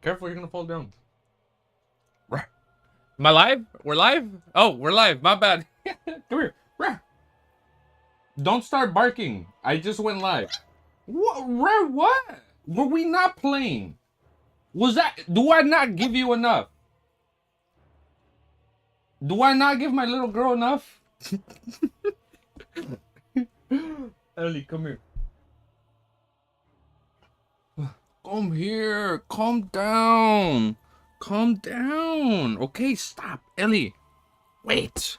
Careful, you're gonna fall down. Am I live? We're live? Oh, we're live. My bad. Come here. Don't start barking. I just went live. What? What? Were we not playing? Was that... Do I not give you enough? Do I not give my little girl enough? Ellie, come here. Come here. Calm down. Calm down. Okay, stop. Ellie. Wait.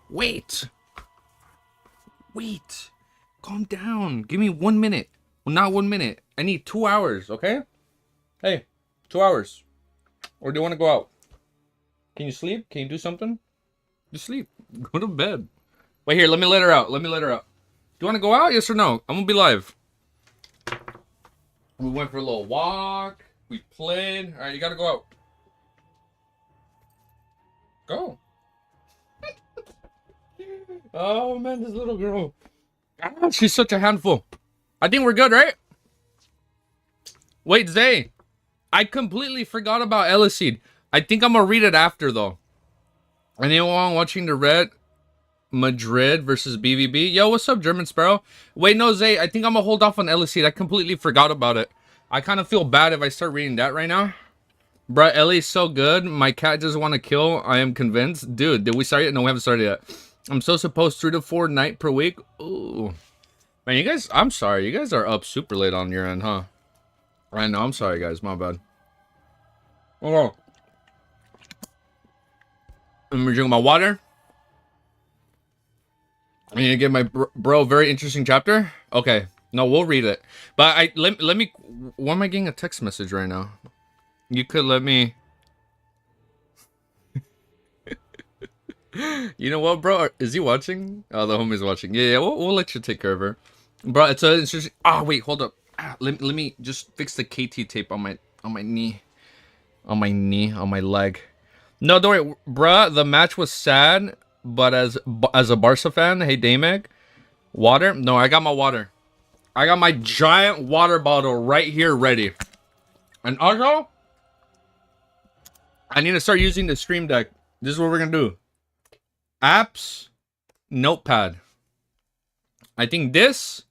Wait. Wait. Calm down. Give me 1 minute. Well, not 1 minute. I need 2 hours, okay? Hey, 2 hours. Or do you want to go out? Can you sleep? Can you do something? Just sleep. Go to bed. Wait, here. Let me let her out. Let me let her out. Do you want to go out? Yes or no? I'm going to be live. We went for a little walk. We played. All right, you got to go out. Go. Oh, man, this little girl. Ah, she's such a handful. I think we're good, right? Wait, Zay. I completely forgot about Eliseed. I think I'm going to read it after, though. Anyone watching the Red Madrid versus BVB? Yo, what's up, German Sparrow? Wait, no, Zay. I think I'm going to hold off on Eliseed. I completely forgot about it. I kind of feel bad if I start reading that right now. Bruh, Ellie's so good. My cat just want to kill. I am convinced. Dude, did we start yet? No, we haven't started yet. I'm so supposed 3 to 4 night per week. Ooh. Man, you guys, I'm sorry. You guys are up super late on your end, huh? I know. I'm sorry, guys. My bad. Oh. I'm drinking my water. I need to give my bro very interesting chapter. Okay. No, we'll read it. But let me... Why am I getting a text message right now? You could let me... You know what, bro? Is he watching? Oh, the homie's watching. Yeah, we'll let you take care of her. Bro, it's just... Oh, wait, hold up. Let me just fix the KT tape on my knee. On my leg. No, don't worry, bruh. The match was sad, but as a Barca fan, hey, Damek, water? No, I got my water. I got my giant water bottle right here ready. And also, I need to start using the Stream Deck. This is what we're going to do. Apps, notepad. I think this,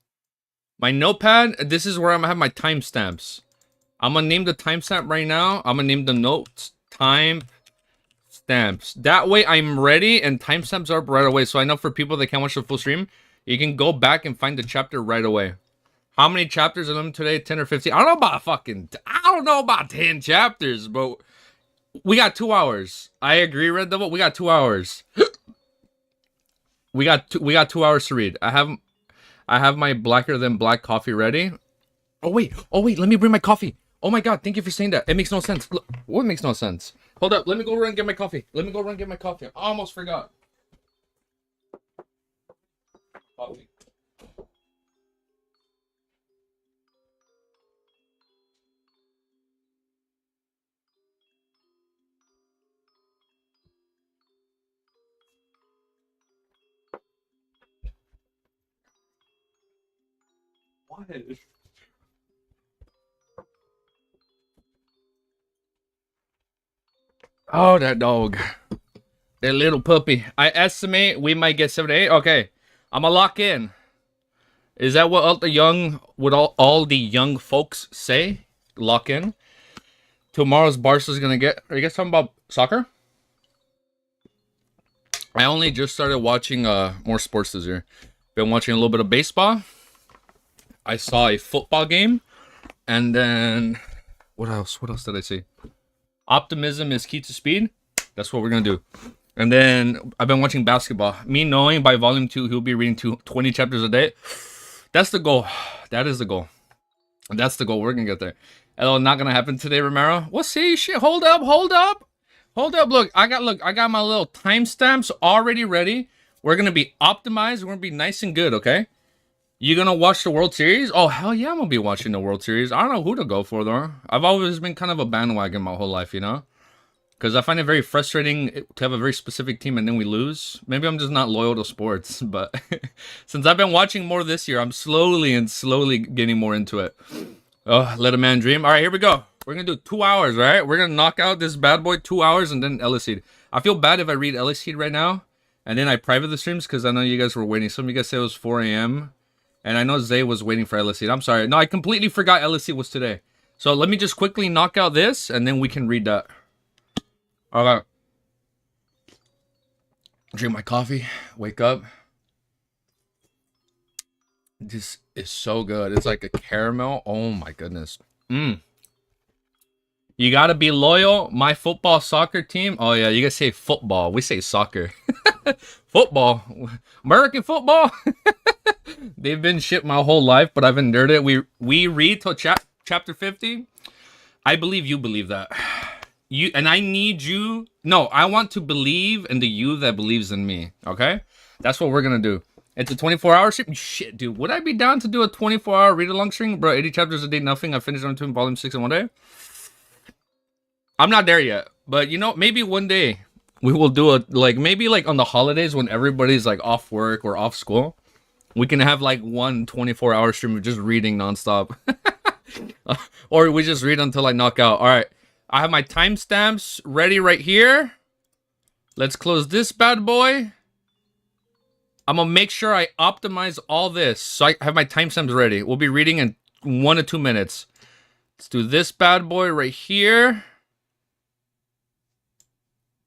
my notepad, this is where I'm going to have my timestamps. I'm going to name the timestamp right now. I'm going to name the notes timestamps. That way I'm ready and timestamps are up right away. So I know for people that can't watch the full stream, you can go back and find the chapter right away. How many chapters are them today? 10 or 15? I don't know about 10 chapters, but we got 2 hours. I agree, Red Devil. We got 2 hours. we got 2 hours to read. I have my blacker than black coffee ready. Oh wait, let me bring my coffee. Oh my god, thank you for saying that. It makes no sense. Look, what makes no sense? Hold up, let me go run and get my coffee. I almost forgot. Coffee. What? Oh, that dog. That little puppy. I estimate we might get 7 to 8. Okay. I'm gonna lock in. Is that what all the young folks say? Lock in. Tomorrow's Barca's gonna get... Are you guys talking about soccer? I only just started watching more sports this year. Been watching a little bit of baseball. I saw a football game. And then... What else? What else did I see? Optimism is key to speed. That's what we're going to do. And then I've been watching basketball. Me knowing by volume 2, he'll be reading 20 chapters a day. That's the goal. That is the goal. That's the goal. We're going to get there. Hello, not going to happen today, Romero. We'll see. Shit. Hold up. Look, I got my little timestamps already ready. We're going to be optimized. We're going to be nice and good, okay? You gonna watch the World Series? Oh, hell yeah, I'm gonna be watching the World Series. I don't know who to go for, though. I've always been kind of a bandwagon my whole life, you know? Because I find it very frustrating to have a very specific team and then we lose. Maybe I'm just not loyal to sports, but since I've been watching more this year, I'm slowly getting more into it. Oh, let a man dream. All right, here we go. We're gonna do 2 hours, right? We're gonna knock out this bad boy 2 hours and then Ellis. I feel bad if I read Ellis right now and then I private the streams because I know you guys were waiting. Some of you guys said it was 4 a.m. and I know Zay was waiting for Ellis. I'm sorry. No, I completely forgot Ellis was today. So let me just quickly knock out this and then we can read that. Okay. Drink my coffee. Wake up. This is so good. It's like a caramel. Oh my goodness. You gotta be loyal. My football soccer team. Oh yeah, you guys say football. We say soccer. Football. American football. They've been shit my whole life, but I've endured it. We read till chapter 50. I believe you believe that. You and I need you. No, I want to believe in the you that believes in me. Okay? That's what we're gonna do. It's a 24-hour stream. Shit, dude. Would I be down to do a 24-hour read-along stream? Bro, 80 chapters a day, nothing. I finished on 2 volume 6 in 1 day. I'm not there yet. But, you know, maybe one day we will do a, like, maybe, like, on the holidays when everybody's, like, off work or off school. We can have, like, one 24-hour stream of just reading nonstop. Or we just read until I knock out. All right. I have my timestamps ready right here. Let's close this bad boy. I'm going to make sure I optimize all this. So I have my timestamps ready. We'll be reading in 1 to 2 minutes. Let's do this bad boy right here.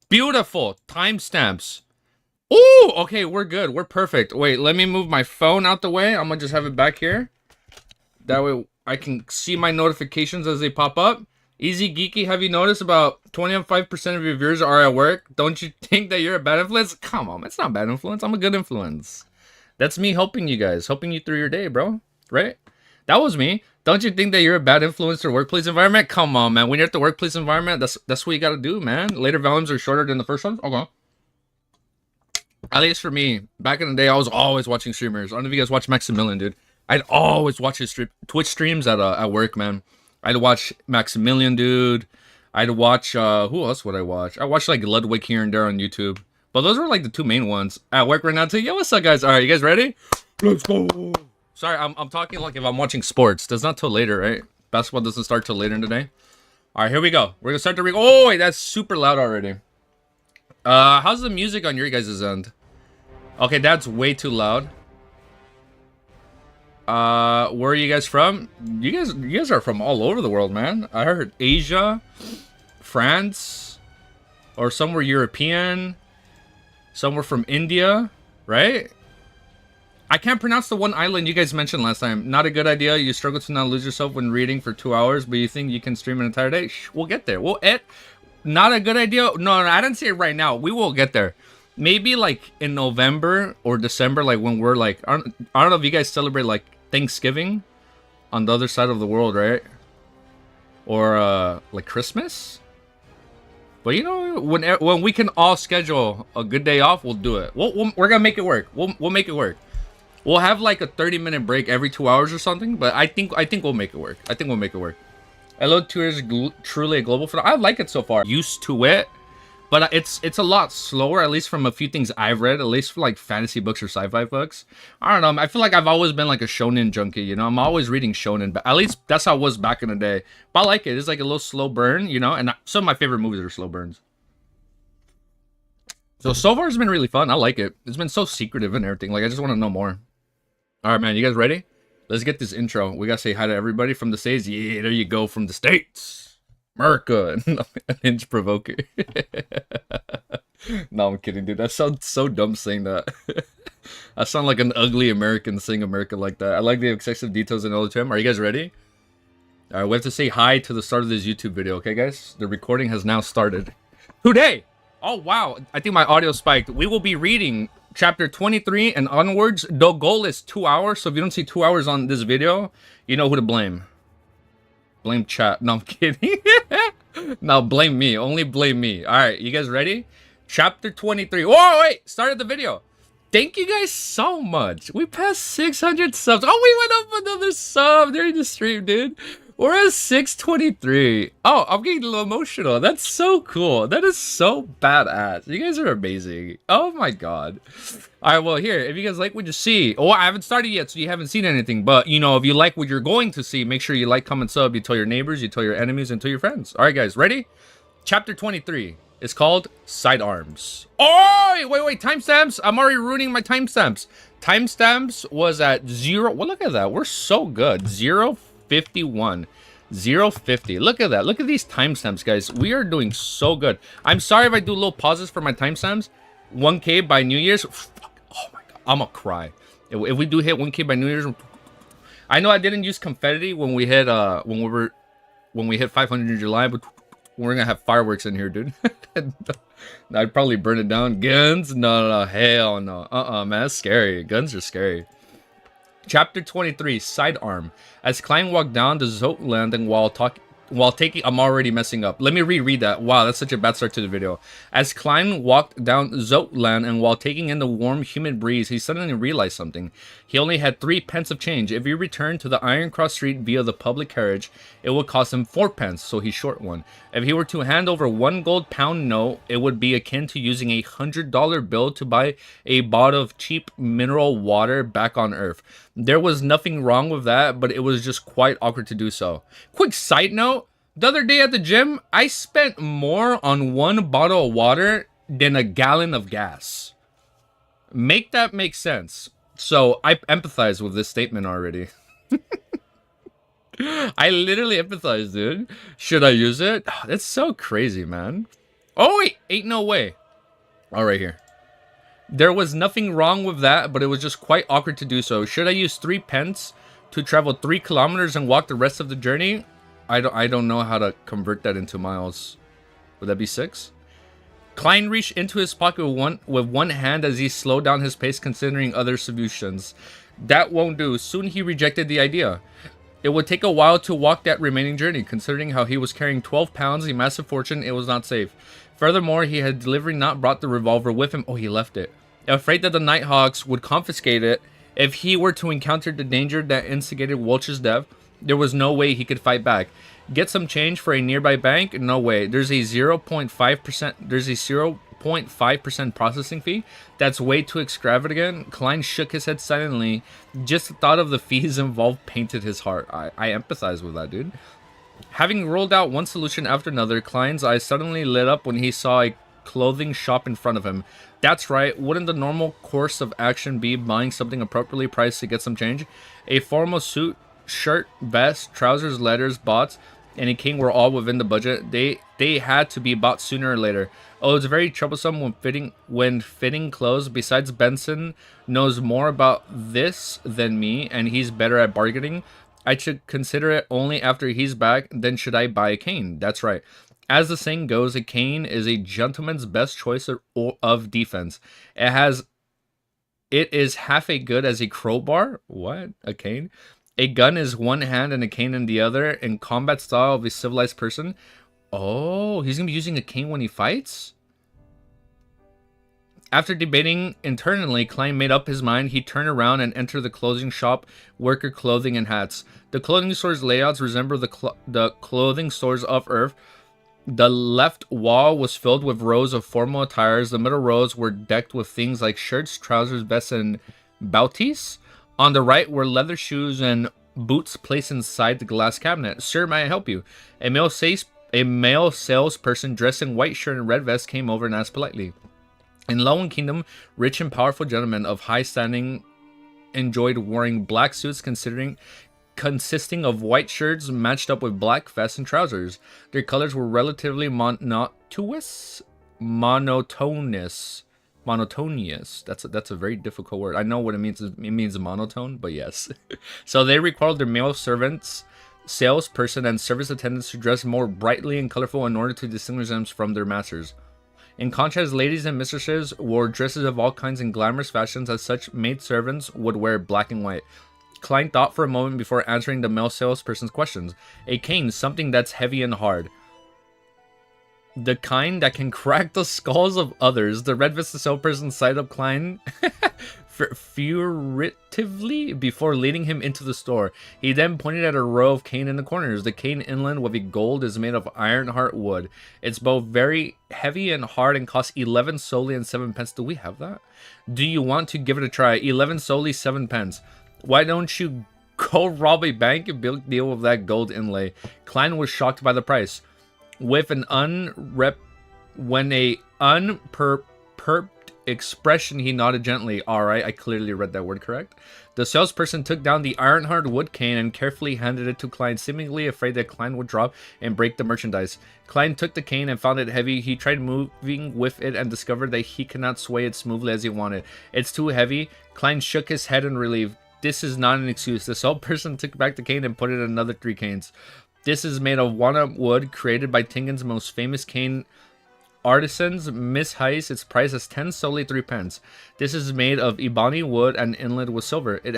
Beautiful. Timestamps. Ooh, okay, we're good. We're perfect. Wait, let me move my phone out the way. I'm going to just have it back here. That way I can see my notifications as they pop up. Easy Geeky, have you noticed about 25% of your viewers are at work? Don't you think that you're a bad influence? Come on, it's not bad influence. I'm a good influence. That's me helping you guys, helping you through your day, bro. Right? That was me. Don't you think that you're a bad influence to the workplace environment? Come on, man. When you're at the workplace environment, that's what you gotta do, man. Later volumes are shorter than the first ones. Okay. At least for me, back in the day, I was always watching streamers. I don't know if you guys watch Maximilian, dude. I'd always watch his Twitch streams at work, man. I'd watch Maximilian, dude. I'd watch, who else would I watch? I watched, like, Ludwig here and there on YouTube. But those were, like, the 2 main ones. At work right now, too. Yo, what's up, guys? All right, you guys ready? Let's go. Sorry, I'm talking like if I'm watching sports. That's not till later, right? Basketball doesn't start till later in the day. All right, here we go. We're going to start the read. Oh, wait, that's super loud already. How's the music on your guys' end? Okay, that's way too loud. Where are you guys from? You guys are from all over the world, man. I heard Asia, France, or somewhere European, somewhere from India, right? I can't pronounce the one island you guys mentioned last time. Not a good idea. You struggle to not lose yourself when reading for 2 hours, but you think you can stream an entire day? We'll get there. Not a good idea. No, I didn't say it right now. We will get there. Maybe like in November or December, like when we're like, I don't know if you guys celebrate like Thanksgiving on the other side of the world, right? Or like Christmas. But you know, when we can all schedule a good day off, we'll do it. We're gonna make it work. We'll make it work. We'll have like a 30-minute break every 2 hours or something. But I think we'll make it work. I think we'll make it work. Hello, 2 years truly a global phenomenon. I like it so far. Used to it. But it's a lot slower, at least from a few things I've read, at least for like fantasy books or sci-fi books. I don't know. I feel like I've always been like a shonen junkie, you know? I'm always reading shonen, but at least that's how it was back in the day. But I like it. It's like a little slow burn, you know? And some of my favorite movies are slow burns. So far it's been really fun. I like it. It's been so secretive and everything. Like, I just want to know more. All right, man. You guys ready? Let's get this intro. We got to say hi to everybody from the States. Yeah, there you go. From the States. America. An inch provoker. No, I'm kidding, dude. That sounds so dumb saying that. I sound like an ugly American saying America like that. I like the excessive details in all the time. Are you guys ready? All right, we have to say hi to the start of this YouTube video, okay, guys? The recording has now started. Today! Oh, wow. I think my audio spiked. We will be reading chapter 23 and onwards. The goal is 2 hours, so if you don't see 2 hours on this video, you know who to blame. Blame chat. No, I'm kidding. No, blame me. Only blame me. All right, you guys ready? Chapter 23. Whoa, wait. Started the video. Thank you guys so much. We passed 600 subs. Oh, we went up another sub during the stream, dude. We're at 623. Oh, I'm getting a little emotional. That's so cool. That is so badass. You guys are amazing. Oh my god. All right, well, here, if you guys like what you see, oh, I haven't started yet, so you haven't seen anything. But, you know, if you like what you're going to see, make sure you like, comment, sub. You tell your neighbors, you tell your enemies, and tell your friends. All right, guys, ready? Chapter 23 is called Sidearms. Oh, wait, timestamps. I'm already ruining my timestamps. Timestamps was at 0. Well, look at that. We're so good. 051. 050. Look at that. Look at these timestamps, guys. We are doing so good. I'm sorry if I do little pauses for my timestamps. 1K by New Year's. Oh my god. I'm gonna cry. If we do hit 1K by New Year's. I know I didn't use confetti when we hit when we hit 500 in July, but we're gonna have fireworks in here, dude. I'd probably burn it down. Guns? No, hell no. Man, that's scary. Guns are scary. Chapter 23, Sidearm. As Klein walked down the Zote landing while taking... I'm already messing up. Let me reread that. Wow, that's such a bad start to the video. As Klein walked down Zote land and while taking in the warm, humid breeze, he suddenly realized something. He only had 3 pence of change. If he returned to the Iron Cross Street via the public carriage, it would cost him 4 pence, so he short one. If he were to hand over 1 gold pound note, it would be akin to using a $100 bill to buy a bottle of cheap mineral water back on Earth. There was nothing wrong with that, but it was just quite awkward to do so. Quick side note, the other day at the gym, I spent more on 1 bottle of water than a gallon of gas. Make that make sense. So I empathize with this statement already. I literally empathize, dude. Should I use it? That's so crazy, man. Oh, wait. Ain't no way. All right, here. There was nothing wrong with that, but it was just quite awkward to do so. Should I use 3 pence to travel 3 kilometers and walk the rest of the journey? I don't know how to convert that into miles. Would that be 6? Klein reached into his pocket with one hand as he slowed down his pace, considering other solutions. That won't do. Soon he rejected the idea. It would take a while to walk that remaining journey. Considering how he was carrying 12 pounds, a massive fortune, it was not safe. Furthermore, he had deliberately not brought the revolver with him. Oh, he left it. Afraid that the Nighthawks would confiscate it if he were to encounter the danger that instigated Welch's death, there was no way he could fight back. Get some change for a nearby bank? No way. There's a 0.5%. There's a 0.5% processing fee. That's way too extravagant. Klein shook his head silently. Just the thought of the fees involved painted his heart. I empathize with that, dude. Having rolled out one solution after another, Klein's eyes suddenly lit up when he saw a clothing shop in front of him. That's right, wouldn't the normal course of action be buying something appropriately priced to get some change? A formal suit, shirt, vest, trousers, leathers, bots, and a king were all within the budget. They had to be bought sooner or later. Oh, it's very troublesome when fitting clothes. Besides, Benson knows more about this than me, and he's better at bargaining. I should consider it only after he's back. Then should I buy a cane? That's right. As the saying goes, a cane is a gentleman's best choice of defense. It is half as good as a crowbar. What? A cane? A gun is one hand and a cane in the other. In combat style of a civilized person. Oh, he's going to be using a cane when he fights? After debating internally, Klein made up his mind. He turned around and entered the clothing shop, worker clothing and hats. The clothing store's layouts resemble the clothing stores of Earth. The left wall was filled with rows of formal attires. The middle rows were decked with things like shirts, trousers, vests, and bouties. On the right were leather shoes and boots placed inside the glass cabinet. Sir, may I help you? A male salesperson dressed in white shirt and red vest came over and asked politely. In Lowen Kingdom, rich and powerful gentlemen of high standing enjoyed wearing black suits consisting of white shirts matched up with black vests and trousers. Their colors were relatively monotonous. That's a very difficult word. I know what it means. It means monotone, but yes. So they required their male servants, salesperson, and service attendants to dress more brightly and colorful in order to distinguish them from their masters. In contrast, ladies and mistresses wore dresses of all kinds in glamorous fashions. As such, maid servants would wear black and white. Klein thought for a moment before answering the male salesperson's questions. A cane, something that's heavy and hard. The kind that can crack the skulls of others. The red vested salesperson sided up Klein furtively before leading him into the store. He then pointed at a row of cane in the corners. The cane inland with the gold is made of ironheart wood. It's both very heavy and hard and costs 11 solely and 7 pence. Do we have that? Do you want to give it a try? 11 solely, 7 pence. Why don't you go rob a bank and deal with that gold inlay? Klein was shocked by the price. With an unperturbed expression, he nodded gently. Alright, I clearly read that word correct. The salesperson took down the ironheart wood cane and carefully handed it to Klein, seemingly afraid that Klein would drop and break the merchandise. Klein took the cane and found it heavy. He tried moving with it and discovered that he cannot sway it smoothly as he wanted. It's too heavy. Klein shook his head in relief. This is not an excuse. The salesperson took back the cane and put in another 3 canes. This is made of walnut wood, created by Tingen's most famous cane artisans, Miss Heiss. Its price is 10 solely 3 pence. This is made of ebony wood and inlaid with silver. It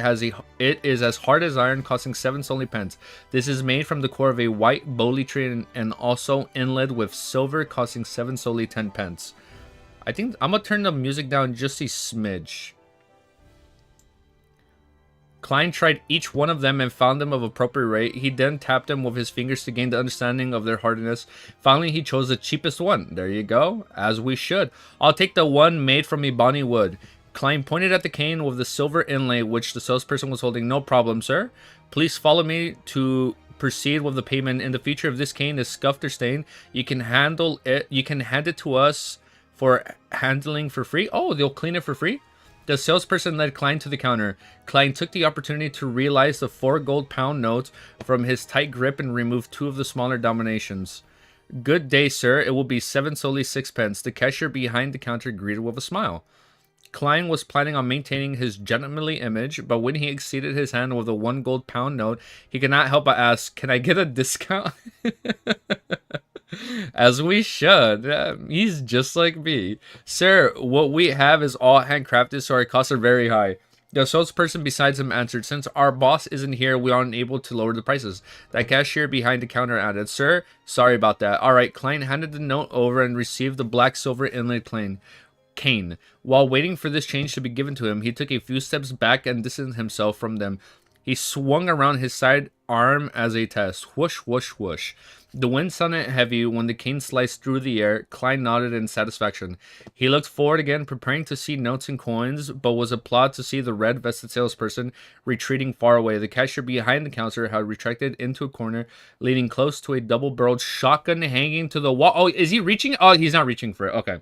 is as hard as iron, costing 7 solely pence. This is made from the core of a white bolly tree and also inlaid with silver, costing 7 solely 10 pence. I think I'm gonna turn the music down just a smidge. Klein tried each one of them and found them of appropriate rate. He then tapped them with his fingers to gain the understanding of their hardiness. Finally, he chose the cheapest one. There you go, as we should. I'll take the one made from ebony wood. Klein pointed at the cane with the silver inlay, which the salesperson was holding. No problem, sir. Please follow me to proceed with the payment. In the future, if this cane is scuffed or stained, you can handle it. You can hand it to us for handling for free. Oh, they'll clean it for free? The salesperson led Klein to the counter. Klein took the opportunity to realize the 4 gold pound notes from his tight grip and removed 2 of the smaller denominations. Good day, sir. It will be 7 solely 6 pence. The cashier behind the counter greeted with a smile. Klein was planning on maintaining his gentlemanly image, but when he exceeded his hand with a 1 gold pound note, he could not help but ask, "Can I get a discount?" As we should. He's just like me. Sir, what we have is all handcrafted, so our costs are very high. The salesperson besides him answered, "Since our boss isn't here, we aren't able to lower the prices." That cashier behind the counter added, "Sir, sorry about that." Alright, Klein handed the note over and received the black silver inlaid cane. While waiting for this change to be given to him, he took a few steps back and distanced himself from them. He swung around his side arm as a test. Whoosh, whoosh, whoosh. The wind sounded heavy when the cane sliced through the air. Klein nodded in satisfaction. He looked forward again, preparing to see notes and coins, but was applauded to see the red-vested salesperson retreating far away. The cashier behind the counter had retracted into a corner, leaning close to a double-barreled shotgun hanging to the wall. Oh, is he reaching? Oh, he's not reaching for it. Okay.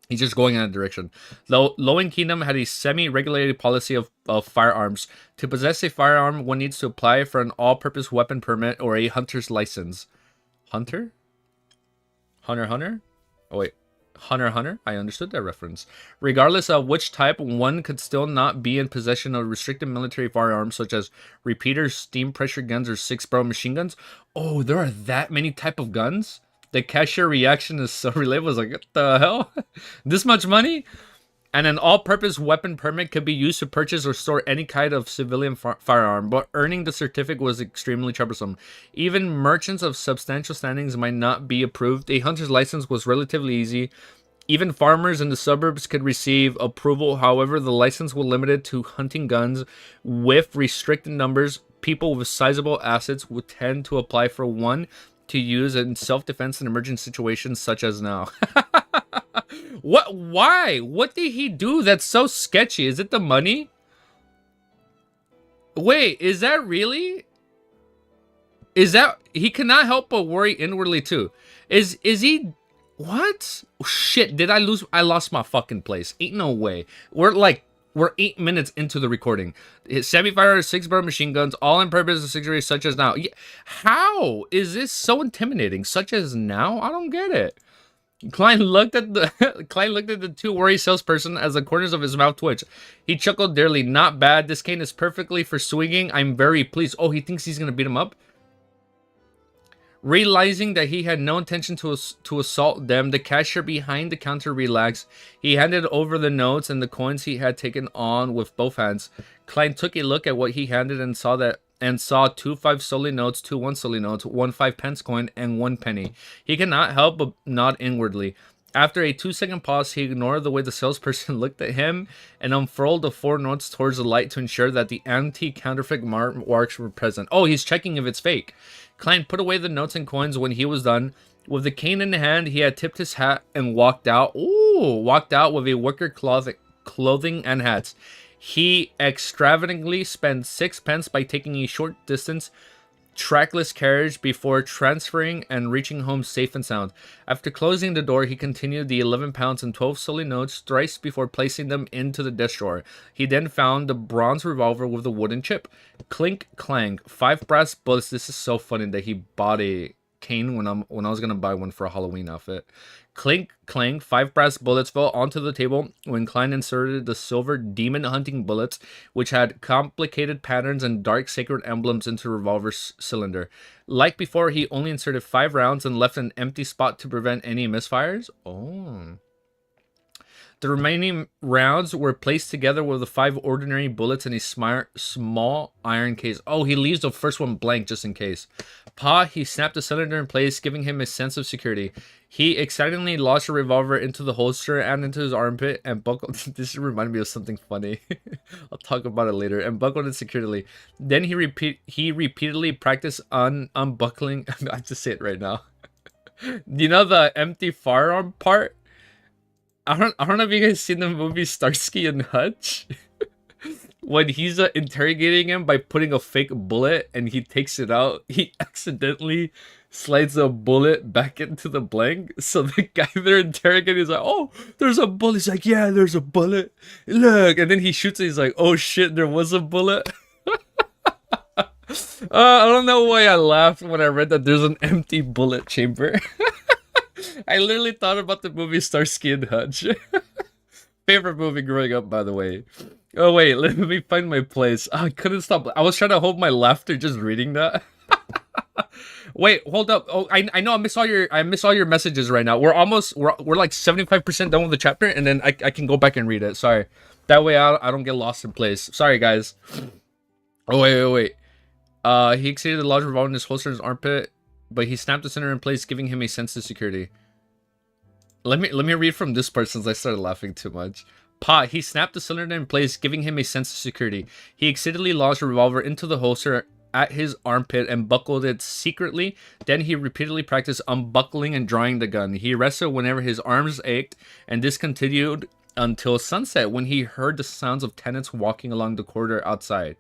He's just going in that direction. Lowen Kingdom had a semi-regulated policy of firearms. To possess a firearm, one needs to apply for an all-purpose weapon permit or a hunter's license. Hunter? Hunter? Oh, wait. Hunter? I understood that reference. Regardless of which type, one could still not be in possession of restricted military firearms, such as repeaters, steam pressure guns, or 6-barrel machine guns. Oh, there are that many type of guns? The cashier reaction is so relatable. I was like, what the hell? This much money? And an all-purpose weapon permit could be used to purchase or store any kind of civilian firearm, but earning the certificate was extremely troublesome. Even merchants of substantial standings might not be approved. A hunter's license was relatively easy. Even farmers in the suburbs could receive approval. However, the license was limited to hunting guns with restricted numbers. People with sizable assets would tend to apply for one to use in self-defense in emergent situations such as now. What? Why? What did he do that's so sketchy? Is it the money? Wait, is that really? Is that... He cannot help but worry inwardly too. Is he... What? Oh, shit, did I lose... I lost my fucking place. Ain't no way. We're 8 minutes into the recording. His semi-fire 6-barrel machine guns, all in purpose of situations such as now. How is this so intimidating? Such as now? I don't get it. Klein looked at the two worried salesperson as the corners of his mouth twitched. He chuckled dearly. Not bad. This cane is perfectly for swinging. I'm very pleased. Oh, he thinks he's gonna beat him up? Realizing that he had no intention to assault them, the cashier behind the counter relaxed. He handed over the notes and the coins he had taken on with both hands. Klein took a look at what he handed and saw 2 5-solely notes, 2 1-solely notes, 1 5-pence coin, and 1 penny. He could not help but nod inwardly. After a 2-second pause, he ignored the way the salesperson looked at him and unfurled the 4 notes towards the light to ensure that the anti-counterfeit marks were present. Oh, he's checking if it's fake. Klein put away the notes and coins when he was done. With the cane in hand, he had tipped his hat and walked out. Ooh, walked out with a wicker clothing and hats. He extravagantly spent 6 pence by taking a short distance trackless carriage before transferring and reaching home safe and sound. After closing the door, he continued the 11 pounds and 12 solid notes thrice before placing them into the desk drawer. He then found the bronze revolver with the wooden chip. Clink, clang, 5 brass bullets. This is so funny that he bought a cane when I was gonna buy one for a Halloween outfit. Clink, clang, 5 brass bullets fell onto the table when Klein inserted the silver demon hunting bullets, which had complicated patterns and dark sacred emblems into the revolver's cylinder. Like before, he only inserted 5 rounds and left an empty spot to prevent any misfires. Oh. The remaining rounds were placed together with the 5 ordinary bullets in a small iron case. Oh, he leaves the first one blank just in case. He snapped the cylinder in place, giving him a sense of security. He excitedly launched the revolver into the holster and into his armpit and buckled. This reminded me of something funny. I'll talk about it later. And buckled it securely. Then he repeatedly practiced unbuckling. I have to say it right now. You know the empty firearm part? I don't know if you guys seen the movie Starsky and Hutch. When he's interrogating him by putting a fake bullet and he takes it out, he accidentally slides a bullet back into the blank. So the guy they're interrogating is like, "Oh, there's a bullet." He's like, "Yeah, there's a bullet. Look." And then he shoots it. He's like, "Oh shit, there was a bullet." I don't know why I laughed when I read that there's an empty bullet chamber. I literally thought about the movie Starsky and Hutch. Favorite movie growing up, by the way. Oh wait, let me find my place. I couldn't stop. I was trying to hold my laughter just reading that. Wait, hold up. Oh, I know I miss all your messages right now. We're like 75% done with the chapter, and then I can go back and read it. Sorry. That way I don't get lost in place. Sorry guys. Oh wait. He exceeded the large revolver in his holster in his armpit, but he snapped the center in place, giving him a sense of security. Let me read from this part since I started laughing too much. He snapped the cylinder in place, giving him a sense of security. He excitedly launched a revolver into the holster at his armpit and buckled it secretly. Then he repeatedly practiced unbuckling and drawing the gun. He rested whenever his arms ached, and this continued until sunset when he heard the sounds of tenants walking along the corridor outside.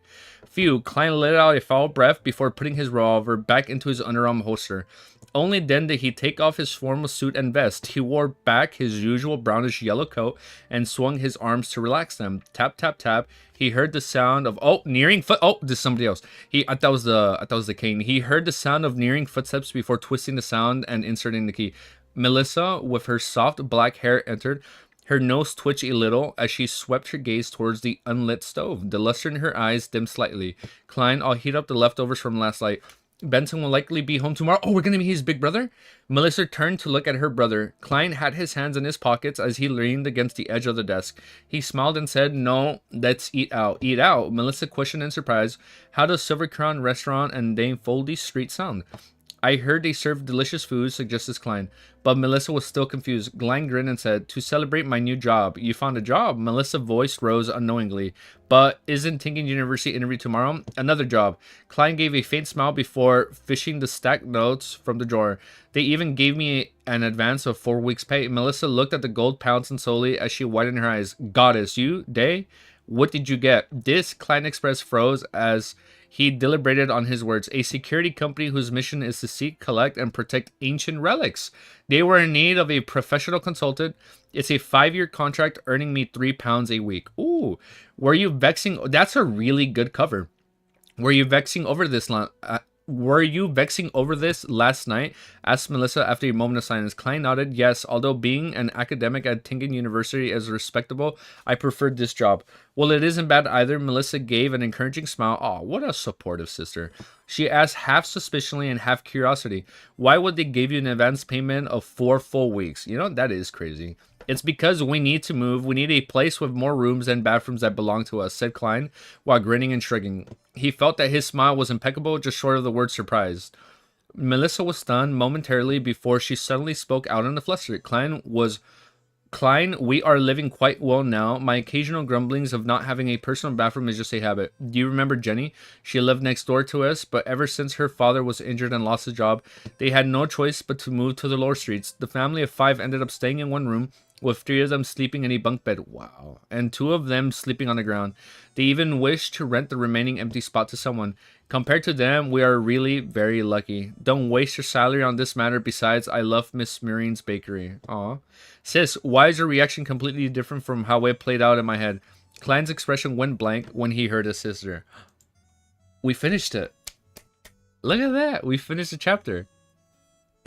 Phew, Klein let out a foul breath before putting his revolver back into his underarm holster. Only then did he take off his formal suit and vest. He wore back his usual brownish yellow coat and swung his arms to relax them. Tap, tap, tap. He heard the sound of nearing foot. Oh, this is somebody else. I thought it was the cane. He heard the sound of nearing footsteps before twisting the sound and inserting the key. Melissa, with her soft black hair, entered. Her nose twitched a little as she swept her gaze towards the unlit stove. The luster in her eyes dimmed slightly. Klein, I'll heat up the leftovers from last night. Benson will likely be home tomorrow. Oh, we're gonna meet his big brother? Melissa turned to look at her brother. Klein had his hands in his pockets as he leaned against the edge of the desk. He smiled and said, "No, let's eat out." Eat out? Melissa questioned in surprise. How does Silver Crown Restaurant and Dame Foldy Street sound? I heard they serve delicious food, suggested Klein. But Melissa was still confused. Klein grinned and said, "To celebrate my new job." "You found a job?" Melissa's voice rose unknowingly. "But isn't Tinkin University interview tomorrow?" "Another job." Klein gave a faint smile before fishing the stacked notes from the drawer. "They even gave me an advance of 4 weeks' pay." Melissa looked at the gold pounds and slowly as she widened her eyes. "Goddess, you, day? What did you get?" This, Klein Express froze as he deliberated on his words. "A security company whose mission is to seek, collect, and protect ancient relics. They were in need of a professional consultant. It's a 5-year contract earning me £3 a week." Ooh, were you vexing? That's a really good cover. Were you vexing over this last night? Asked Melissa after a moment of silence. Klein nodded. "Yes, although being an academic at Tinkin University is respectable, I preferred this job." "Well, it isn't bad either." Melissa gave an encouraging smile. Oh, what a supportive sister. She asked half suspiciously and half curiosity, "Why would they give you an advance payment of 4 full weeks?" You know, that is crazy. "It's because we need to move. We need a place with more rooms and bathrooms that belong to us," said Klein, while grinning and shrugging. He felt that his smile was impeccable, just short of the word surprised. Melissa was stunned momentarily before she suddenly spoke out in a fluster. Klein, we are living quite well now. My occasional grumblings of not having a personal bathroom is just a habit. Do you remember Jenny? She lived next door to us, but ever since her father was injured and lost his job, they had no choice but to move to the lower streets. The family of 5 ended up staying in one room, with 3 of them sleeping in a bunk bed. Wow. And 2 of them sleeping on the ground. They even wished to rent the remaining empty spot to someone. Compared to them, we are really very lucky. Don't waste your salary on this matter. Besides, I love Miss Marine's bakery. Aw. Sis, why is your reaction completely different from how it played out in my head? Klein's expression went blank when he heard his sister. We finished it. Look at that. We finished the chapter.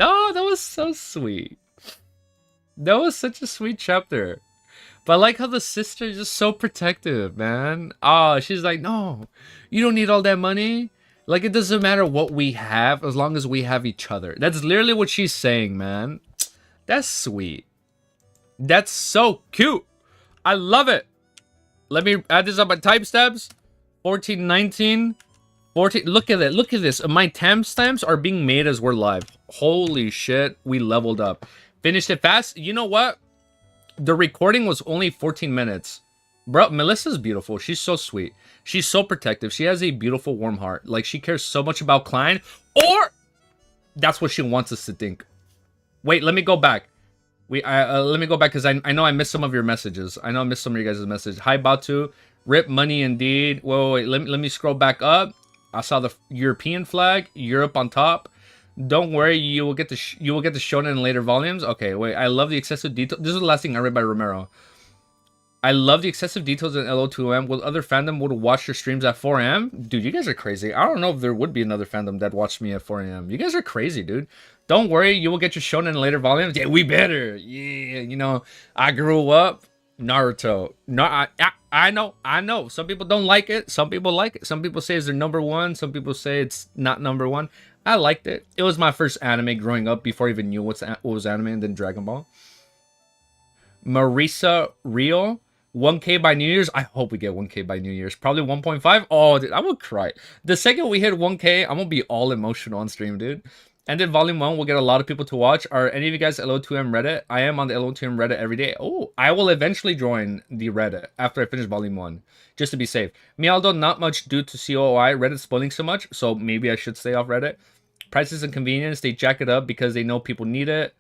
Oh, that was so sweet. That was such a sweet chapter. But I like how the sister is just so protective, man. Oh, she's like, no, you don't need all that money. Like, it doesn't matter what we have as long as we have each other. That's literally what she's saying, man. That's sweet. That's so cute. I love it. Let me add this up my timestamps. 1419. 14. Look at it. Look at this. My timestamps are being made as we're live. Holy shit. We leveled up. Finished it fast. You know what? The recording was only 14 minutes. Bro, Melissa's beautiful. She's so sweet. She's so protective. She has a beautiful, warm heart. Like, she cares so much about Klein. Or that's what she wants us to think. Wait, let me go back. Let me go back because I know I missed some of your messages. I know I missed some of your guys' messages. Hi, Batu. Rip money indeed. Wait. Let me scroll back up. I saw the European flag. Europe on top. Don't worry, you will get the shonen in later volumes. Okay, wait. I love the excessive detail. This is the last thing I read by Romero. I love the excessive details in LO2M. Will other fandom would watch your streams at 4 a.m.? Dude, you guys are crazy. I don't know if there would be another fandom that watched me at 4 a.m. You guys are crazy, dude. Don't worry, you will get your shonen in later volumes. Yeah, we better. Yeah, you know, I grew up Naruto. No, I know. Some people don't like it. Some people like it. Some people say it's their number one. Some people say it's not number one. I liked it. It was my first anime growing up before I even knew what was anime, and then Dragon Ball. Marisa Rio, 1K by New Year's. I hope we get 1K by New Year's. Probably 1.5. Oh, dude, I'm gonna cry. The second we hit 1K, I'm gonna be all emotional on stream, dude. And then Volume 1 will get a lot of people to watch. Are any of you guys LO2M Reddit? I am on the LO2M Reddit every day. Oh, I will eventually join the Reddit after I finish Volume 1, just to be safe. Me, although not much due to COI, Reddit spoiling so much, so maybe I should stay off Reddit. Prices and convenience, they jack it up because they know people need it.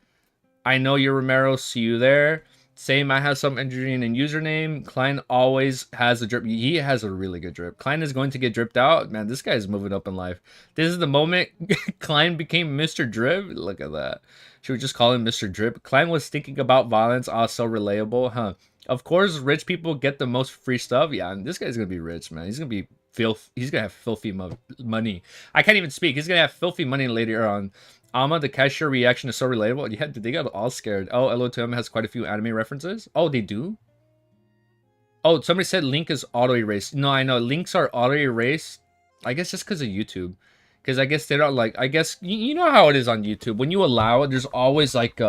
I know you're Romero, see you there. Same, I have some engineering and username. Klein always has a drip. He has a really good drip. Klein is going to get dripped out. Man, this guy is moving up in life. This is the moment Klein became Mr. Drip. Look at that. Should we just call him Mr. Drip? Klein was thinking about violence. Also relatable, huh? Of course, rich people get the most free stuff. Yeah, and this guy's going to be rich, man. He's going to be he's gonna have filthy money. I can't even speak. He's gonna have filthy money later on. Ama, the cashier reaction is so relatable. Yeah, they got all scared. Oh, LO2M has quite a few anime references. Oh, they do? Oh, somebody said Link is auto-erased. No, I know. Links are auto-erased. I guess just because of YouTube. Because I guess they don't like... I guess... You know how it is on YouTube. When you allow it, there's always like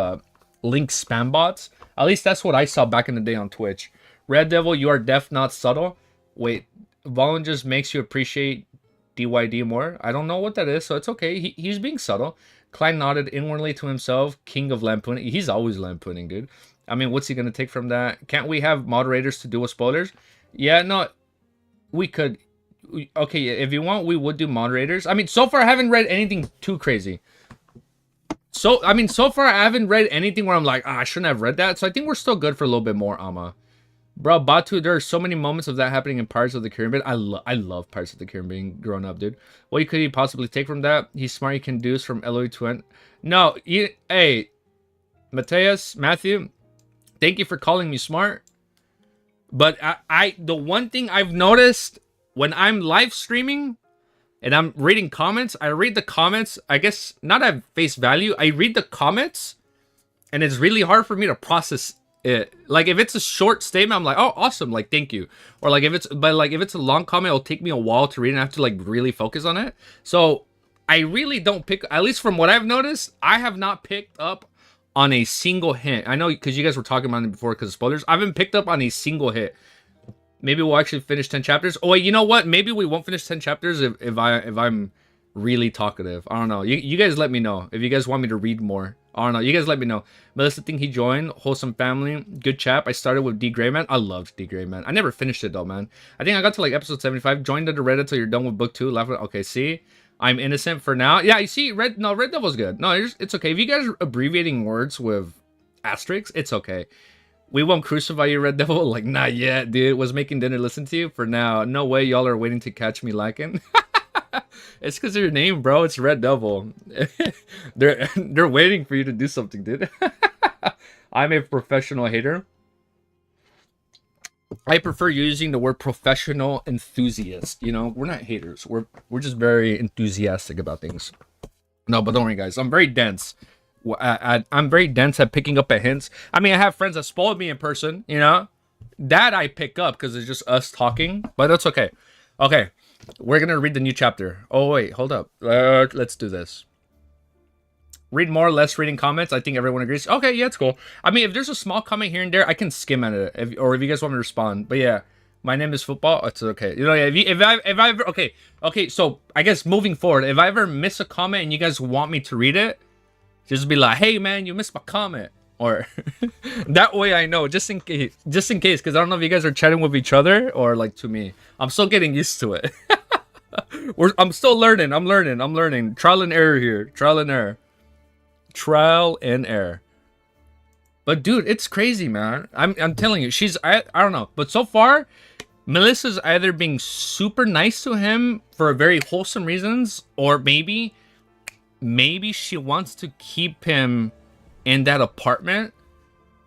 link spam bots. At least that's what I saw back in the day on Twitch. Red Devil, you are deaf, not subtle. Wait... Valen just makes you appreciate DYD more. I don't know what that is, so it's okay. He's being subtle. Klein nodded inwardly to himself. King of lampooning. He's always lampooning, dude. I mean, what's he going to take from that? Can't we have moderators to do with spoilers? Yeah, no. We could. Okay, if you want, we would do moderators. I mean, so far I haven't read anything too crazy. So far I haven't read anything where I'm like, I shouldn't have read that. So I think we're still good for a little bit more, Ama. Bro, Batu, there are so many moments of that happening in Pirates of the Caribbean. I love Pirates of the Caribbean growing up, dude. What could he possibly take from that? He's smart, he can do from LOE to N. No, hey, Matthew, thank you for calling me smart. But the one thing I've noticed when I'm live streaming and I'm reading comments, I read the comments, I guess not at face value. I read the comments and it's really hard for me to process it. Like if it's a short statement, I'm like, oh, awesome, like thank you. Or like if it's a long comment, it'll take me a while to read and I have to like really focus on it. So I really don't pick, at least from what I've noticed, I have not picked up on a single hint. I know because you guys were talking about it before because of spoilers. I haven't picked up on a single hit. Maybe we'll actually finish 10 chapters. Oh wait, you know what? Maybe we won't finish 10 chapters if I'm really talkative. I don't know. You guys let me know if you guys want me to read more. I don't know. You guys let me know. Melissa think he joined. Wholesome family. Good chap. I started with D. Gray Man. I loved D. Gray Man. I never finished it though, man. I think I got to like episode 75. Joined under Reddit till you're done with book 2. Laugh at. Okay, see? I'm innocent for now. Yeah, you see, Red Devil's good. No, it's okay. If you guys are abbreviating words with asterisks, it's okay. We won't crucify you, Red Devil. Like, not yet, dude. Was making dinner listen to you for now. No way y'all are waiting to catch me lacking. It's because of your name, bro. It's Red Devil. They're waiting for you to do something, dude. I'm a professional hater. I prefer using the word professional enthusiast. You know, we're not haters. We're just very enthusiastic about things. No, but don't worry, guys. I'm very dense. I'm very dense at picking up at hints. I mean, I have friends that spoiled me in person. You know, that I pick up because it's just us talking. But that's okay. Okay. We're gonna read the new chapter. Oh wait, hold up. Let's do this. Read more, less reading comments. I think everyone agrees. Okay, yeah, it's cool. I mean, if there's a small comment here and there, I can skim at it, or if you guys want me to respond. But yeah, my name is Football. It's okay. You know, if I ever okay. So I guess moving forward, if I ever miss a comment and you guys want me to read it, just be like, hey man, you missed my comment, or that way I know, just in case, because I don't know if you guys are chatting with each other or like to me. I'm still getting used to it. I'm still learning. I'm learning. Trial and error here. Trial and error. But dude, it's crazy, man. I'm telling you, I don't know. But so far, Melissa's either being super nice to him for very wholesome reasons, or maybe she wants to keep him in that apartment,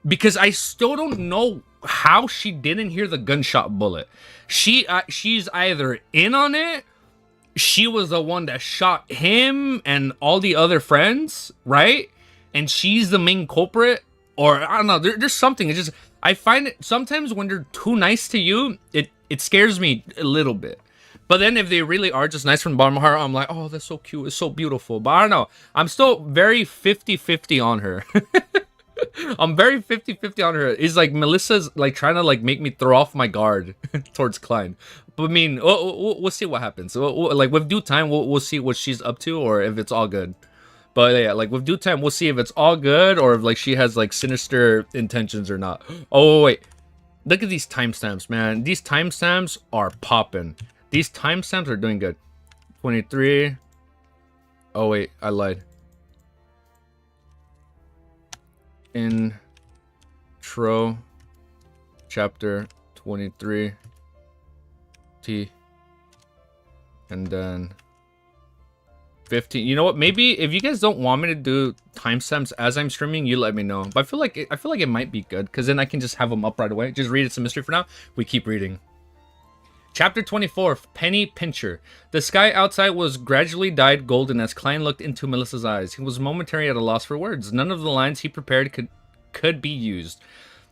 because I still don't know how she didn't hear the gunshot bullet. She's either in on it. She was the one that shot him and all the other friends, right? And she's the main culprit, or I don't know. There's something. It's just, I find it sometimes when they're too nice to you, it scares me a little bit. But then if they really are just nice from the bottom of my heart, I'm like, oh, that's so cute. It's so beautiful. But I don't know. I'm still very 50-50 on her. I'm very 50-50 on her. It's like Melissa's like trying to like make me throw off my guard towards Klein. But I mean, we'll see what happens. Like with due time, we'll see what she's up to, or if it's all good. But yeah, like with due time, we'll see if it's all good, or if like she has like sinister intentions or not. Oh wait, look at these timestamps, man. These timestamps are popping. These timestamps are doing good. 23. Oh wait, I lied. Intro chapter 23 T, and then 15. You know what, maybe if you guys don't want me to do timestamps as I'm streaming, you let me know. But I feel like it might be good, because then I can just have them up right away. Just read It's a Mystery for now. We keep reading. Chapter 24, Penny Pincher. The sky outside was gradually dyed golden as Klein looked into Melissa's eyes. He was momentarily at a loss for words. None of the lines he prepared could be used.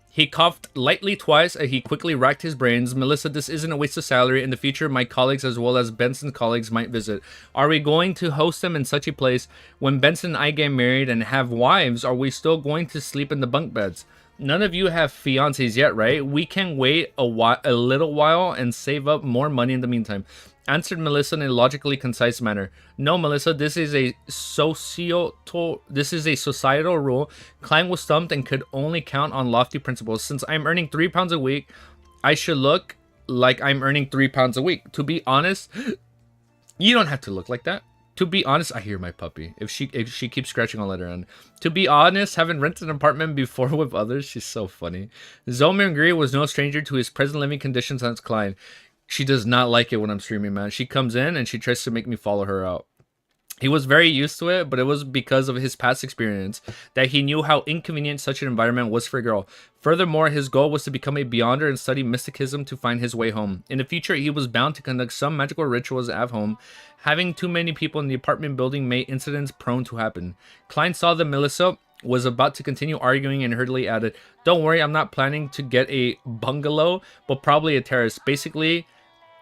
He coughed lightly twice as he quickly racked his brains. Melissa, this isn't a waste of salary. In the future, my colleagues as well as Benson's colleagues might visit. Are we going to host them in such a place? When Benson and I get married and have wives, are we still going to sleep in the bunk beds? None of you have fiancés yet, right? We can wait a little while and save up more money in the meantime. Answered Melissa in a logically concise manner. No, Melissa, this is a societal rule. Klein was stumped and could only count on lofty principles. Since I'm earning £3 a week, I should look like I'm earning £3 a week. To be honest, you don't have to look like that. To be honest, I hear my puppy. If she keeps scratching, I'll let her in. To be honest, having rented an apartment before with others, she's so funny. Zomir Greer was no stranger to his present living conditions as Klein. She does not like it when I'm streaming, man. She comes in and she tries to make me follow her out. He was very used to it, but it was because of his past experience that he knew how inconvenient such an environment was for a girl. Furthermore, his goal was to become a beyonder and study mysticism to find his way home. In the future, he was bound to conduct some magical rituals at home. Having too many people in the apartment building made incidents prone to happen. Klein saw that Melissa was about to continue arguing and hurriedly added, "Don't worry, I'm not planning to get a bungalow, but probably a terrace. Basically,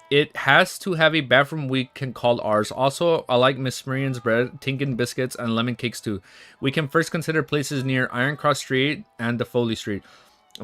it has to have a bathroom we can call ours. Also, I like Miss Marian's bread, Tinkin biscuits, and lemon cakes too. We can first consider places near Iron Cross Street and the Foley Street."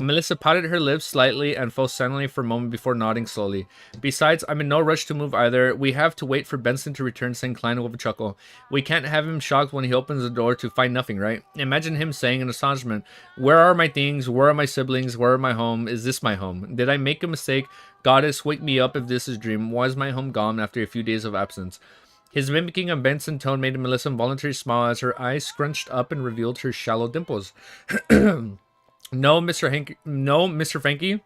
Melissa pouted her lips slightly and fell silently for a moment before nodding slowly. Besides, I'm in no rush to move either. We have to wait for Benson to return, saying Klein with a chuckle. We can't have him shocked when he opens the door to find nothing, right? Imagine him saying in astonishment, "Where are my things? Where are my siblings? Where are my home? Is this my home? Did I make a mistake? Goddess, wake me up if this is a dream. Why is my home gone after a few days of absence?" His mimicking of Benson tone made Melissa involuntarily smile as her eyes scrunched up and revealed her shallow dimples. No, Mr. Frankie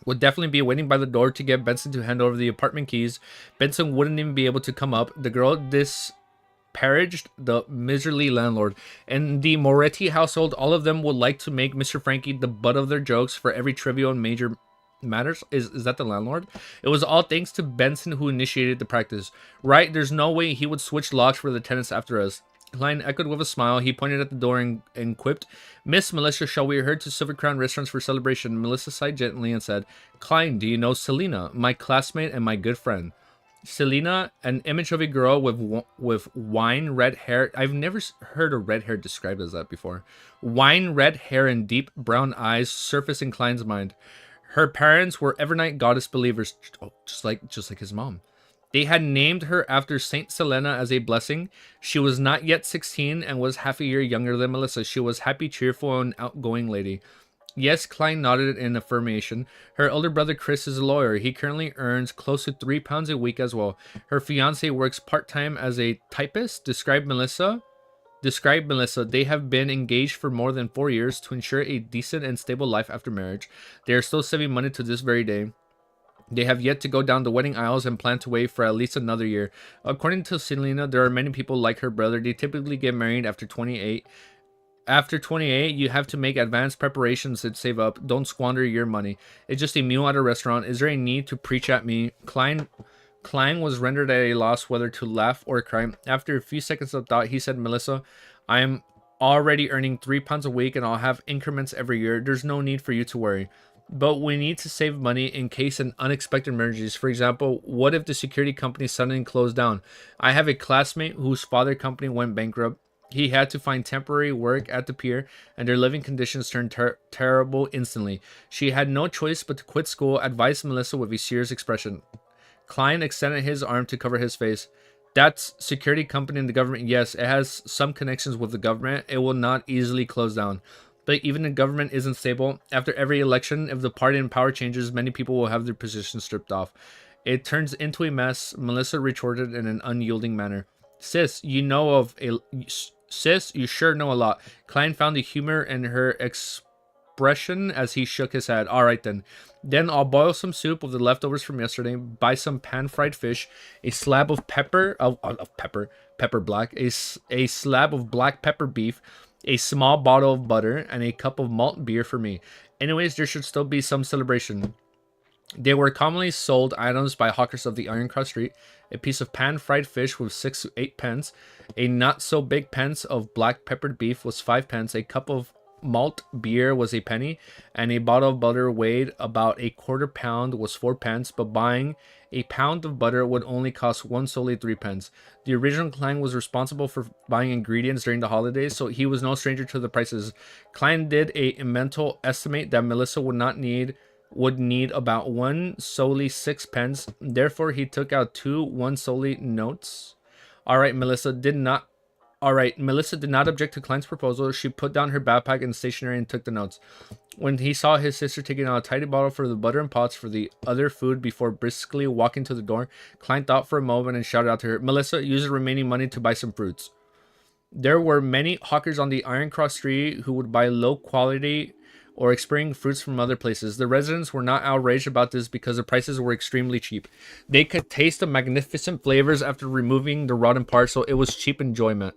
would definitely be waiting by the door to get Benson to hand over the apartment keys. Benson wouldn't even be able to come up. The girl disparaged the miserly landlord. In the Moretti household, all of them would like to make Mr. Frankie the butt of their jokes for every trivial and major matters. Is that the landlord? It was all thanks to Benson who initiated the practice. Right, there's no way he would switch locks for the tenants after us. Klein echoed with a smile. He pointed at the door and quipped, "Miss Melissa, shall we head to Silver Crown Restaurants for celebration?" Melissa sighed gently and said, "Klein, do you know Selena, my classmate and my good friend?" Selena, an image of a girl with wine red hair. I've never heard a red hair described as that before. Wine red hair and deep brown eyes surfaced in Klein's mind. Her parents were Evernight goddess believers, just like his mom. They had named her after Saint Selena as a blessing. She was not yet 16 and was half a year younger than Melissa. She was happy, cheerful, and outgoing lady. Yes, Klein nodded in affirmation. Her older brother Chris is a lawyer. He currently earns close to £3 a week as well. Her fiance works part-time as a typist. Described Melissa. They have been engaged for more than 4 years to ensure a decent and stable life after marriage. They are still saving money to this very day. They have yet to go down the wedding aisles and plan to wait for at least another year. According to Selena, there are many people like her brother. They typically get married after 28. After 28, you have to make advanced preparations and save up. Don't squander your money. It's just a meal at a restaurant. Is there a need to preach at me? Klein was rendered at a loss whether to laugh or cry. After a few seconds of thought, he said, "Melissa, I am already earning £3 a week and I'll have increments every year. There's no need for you to worry. But we need to save money in case an unexpected emergencies. For example, what if the security company suddenly closed down? I have a classmate whose father company went bankrupt. He had to find temporary work at the pier, and their living conditions turned terrible instantly. She had no choice but to quit school," advised Melissa with a serious expression. Klein extended his arm to cover his face. "That's security company in the government. Yes, it has some connections with the government. It will not easily close down. But even the government isn't stable. After every election, if the party in power changes, many people will have their positions stripped off. It turns into a mess," Melissa retorted in an unyielding manner. Sis, you sure know a lot." Klein found the humor in her expression as he shook his head. "All right then. Then I'll boil some soup with the leftovers from yesterday, buy some pan-fried fish, a slab of pepper black, a slab of black pepper beef, a small bottle of butter, and a cup of malt beer for me. Anyways, there should still be some celebration." They were commonly sold items by hawkers of the Iron Cross Street. A piece of pan-fried fish was 6 to 8 pence. A not-so-big pence of black peppered beef was 5 pence. A cup of malt beer was a penny. And a bottle of butter weighed about a quarter pound was 4 pence. But buying a pound of butter would only cost 1 solely 3 pence. The original Klein was responsible for buying ingredients during the holidays, so he was no stranger to the prices. Klein did a mental estimate that Melissa would need about 1 solely 6 pence. Therefore, he took out 2 1 solely notes. All right, Melissa did not object to Klein's proposal. She put down her backpack and stationery and took the notes. When he saw his sister taking out a tiny bottle for the butter and pots for the other food before briskly walking to the door, Klein thought for a moment and shouted out to her, "Melissa, use the remaining money to buy some fruits." There were many hawkers on the Iron Cross Street who would buy low quality or expiring fruits from other places. The residents were not outraged about this because the prices were extremely cheap. They could taste the magnificent flavors after removing the rotten parts, so it was cheap enjoyment.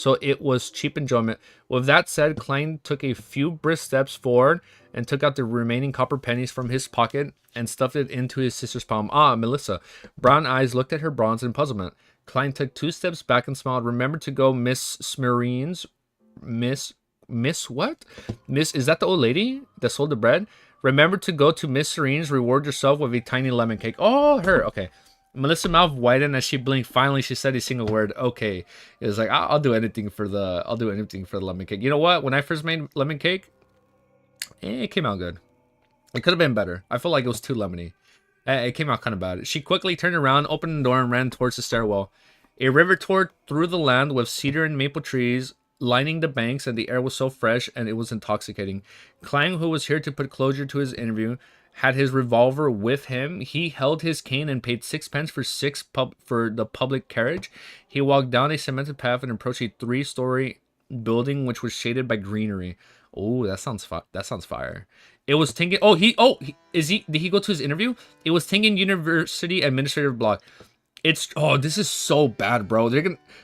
With that said, Klein took a few brisk steps forward and took out the remaining copper pennies from his pocket and stuffed it into his sister's palm. "Ah, Melissa." Brown eyes looked at her bronze in puzzlement. Klein took 2 steps back and smiled. "Remember to go Miss Smireen's. Miss what? Miss, is that the old lady that sold the bread? Remember to go to Miss Serene's. Reward yourself with a tiny lemon cake." "Oh, her. Okay." Melissa's mouth widened as she blinked. Finally, she said a single word. "Okay." It was like, I'll do anything for the lemon cake. You know what? When I first made lemon cake, It came out good. It could have been better. I felt like it was too lemony. It came out kind of bad. She quickly turned around, opened the door, and ran towards the stairwell. A river tore through the land with cedar and maple trees lining the banks, and the air was so fresh and it was intoxicating. Klang, who was here to put closure to his interview, had his revolver with him. He held his cane and paid sixpence for the public carriage. He walked down a cemented path and approached a 3-story building which was shaded by greenery. Oh, that sounds fire. It was Tingen. Did he go to his interview? It was Tingen University Administrative Block. This is so bad, bro.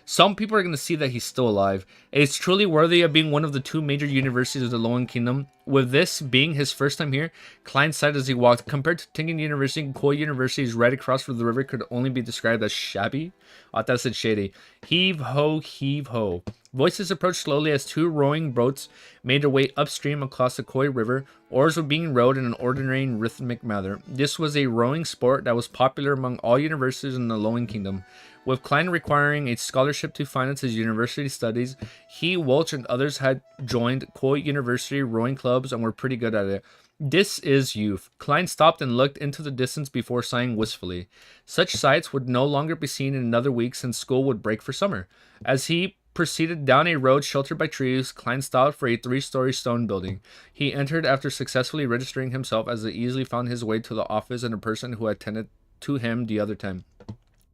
Some people are gonna see that he's still alive. It's truly worthy of being one of the 2 major universities of the Lowen Kingdom. With this being his first time here, Klein sighed as he walked. Compared to Tingen University, Koi University's right across from the river could only be described as shabby. I thought it said shady. Heave ho, heave ho. Voices approached slowly as 2 rowing boats made their way upstream across the Koi River. Oars were being rowed in an ordinary and rhythmic manner. This was a rowing sport that was popular among all universities in the Lowen Kingdom. With Klein requiring a scholarship to finance his university studies, he, Welch, and others had joined Koi University rowing clubs and were pretty good at it. This is youth. Klein stopped and looked into the distance before sighing wistfully. Such sights would no longer be seen in another week since school would break for summer. As he proceeded down a road sheltered by trees, Klein stopped for a 3-story stone building. He entered after successfully registering himself, as he easily found his way to the office and a person who attended to him the other time.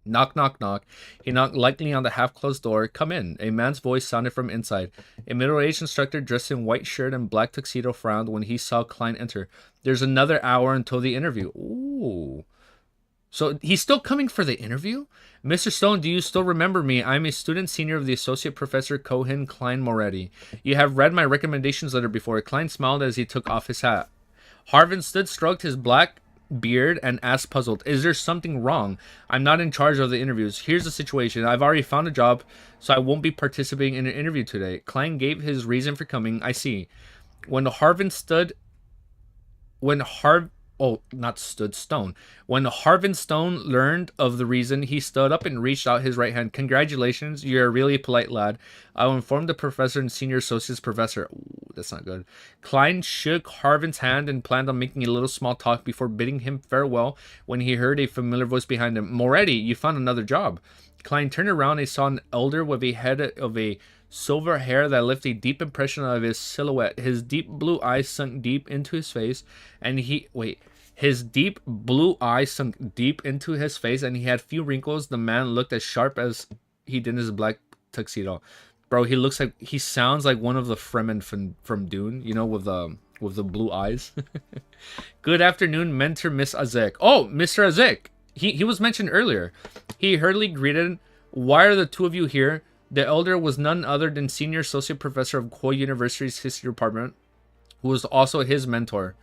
Knock, knock, knock. He knocked lightly on the half-closed door. Come in. A man's voice sounded from inside. A middle-aged instructor dressed in white shirt and black tuxedo frowned when he saw Klein enter. There's another hour until the interview. Ooh. So he's still coming for the interview? Mr. Stone, do you still remember me? I'm a student senior of the Associate Professor Cohen Klein Moretti. You have read my recommendations letter before. Klein smiled as he took off his hat. Harvin stood, stroked his black beard, and asked puzzled, is there something wrong? I'm not in charge of the interviews. Here's the situation. I've already found a job, so I won't be participating in an interview today. Klein gave his reason for coming. I see. When Harvin Stone learned of the reason, he stood up and reached out his right hand. Congratulations, you're a really polite lad. I'll inform the professor and senior associate's professor. Ooh, that's not good. Klein shook Harvin's hand and planned on making a little small talk before bidding him farewell when he heard a familiar voice behind him. Moretti, you found another job. Klein turned around and saw an elder with a head of a silver hair that left a deep impression of his silhouette. His deep blue eyes sunk deep into his face, and his deep blue eyes sunk deep into his face, and he had few wrinkles. The man looked as sharp as he did in his black tuxedo. Bro, he sounds like one of the Fremen from Dune, you know, with the blue eyes. Good afternoon, mentor Miss Azek. Oh, Mr. Azek. He was mentioned earlier. He hurriedly greeted. Why are the 2 of you here? The elder was none other than Senior Associate Professor of Koi University's History Department, who was also his mentor.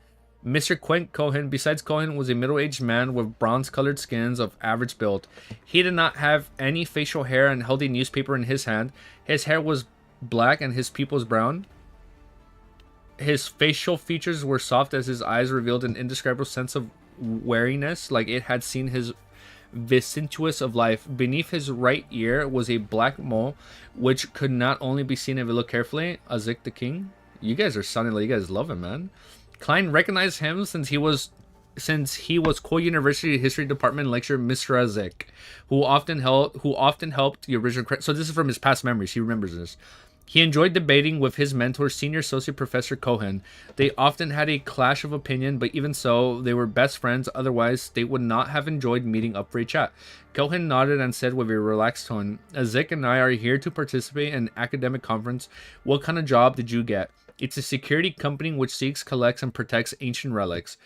Mr. Quint Cohen, besides Cohen, was a middle-aged man with bronze-colored skins of average build. He did not have any facial hair and held a newspaper in his hand. His hair was black and his pupils brown. His facial features were soft as his eyes revealed an indescribable sense of wariness, like it had seen his vicissitudes of life. Beneath his right ear was a black mole, which could not only be seen if you look carefully. Azik the King. You guys are sounding like you guys love him, man. Klein recognized him since he was Koi University History Department lecturer Mr. Azik, who often helped the original. So this is from his past memories. He remembers this. He enjoyed debating with his mentor, Senior Associate Professor Cohen. They often had a clash of opinion, but even so, they were best friends. Otherwise, they would not have enjoyed meeting up for a chat. Cohen nodded and said with a relaxed tone, Azik and I are here to participate in an academic conference. What kind of job did you get? It's a security company which seeks, collects, and protects ancient relics.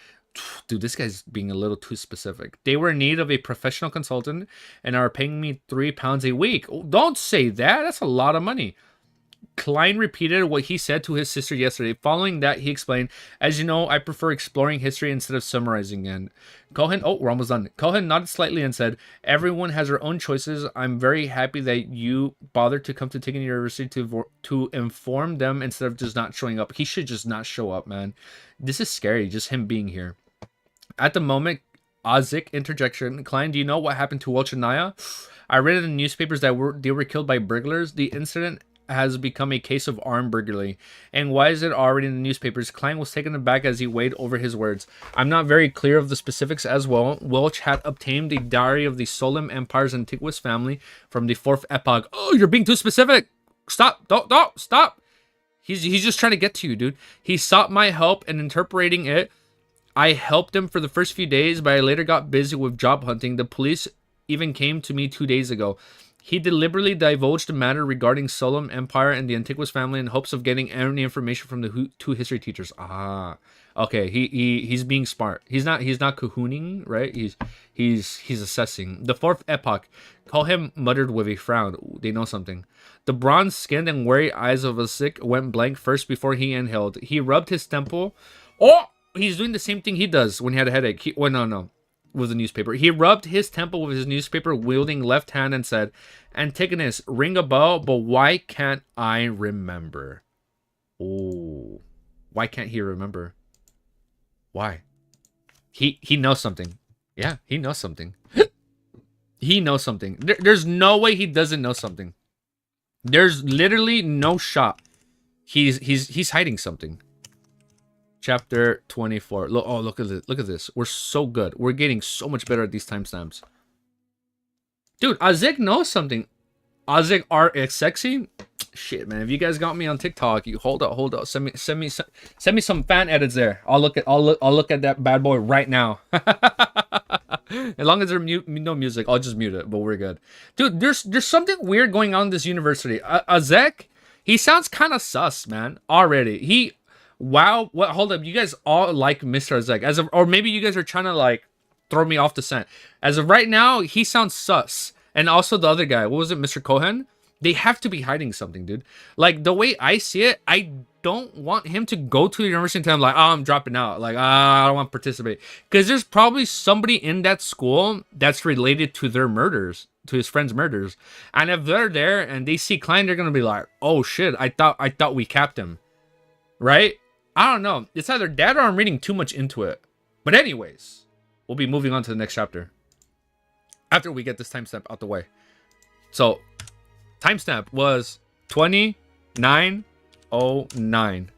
Dude, this guy's being a little too specific. They were in need of a professional consultant and are paying me £3 a week. Oh, don't say that. That's a lot of money. Klein repeated what he said to his sister yesterday. Following that, he explained, as you know, I prefer exploring history instead of summarizing it. We're almost done. Cohen nodded slightly and said, everyone has their own choices. I'm very happy that you bothered to come to Tigan University to inform them instead of just not showing up. He should just not show up, man. This is scary, just him being here. At the moment, Azik interjection. Klein, do you know what happened to Welch and Naya? I read in the newspapers that they were killed by burglars. The incident has become a case of armed burglary? And why is it already in the newspapers? Klein was taken aback as he weighed over his words. I'm not very clear of the specifics as well. Welch had obtained a diary of the Solem Empire's Antiguous family from the 4th epoch. Oh, you're being too specific. Stop. Don't. Stop. He's just trying to get to you, dude. He sought my help in interpreting it. I helped him for the first few days, but I later got busy with job hunting. The police even came to me 2 days ago. He deliberately divulged the matter regarding Solem Empire and the Antiguous family in hopes of getting any information from the two history teachers. Ah, okay. He's being smart. He's not cahooning, right? He's assessing. The 4th epoch. Call him muttered with a frown. Ooh, they know something. The bronze-skinned and wary eyes of a sick went blank first before he inhaled. He rubbed his temple. Oh, he's doing the same thing he does when he had a headache. No. With the newspaper. He rubbed his temple with his newspaper wielding left hand and said, Antigonus, ring a bell, but why can't I remember? Oh, why can't he remember? Why? He knows something. Yeah, he knows something. He knows something. There's no way he doesn't know something. There's literally no shot. He's hiding something. Chapter 24. Oh, look at this. Look at this. We're so good. We're getting so much better at these timestamps. Dude, Azek knows something. Azek RX sexy? Shit, man. If you guys got me on TikTok, you hold up. Send me some fan edits there. I'll look at that bad boy right now. As long as there's no music, I'll just mute it, but we're good. Dude, there's something weird going on in this university. Azek, he sounds kind of sus, man. Already. Wow, what? Hold up, you guys all like Mr. Azek, or maybe you guys are trying to like throw me off the scent. As of right now, he sounds sus, and also the other guy, what was it, Mr. Cohen? They have to be hiding something, dude. Like the way I see it, I don't want him to go to the university and tell him like, oh, I'm dropping out, like, I don't want to participate, because there's probably somebody in that school that's related to their murders, to his friend's murders, and if they're there and they see Klein, they're gonna be like, oh shit, I thought we capped him, right? I don't know. It's either that or I'm reading too much into it. But anyways, we'll be moving on to the next chapter after we get this timestamp out the way. So, timestamp was 2909.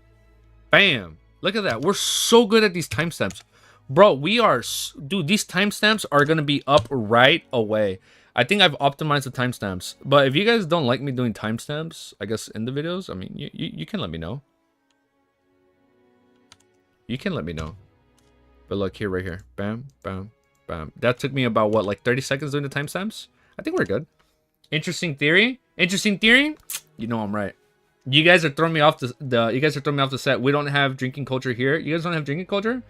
Bam. Look at that. We're so good at these timestamps. Bro, dude, these timestamps are going to be up right away. I think I've optimized the timestamps. But if you guys don't like me doing timestamps, I guess in the videos, I mean, you can let me know. You can let me know. But look here, right here. Bam, bam, bam. That took me about, what, like 30 seconds doing the timestamps? I think we're good. Interesting theory. Interesting theory. You know I'm right. You guys are throwing me off the set. We don't have drinking culture here. You guys don't have drinking culture?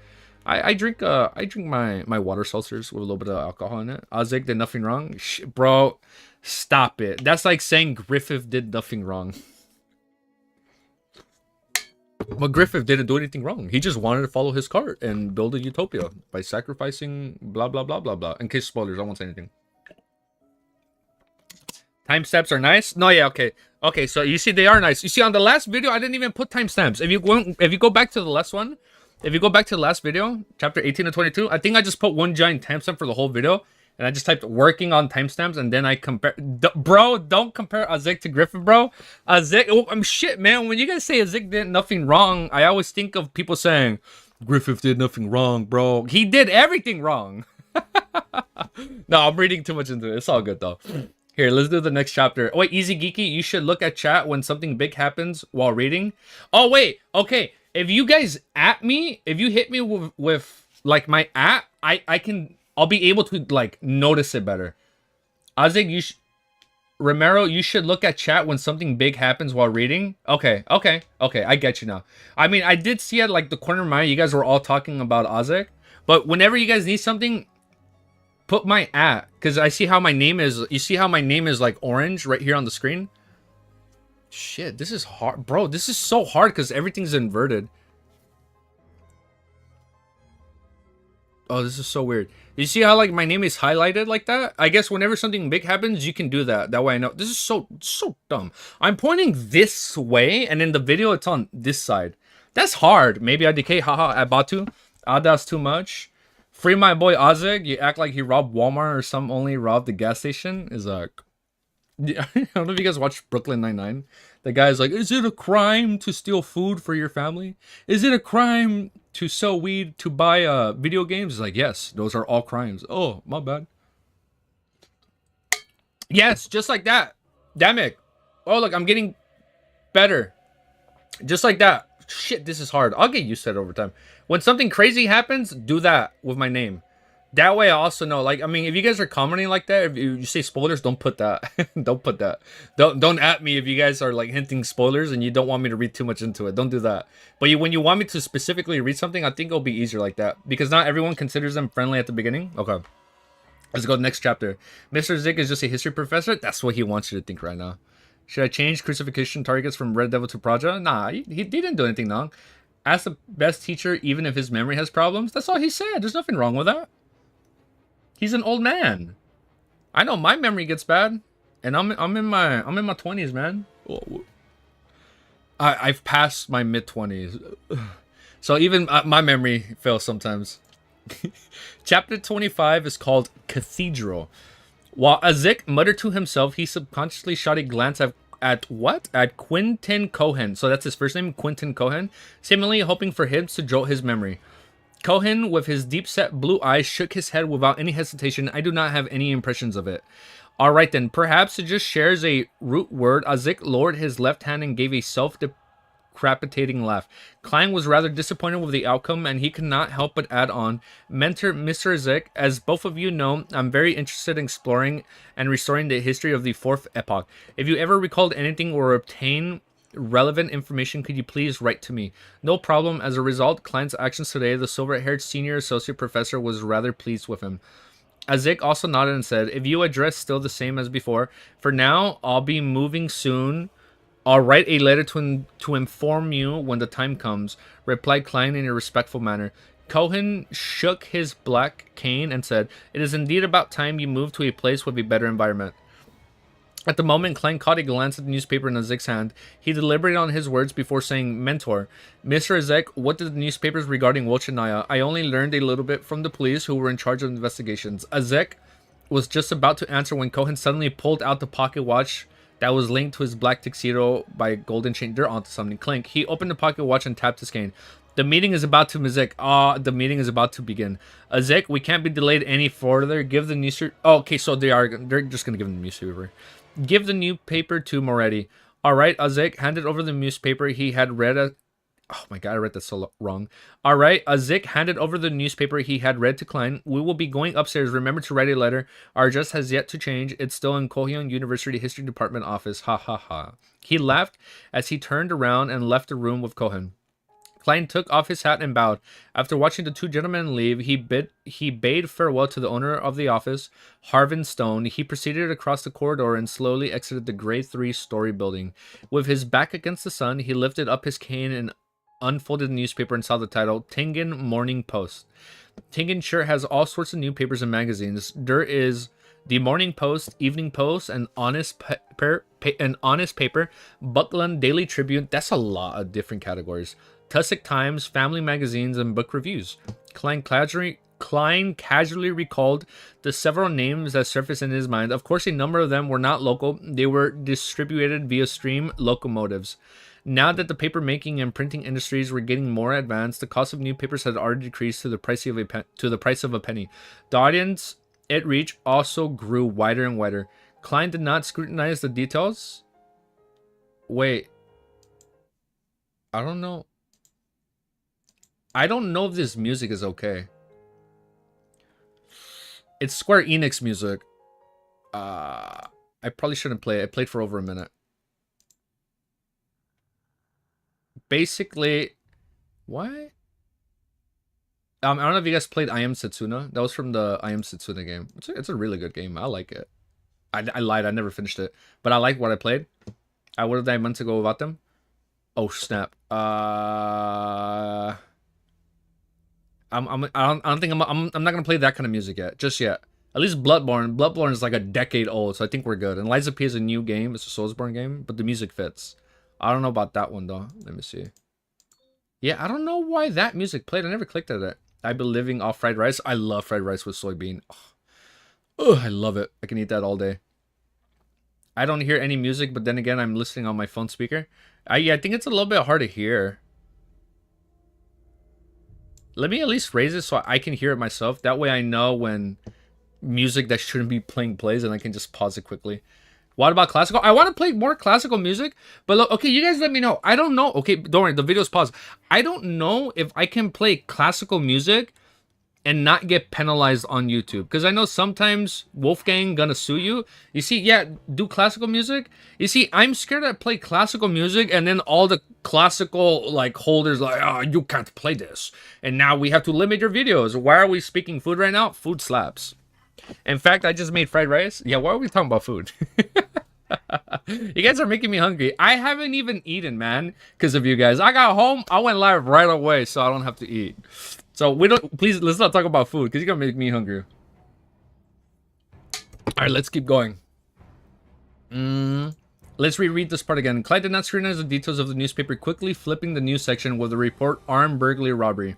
I drink my water seltzers with a little bit of alcohol in it. Azek did nothing wrong. Bro, stop it. That's like saying Griffith did nothing wrong. But Griffith didn't do anything wrong. He just wanted to follow his cart and build a utopia by sacrificing blah, blah, blah, blah, blah. In case spoilers, I won't say anything. Timestamps are nice? No, yeah, okay. Okay, so you see they are nice. You see on the last video, I didn't even put timestamps. If you go back to the last one, if you go back to the last video, chapter 18 to 22, I think I just put one giant timestamp for the whole video. And I just typed working on timestamps, and then I compare. Bro, don't compare Azek to Griffin, bro. Azek, I'm shit, man. When you guys say Azek did nothing wrong, I always think of people saying, Griffith did nothing wrong, bro. He did everything wrong. No, I'm reading too much into it. It's all good, though. Here, let's do the next chapter. Oh, wait, Easy Geeky, you should look at chat when something big happens while reading. Oh, wait, okay. If you guys at me, if you hit me with like, my at, I'll be able to, like, notice it better. Azek, Romero, you should look at chat when something big happens while reading. Okay, I get you now. I mean, I did see at, like, the corner of my eye, you guys were all talking about Azek. But whenever you guys need something, put my at. Because I see how my name is, you see how my name is, like, orange right here on the screen? Shit, this is hard. Bro, this is so hard because everything's inverted. Oh, this is so weird. You see how, like, my name is highlighted like that? I guess whenever something big happens, you can do that. That way I know. This is so dumb. I'm pointing this way, and in the video, it's on this side. That's hard. Maybe I decay. Haha, Abatu. That's too much. Free my boy Azek. You act like he robbed Walmart or some only robbed the gas station. Is like... Yeah, I don't know if you guys watched Brooklyn Nine-Nine. The guy's like, is it a crime to steal food for your family? Is it a crime to sell weed, to buy video games? He's like, yes, those are all crimes. Oh, my bad. Yes, just like that. Damn it. Oh, look, I'm getting better. Just like that. Shit, this is hard. I'll get used to it over time. When something crazy happens, do that with my name. That way I also know, like, I mean, if you guys are commenting like that, if you say spoilers, don't put that. Don't put that. Don't at me if you guys are like hinting spoilers and you don't want me to read too much into it. Don't do that. But when you want me to specifically read something, I think it'll be easier like that. Because not everyone considers them friendly at the beginning. Okay. Let's go to the next chapter. Mr. Zig is just a history professor. That's what he wants you to think right now. Should I change crucifixion targets from Red Devil to Praja? Nah, he didn't do anything wrong. Ask the best teacher even if his memory has problems. That's all he said. There's nothing wrong with that. He's an old man. I know my memory gets bad, and I'm in my 20s, man. I've passed my mid 20s, so even my memory fails sometimes. Chapter 25 is called Cathedral. While Azik muttered to himself, he subconsciously shot a glance at what? At Quentin Cohen. So that's his first name, Quentin Cohen, seemingly hoping for him to jolt his memory. Cohen, with his deep-set blue eyes, shook his head without any hesitation. I do not have any impressions of it. All right, then. Perhaps it just shares a root word. Azik lowered his left hand and gave a self-deprecating laugh. Klein was rather disappointed with the outcome, and he could not help but add on, Mentor Mr. Azik, as both of you know, I'm very interested in exploring and restoring the history of the Fourth Epoch. If you ever recalled anything or obtained relevant information, could you please write to me? No problem. As a result, Klein's actions today, the silver-haired senior associate professor was rather pleased with him. Azik also nodded and said, if you address still the same as before, for now, I'll be moving soon. I'll write a letter to inform you when the time comes, replied Klein in a respectful manner. Cohen shook his black cane and said, it is indeed about time you moved to a place with a better environment. At the moment, Klein caught a glance at the newspaper in Azek's hand. He deliberated on his words before saying, Mentor, Mr. Azek, what did the newspapers regarding Wolchanaya? I only learned a little bit from the police who were in charge of investigations. Azek was just about to answer when Cohen suddenly pulled out the pocket watch that was linked to his black tuxedo by a golden chain. They're onto something. Clink. He opened the pocket watch and tapped his cane. The meeting is about to the meeting is about to begin. Azek, we can't be delayed any further. Give the newspaper. Oh, okay, so they're just gonna give him the newspaper. Give the newspaper to Moretti. All right, Azik handed over the newspaper he had read. Oh my god, I read that so wrong. All right, Azik handed over the newspaper he had read to Klein. We will be going upstairs. Remember to write a letter. Our address has yet to change. It's still in Kohyun University History Department office. Ha ha ha. He laughed as he turned around and left the room with Cohen. Klein took off his hat and bowed. After watching the two gentlemen leave, he bade farewell to the owner of the office, Harvin Stone. He proceeded across the corridor and slowly exited the gray 3-story building. With his back against the sun, he lifted up his cane and unfolded the newspaper and saw the title, Tengen Morning Post. Tengen sure has all sorts of newspapers and magazines. There is the Morning Post, Evening Post, and Honest Paper, Buckland Daily Tribune. That's a lot of different categories. Tussock Times, family magazines, and book reviews. Klein casually recalled the several names that surfaced in his mind. Of course, a number of them were not local. They were distributed via stream locomotives. Now that the paper making and printing industries were getting more advanced, the cost of newspapers had already decreased to the price of a penny. The audience it reached also grew wider and wider. Klein did not scrutinize the details. Wait. I don't know. I don't know if this music is okay. It's Square Enix music. I probably shouldn't play it. I played for over a minute. Basically, what? I don't know if you guys played I Am Setsuna. That was from the I Am Setsuna game. It's a really good game. I like it. I lied. I never finished it, but I like what I played. What did I meant to go about them? Oh snap. I don't think I'm not gonna play that kind of music yet, just yet. At least Bloodborne. Bloodborne is like a decade old, so I think we're good. And Lies of P is a new game. It's a Soulsborne game, but the music fits. I don't know about that one though. Let me see. Yeah, I don't know why that music played. I never clicked at it. I've been living off fried rice. I love fried rice with soybean. Oh, I love it. I can eat that all day. I don't hear any music, but then again, I'm listening on my phone speaker. I think it's a little bit hard to hear. Let me at least raise it so I can hear it myself. That way I know when music that shouldn't be playing plays, and I can just pause it quickly. What about classical? I want to play more classical music, but look, okay, you guys let me know. I don't know. Okay, don't worry, the video's paused. I don't know if I can play classical music and not get penalized on YouTube, because I know sometimes Wolfgang gonna sue you. You see, yeah, do classical music. You see, I'm scared to play classical music, and then all the classical like holders like, oh, you can't play this, and now we have to limit your videos. Why are we speaking food right now? Food slaps. In fact, I just made fried rice. Yeah, why are we talking about food? You guys are making me hungry. I haven't even eaten, man, because of you guys. I got home, I went live right away, so I don't have to eat. So please, let's not talk about food, because you're gonna make me hungry. All right, let's keep going. Let's reread this part again. Clyde did not scrutinize the details of the newspaper, quickly flipping the news section with the report armed burglary robbery.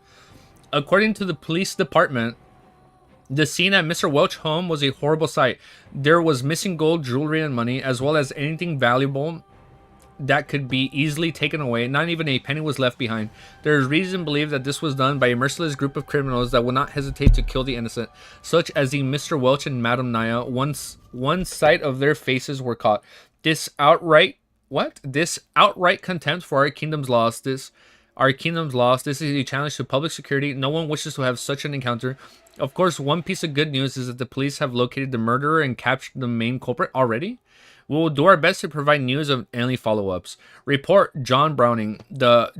According to the police department, the scene at Mr. Welch's home was a horrible sight. There was missing gold, jewelry, and money, as well as anything valuable that could be easily taken away. Not even a penny was left behind. There is reason to believe that this was done by a merciless group of criminals that would not hesitate to kill the innocent, such as the Mr. Welch and Madame Naya. Once one sight of their faces were caught. This outright contempt for our kingdom's laws. This is a challenge to public security. No one wishes to have such an encounter. Of course, one piece of good news is that the police have located the murderer and captured the main culprit already. We will do our best to provide news of any follow-ups. Report John Browning. The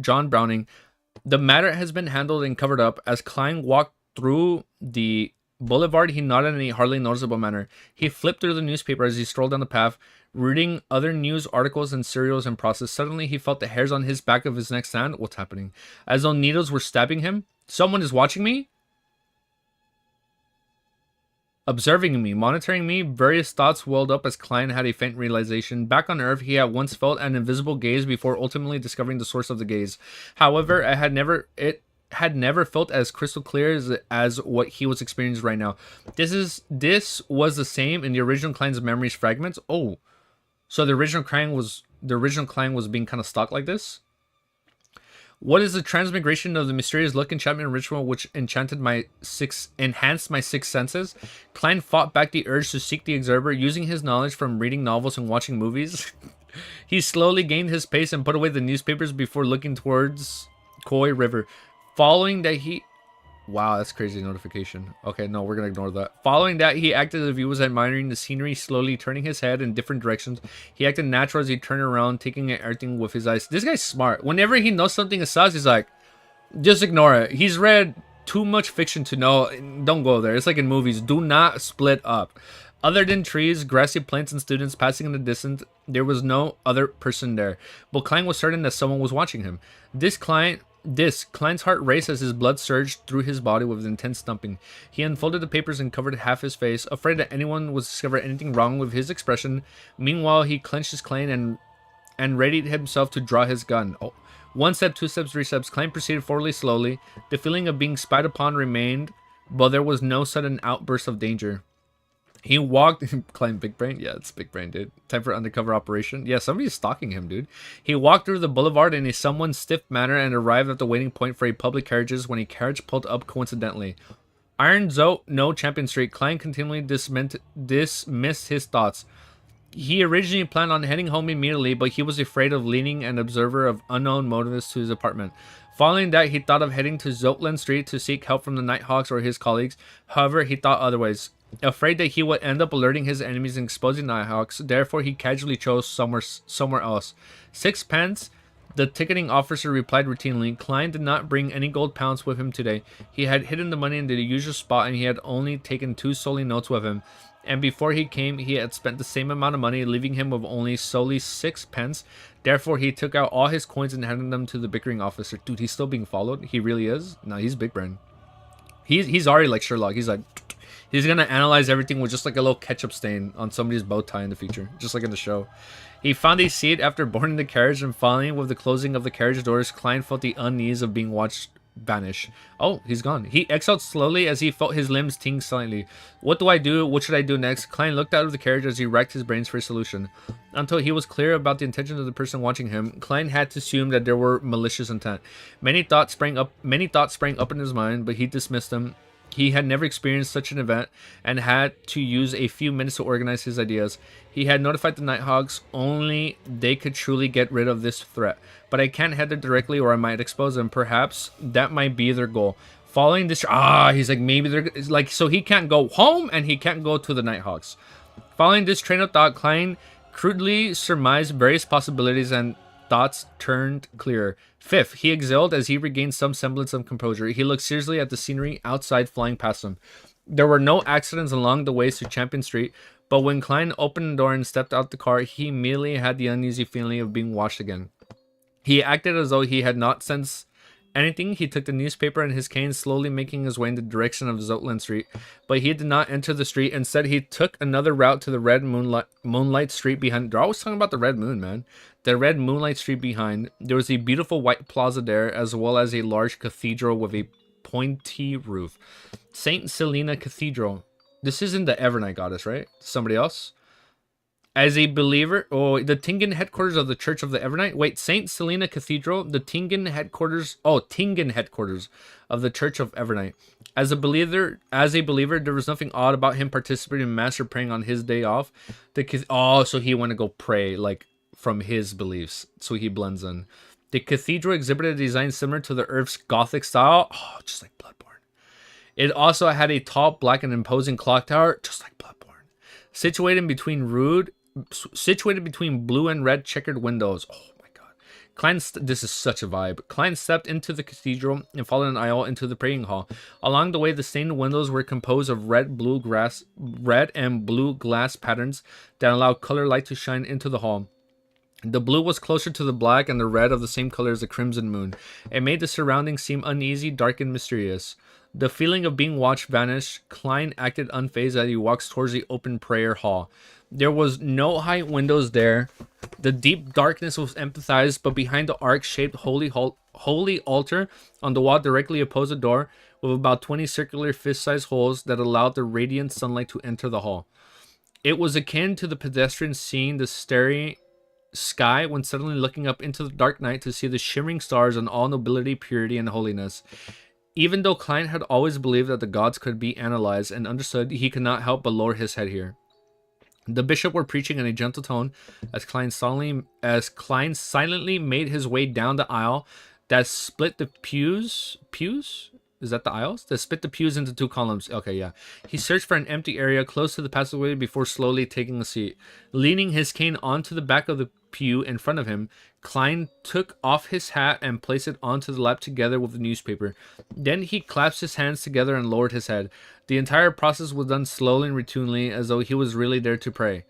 matter has been handled and covered up. As Klein walked through the boulevard, he nodded in a hardly noticeable manner. He flipped through the newspaper as he strolled down the path, reading other news articles and serials in process. Suddenly, he felt the hairs on his back of his neck stand. What's happening? As though needles were stabbing him. Someone is watching me? Observing me, monitoring me. Various thoughts welled up as Klein had a faint realization. Back on Earth, he at once felt an invisible gaze before ultimately discovering the source of the gaze. However, it had never felt as crystal clear as what he was experiencing right now. This was the same in the original Klein's memories fragments. Oh, so the original Klein was being kind of stalked like this. What is the transmigration of the mysterious look, enchantment, and ritual which enhanced my sixth senses? Klein fought back the urge to seek the observer, using his knowledge from reading novels and watching movies. He slowly gained his pace and put away the newspapers before looking towards Koi River. Following that, wow, that's crazy notification. Okay, no, we're gonna ignore that. Following that, he acted as if he was admiring the scenery, slowly turning his head in different directions. He acted natural as he turned around, taking in everything with his eyes. This guy's smart. Whenever he knows something is sus, he's like, just ignore it. He's read too much fiction to know. Don't go there. It's like in movies. Do not split up. Other than trees, grassy plains, and students passing in the distance, there was no other person there. But Klein was certain that someone was watching him. Klein's heart raced as his blood surged through his body with intense thumping. He unfolded the papers and covered half his face, afraid that anyone would discover anything wrong with his expression. Meanwhile, he clenched his Klein and readied himself to draw his gun. Oh. 1 step, 2 steps, 3 steps. Klein proceeded forward slowly. The feeling of being spied upon remained, but there was no sudden outburst of danger. He walked. Klein big brain? Yeah, it's big brain, dude. Time for undercover operation. Yeah, somebody's stalking him, dude. He walked through the boulevard in a somewhat stiff manner and arrived at the waiting point for a public carriages when a carriage pulled up coincidentally. Iron Zoe, no Champion Street. Klein continually dismissed his thoughts. He originally planned on heading home immediately, but he was afraid of leading an observer of unknown motives to his apartment. Following that, he thought of heading to Zoatland Street to seek help from the Nighthawks or his colleagues. However, he thought otherwise. Afraid that he would end up alerting his enemies and exposing Nighthawks, therefore he casually chose somewhere else. 6 pence, the ticketing officer replied routinely. Klein did not bring any gold pounds with him today. He had hidden the money in the usual spot and he had only taken 2 solely notes with him. And before he came, he had spent the same amount of money, leaving him with only solely 6 pence. Therefore, he took out all his coins and handed them to the bickering officer. Dude, he's still being followed? He really is? No, he's big brain. He's already like Sherlock. He's like... He's going to analyze everything with just like a little ketchup stain on somebody's bow tie in the future. Just like in the show. He found a seat after boarding the carriage and finally with the closing of the carriage doors, Klein felt the unease of being watched vanish. Oh, he's gone. He exhaled slowly as he felt his limbs ting slightly. What do I do? What should I do next? Klein looked out of the carriage as he racked his brains for a solution. Until he was clear about the intentions of the person watching him, Klein had to assume that there were malicious intent. Many thoughts sprang up in his mind, but he dismissed them. He had never experienced such an event and had to use a few minutes to organize his ideas. He had notified the Nighthawks, only they could truly get rid of this threat. But I can't head there directly or I might expose them. Perhaps that might be their goal. Following this, he's like, maybe they're like, so he can't go home and he can't go to the Nighthawks. Following this train of thought, Klein crudely surmised various possibilities and thoughts turned clearer. Fifth, he exhaled as he regained some semblance of composure. He looked seriously at the scenery outside flying past him. There were no accidents along the ways to Champion Street, but when Klein opened the door and stepped out the car, he immediately had the uneasy feeling of being watched again. He acted as though he had not sensed anything. He took the newspaper and his cane, slowly making his way in the direction of Zotland Street, but he did not enter the street. Instead, he took another route to the red moonlight street behind. They're always talking about the red moon, man. The red moonlight street behind. There was a beautiful white plaza there, as well as a large cathedral with a pointy roof. Saint Selena Cathedral. This isn't the Evernight goddess, right? Somebody else? As a believer, the Tingen headquarters of the Church of the Evernight. Wait, Saint Selena Cathedral, the Tingen headquarters of the Church of Evernight. As a believer, there was nothing odd about him participating in mass or praying on his day off. So he went to go pray, like from his beliefs, so he blends in. The cathedral exhibited a design similar to the Earth's Gothic style, just like Bloodborne. It also had a tall, black, and imposing clock tower, just like Bloodborne, situated between blue and red checkered windows. Oh my god. This is such a vibe. Klein stepped into the cathedral and followed an aisle into the praying hall. Along the way, the stained windows were composed of red and blue glass patterns that allowed color light to shine into the hall. The blue was closer to the black and the red of the same color as the crimson moon. It made the surroundings seem uneasy, dark, and mysterious. The feeling of being watched vanished. Klein acted unfazed as he walked towards the open prayer hall. There was no high windows there. The deep darkness was emphasized, but behind the arc-shaped holy altar on the wall directly opposed the door, with about 20 circular fist-sized holes that allowed the radiant sunlight to enter the hall. It was akin to the pedestrian seeing the starry sky when suddenly looking up into the dark night to see the shimmering stars in all nobility, purity, and holiness. Even though Klein had always believed that the gods could be analyzed and understood, he could not help but lower his head here. The bishop were preaching in a gentle tone as Klein silently made his way down the aisle that split the pews. Is that the aisles? That split the pews into two columns. Okay, yeah. He searched for an empty area close to the passageway before slowly taking a seat. Leaning his cane onto the back of the pew in front of him, Klein took off his hat and placed it onto the lap together with the newspaper. Then he clasped his hands together and lowered his head. The entire process was done slowly and routinely, as though he was really there to pray.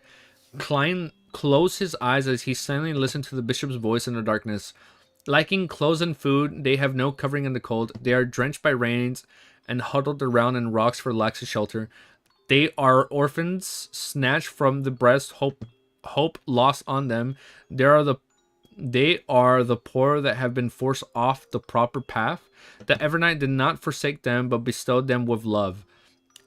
Klein closed his eyes as he silently listened to the bishop's voice in the darkness. Lacking clothes and food, they have no covering in the cold. They are drenched by rains and huddled around in rocks for lack of shelter. They are orphans, snatched from the breast, hope lost on them. They are the poor that have been forced off the proper path. The Evernight did not forsake them, but bestowed them with love.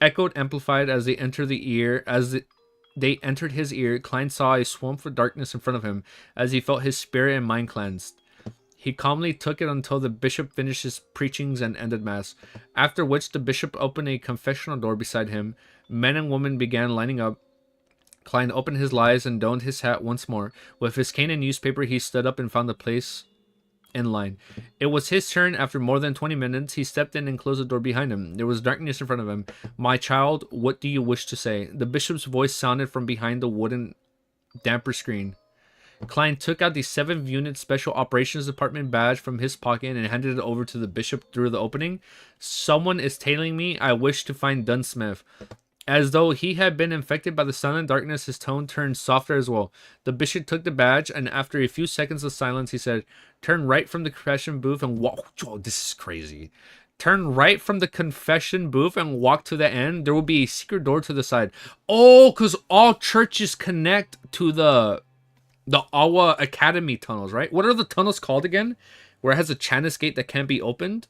Echoed, amplified as they entered they entered his ear, Klein saw a swamp of darkness in front of him as he felt his spirit and mind cleansed. He calmly took it until the bishop finished his preachings and ended mass, after which the bishop opened a confessional door beside him. Men and women began lining up. Klein opened his eyes and donned his hat once more. With his cane and newspaper, he stood up and found a place in line. It was his turn. After more than 20 minutes, he stepped in and closed the door behind him. There was darkness in front of him. "My child, what do you wish to say?" The bishop's voice sounded from behind the wooden damper screen. Klein took out the 7th Unit Special Operations Department badge from his pocket and handed it over to the bishop through the opening. "Someone is tailing me. I wish to find Dunsmith." As though he had been infected by the silent darkness, his tone turned softer as well. The bishop took the badge, and after a few seconds of silence, he said, "Turn right from the confession booth and walk." Oh, this is crazy. "Turn right from the confession booth and walk to the end. There will be a secret door to the side." Oh, because all churches connect to the Awa Academy tunnels, right? What are the tunnels called again? Where it has a Chanis gate that can't be opened?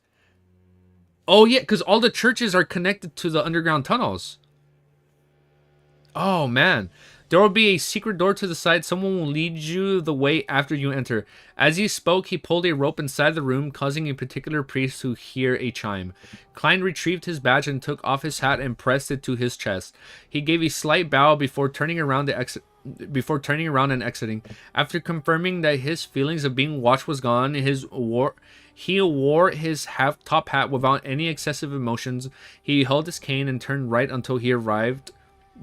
Oh yeah, because all the churches are connected to the underground tunnels. Oh man. There will be a secret door to the side. Someone will lead you the way after you enter. As he spoke, he pulled a rope inside the room, causing a particular priest to hear a chime. Klein retrieved his badge and took off his hat and pressed it to his chest. He gave a slight bow before turning around and exiting. After confirming that his feelings of being watched was gone, he wore his top hat without any excessive emotions. He held his cane and turned right until he arrived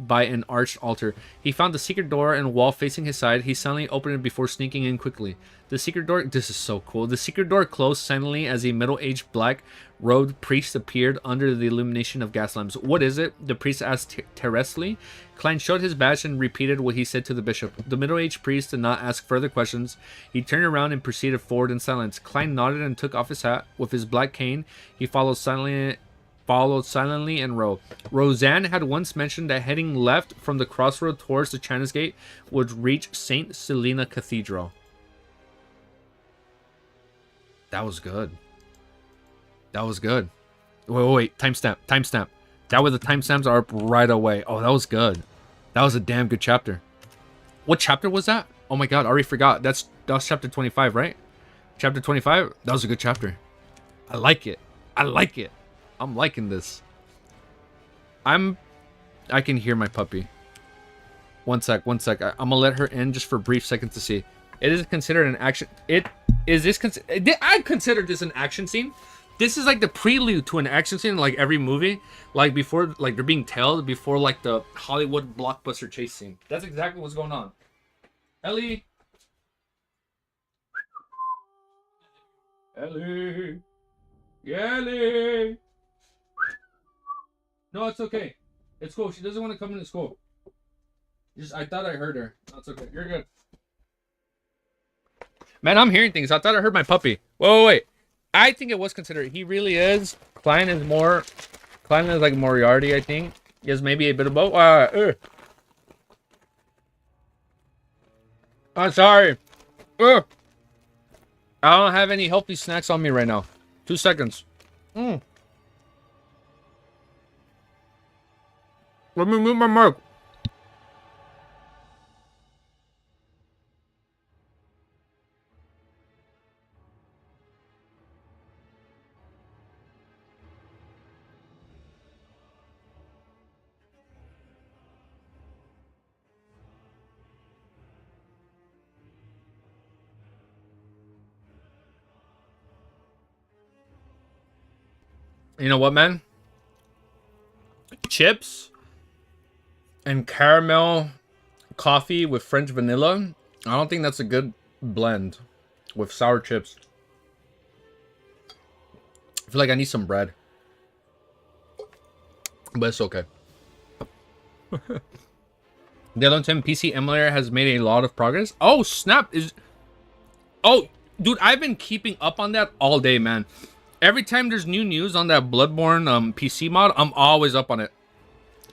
by an arched altar. He found the secret door and wall facing his side. He silently opened it before sneaking in quickly. The secret door... This is so cool. The secret door closed silently as a middle-aged black-robed priest appeared under the illumination of gas lamps. What is it? The priest asked tersely. Klein showed his badge and repeated what he said to the bishop. The middle-aged priest did not ask further questions. He turned around and proceeded forward in silence. Klein nodded and took off his hat. With his black cane, he followed silently and rode. Roseanne had once mentioned that heading left from the crossroad towards the China's Gate would reach St. Selena Cathedral. That was good. That was good. Wait. Timestamp. That way the timestamps are up right away. Oh, that was good. That was a damn good chapter. What chapter was that? Oh my god, I already forgot. That was chapter 25, right? Chapter 25? That was a good chapter. I like it. I'm liking this. I can hear my puppy. One sec. I'm gonna let her in just for a brief second to see. It is considered an action. I consider this an action scene. This is like the prelude to an action scene in like every movie. Like before, like they're being tailed before like the Hollywood blockbuster chase scene. That's exactly what's going on. Ellie. Ellie. No, it's okay. It's cool. She doesn't want to come into school. I thought I heard her. That's okay. You're good. Man, I'm hearing things. I thought I heard my puppy. Wait. I think it was considered. He really is. Klein is like Moriarty, I think. He has maybe a bit of both. I'm sorry. I don't have any healthy snacks on me right now. 2 seconds. Let me move my mic. You know what, man? Chips and caramel coffee with French vanilla. I don't think that's a good blend with sour chips. I feel like I need some bread. But it's okay. The other 10 PC emulator has made a lot of progress. Oh, snap. Oh, dude, I've been keeping up on that all day, man. Every time there's new news on that Bloodborne PC mod, I'm always up on it.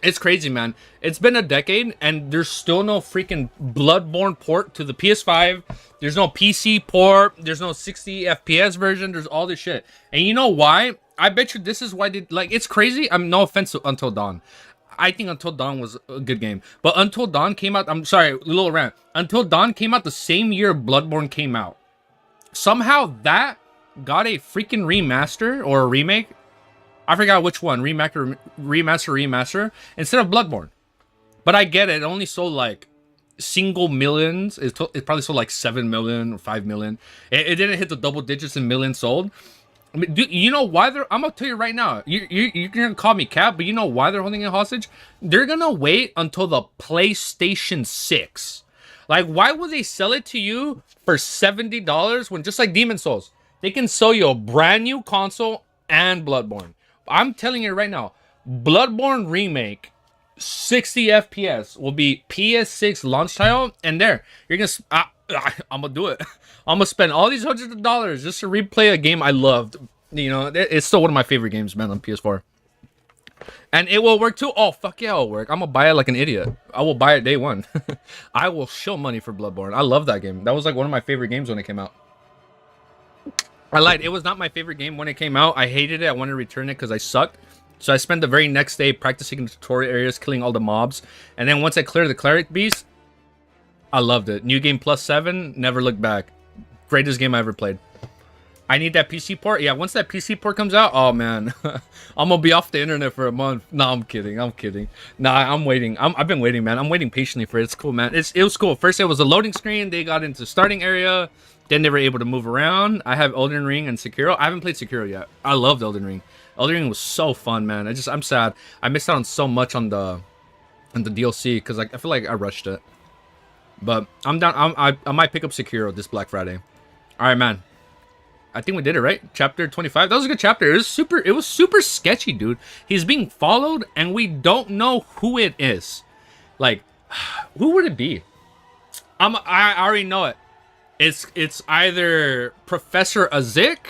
It's crazy, man. It's been a decade, and there's still no freaking Bloodborne port to the PS5. There's no PC port. There's no 60 FPS version. There's all this shit. And you know why? I bet you this is why it's crazy. I'm no offense to Until Dawn. I think Until Dawn was a good game. But Until Dawn came out... I'm sorry, little rant. Until Dawn came out the same year Bloodborne came out. Somehow that got a freaking remaster or a remake. I forgot which one. Remaster. Instead of Bloodborne. But I get it. It only sold like single millions. It probably sold like 7 million or 5 million. It didn't hit the double digits in millions sold. I mean, dude, you know why I'm gonna tell you right now. You're gonna call me cap, but you know why they're holding it hostage? They're gonna wait until the PlayStation 6. Like, why would they sell it to you for $70 when, just like Demon Souls, they can sell you a brand new console and Bloodborne? I'm telling you right now, Bloodborne Remake 60 FPS will be PS6 launch title, and there you're gonna. I'm gonna do it. I'm gonna spend all these hundreds of dollars just to replay a game I loved. You know, it's still one of my favorite games, man, on PS4. And it will work too. Oh, fuck yeah, it'll work. I'm gonna buy it like an idiot. I will buy it day one. I will show money for Bloodborne. I love that game. That was like one of my favorite games when it came out. I lied. It was not my favorite game when it came out. I hated it. I wanted to return it because I sucked. So I spent the very next day practicing in the tutorial areas, killing all the mobs. And then once I cleared the cleric beast, I loved it. New game +7, never looked back. Greatest game I ever played. I need that PC port. Yeah, once that PC port comes out, oh man, I'm gonna be off the internet for a month. No, I'm kidding. I'm kidding. Nah, I'm waiting. I've been waiting, man. I'm waiting patiently for it. It's cool, man. It was cool. First, it was a loading screen. They got into starting area. Then they were able to move around. I have Elden Ring and Sekiro. I haven't played Sekiro yet. I loved Elden Ring. Elden Ring was so fun, man. I'm sad. I missed out on so much on the DLC because I feel like I rushed it. But I'm down. I might pick up Sekiro this Black Friday. All right, man. I think we did it, right? Chapter 25. That was a good chapter. It was super sketchy, dude. He's being followed and we don't know who it is. Like, who would it be? I already know it. It's either Professor Azik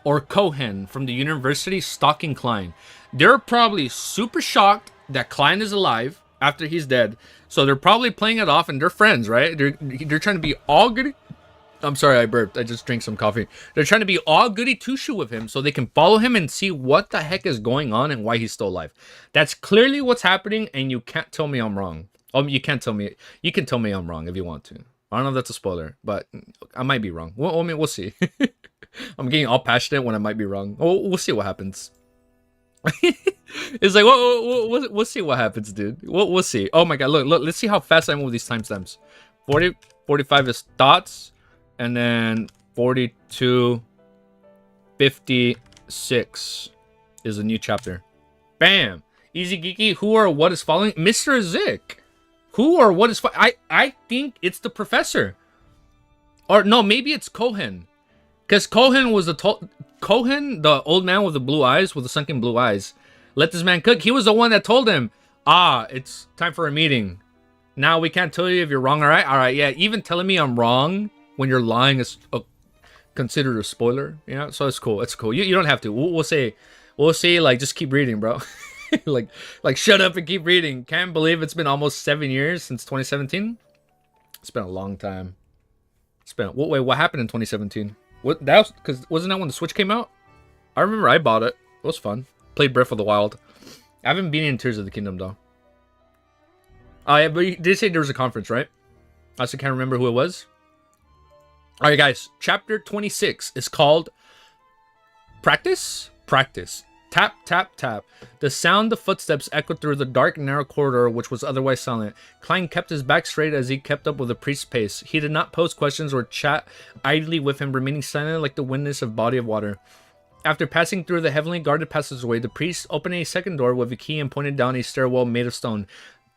or Cohen from the university stalking Klein. They're probably super shocked that Klein is alive after he's dead. So they're probably playing it off and they're friends, right? They're trying to be all good. I'm sorry, I burped. I just drank some coffee. They're trying to be all goody two-shoe with him so they can follow him and see what the heck is going on and why he's still alive. That's clearly what's happening, and you can't tell me I'm wrong. You can't tell me. You can tell me I'm wrong if you want to. I don't know if that's a spoiler, but I might be wrong. Well, I mean, we'll see. I'm getting all passionate when I might be wrong. We'll see what happens. It's like, we'll see what happens, dude. We'll see. Oh my god, look, let's see how fast I move these timestamps. 40, 45 is thoughts. And then 42:56 is a new chapter. Bam! Easy Geeky, who or what is following? Mr. Zik. Who or what is I think it's the professor. Or no, maybe it's Cohen. Because Cohen was Cohen, the old man with the blue eyes, with the sunken blue eyes. Let this man cook. He was the one that told him, it's time for a meeting. Now we can't tell you if you're wrong, alright? Alright, yeah. Even telling me I'm wrong when you're lying is considered a spoiler, you know. So it's cool. It's cool. You don't have to. We'll say like just keep reading, bro. like shut up and keep reading. Can't believe it's been almost 7 years since 2017. It's been a long time. Wait, what happened in 2017? What that was because wasn't that when the Switch came out? I remember I bought it. It was fun. Played Breath of the Wild. I haven't been in Tears of the Kingdom though. Oh yeah, but you did say there was a conference, right? I also can't remember who it was. Alright guys, chapter 26 is called Practice? Practice. Tap, tap, tap. The sound of footsteps echoed through the dark, narrow corridor, which was otherwise silent. Klein kept his back straight as he kept up with the priest's pace. He did not pose questions or chat idly with him, remaining silent like the witness of body of water. After passing through the heavily guarded passageway, the priest opened a second door with a key and pointed down a stairwell made of stone.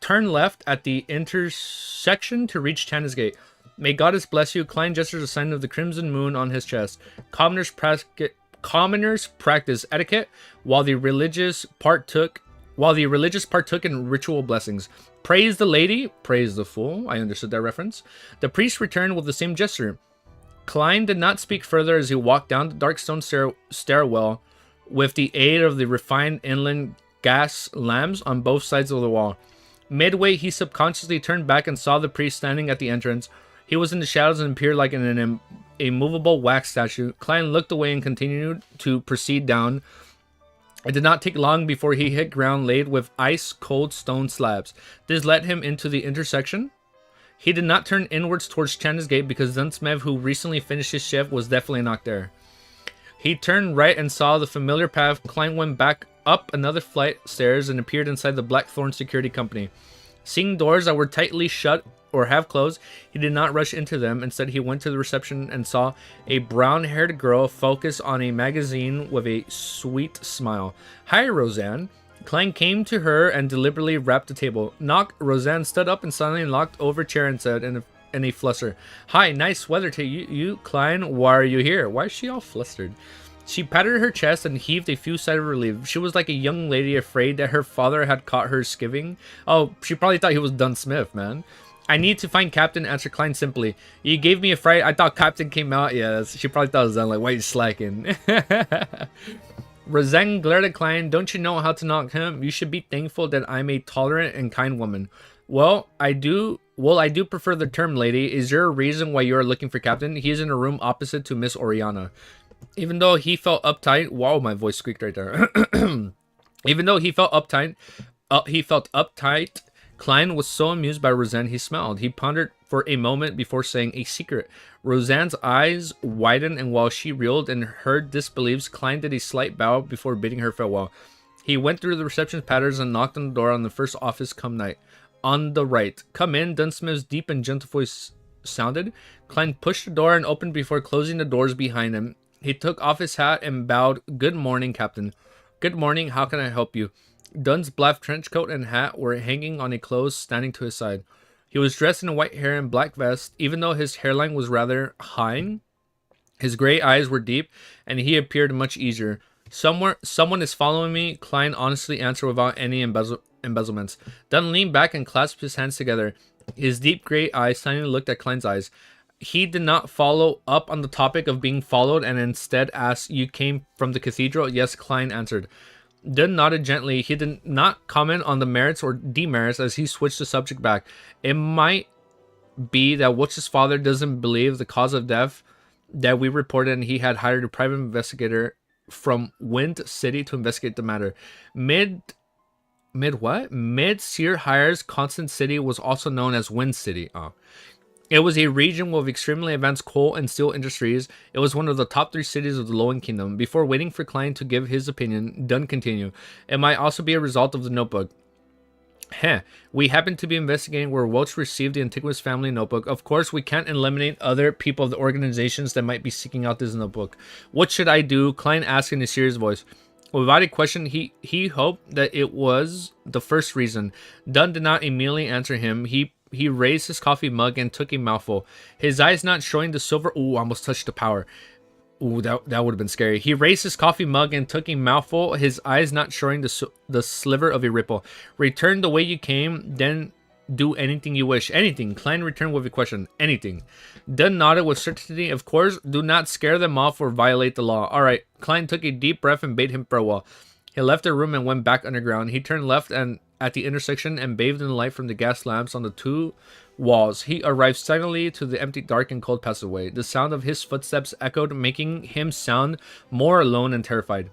Turn left at the intersection to reach Tana's gate. May Goddess bless you. Klein gestures a sign of the crimson moon on his chest. Commoners practice etiquette while the religious partook in ritual blessings. Praise the lady, praise the fool. I understood that reference. The priest returned with the same gesture. Klein did not speak further as he walked down the dark stone stairwell with the aid of the refined inland gas lamps on both sides of the wall. Midway, he subconsciously turned back and saw the priest standing at the entrance. He was in the shadows and appeared like an immovable wax statue. Klein looked away and continued to proceed down. It did not take long before he hit ground laid with ice-cold stone slabs. This led him into the intersection. He did not turn inwards towards Chanda's gate because Dunsmev, who recently finished his shift, was definitely not there. He turned right and saw the familiar path. Klein went back up another flight of stairs and appeared inside the Blackthorn Security Company. Seeing doors that were tightly shut or half closed, he did not rush into them. Instead, he went to the reception and saw a brown-haired girl focus on a magazine with a sweet smile. Hi, Roseanne. Klein came to her and deliberately rapped the table. Knock. Roseanne stood up and suddenly locked over a chair and said in a fluster, "Hi, nice weather to you, Klein. Why are you here?" Why is she all flustered? She patted her chest and heaved a few sighs of relief. She was like a young lady afraid that her father had caught her skiving. Oh, she probably thought he was Dun Smith, man. I need to find Captain, answered Klein simply. You gave me a fright. I thought Captain came out. Yeah, she probably thought it was done. Like, why are you slacking? Roseanne glared at Klein. Don't you know how to knock him? You should be thankful that I'm a tolerant and kind woman. Well, I do prefer the term lady. Is there a reason why you are looking for Captain? He is in a room opposite to Miss Oriana. Even though he felt uptight, wow, my voice squeaked right there. Even though he felt uptight. Klein was so amused by Roseanne he smiled. He pondered for a moment before saying a secret. Roseanne's eyes widened, and while she reeled in her disbeliefs, Klein did a slight bow before bidding her farewell. He went through the reception patterns and knocked on the door on the first office come night. On the right. Come in, Dunsmith's deep and gentle voice sounded. Klein pushed the door and opened before closing the doors behind him. He took off his hat and bowed. Good morning, Captain. Good morning, how can I help you? Dunn's black trench coat and hat were hanging on a clothes standing to his side. He was dressed in white hair and black vest. Even though his hairline was rather high, his gray eyes were deep, and he appeared much easier. Someone is following me, Klein honestly answered without any embezzlements. Dunn leaned back and clasped his hands together. His deep gray eyes silently looked at Klein's eyes. He did not follow up on the topic of being followed and instead asked, "You came from the cathedral?" Yes, Klein answered. Dunn nodded gently. He did not comment on the merits or demerits as he switched the subject back. It might be that Woods' father doesn't believe the cause of death that we reported, and he had hired a private investigator from Wind City to investigate the matter. Mid-Seer hires Constant City was also known as Wind City. It was a region with extremely advanced coal and steel industries. It was one of the top 3 cities of the Lowen Kingdom. Before waiting for Klein to give his opinion, Dunn continued. It might also be a result of the notebook. We happen to be investigating where Welch received the Antiquus family notebook. Of course, we can't eliminate other people of the organizations that might be seeking out this notebook. What should I do? Klein asked in a serious voice. Without a question, he hoped that it was the first reason. Dunn did not immediately answer him. He raised his coffee mug and took a mouthful. His eyes not showing the silver... Ooh, I almost touched the power. Ooh, that would have been scary. He raised his coffee mug and took a mouthful, his eyes not showing the sliver of a ripple. Return the way you came, then do anything you wish. Anything. Klein returned with a question. Anything. Dunn nodded with certainty. Of course, do not scare them off or violate the law. All right. Klein took a deep breath and bade him farewell. He left the room and went back underground. He turned left and at the intersection and bathed in the light from the gas lamps on the 2 walls. He arrived silently to the empty, dark, and cold passageway. The sound of his footsteps echoed, making him sound more alone and terrified.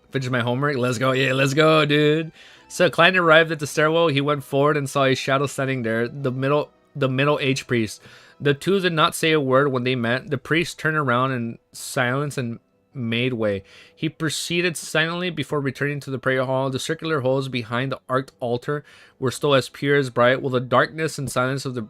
Finish my homework. Let's go. Yeah, let's go, dude. So Klein arrived at the stairwell. He went forward and saw a shadow standing there, the middle-aged priest. The two did not say a word when they met. The priest turned around in silence and made way. He proceeded silently before returning to the prayer hall. The circular holes behind the arched altar were still as pure as bright, while the darkness and silence of the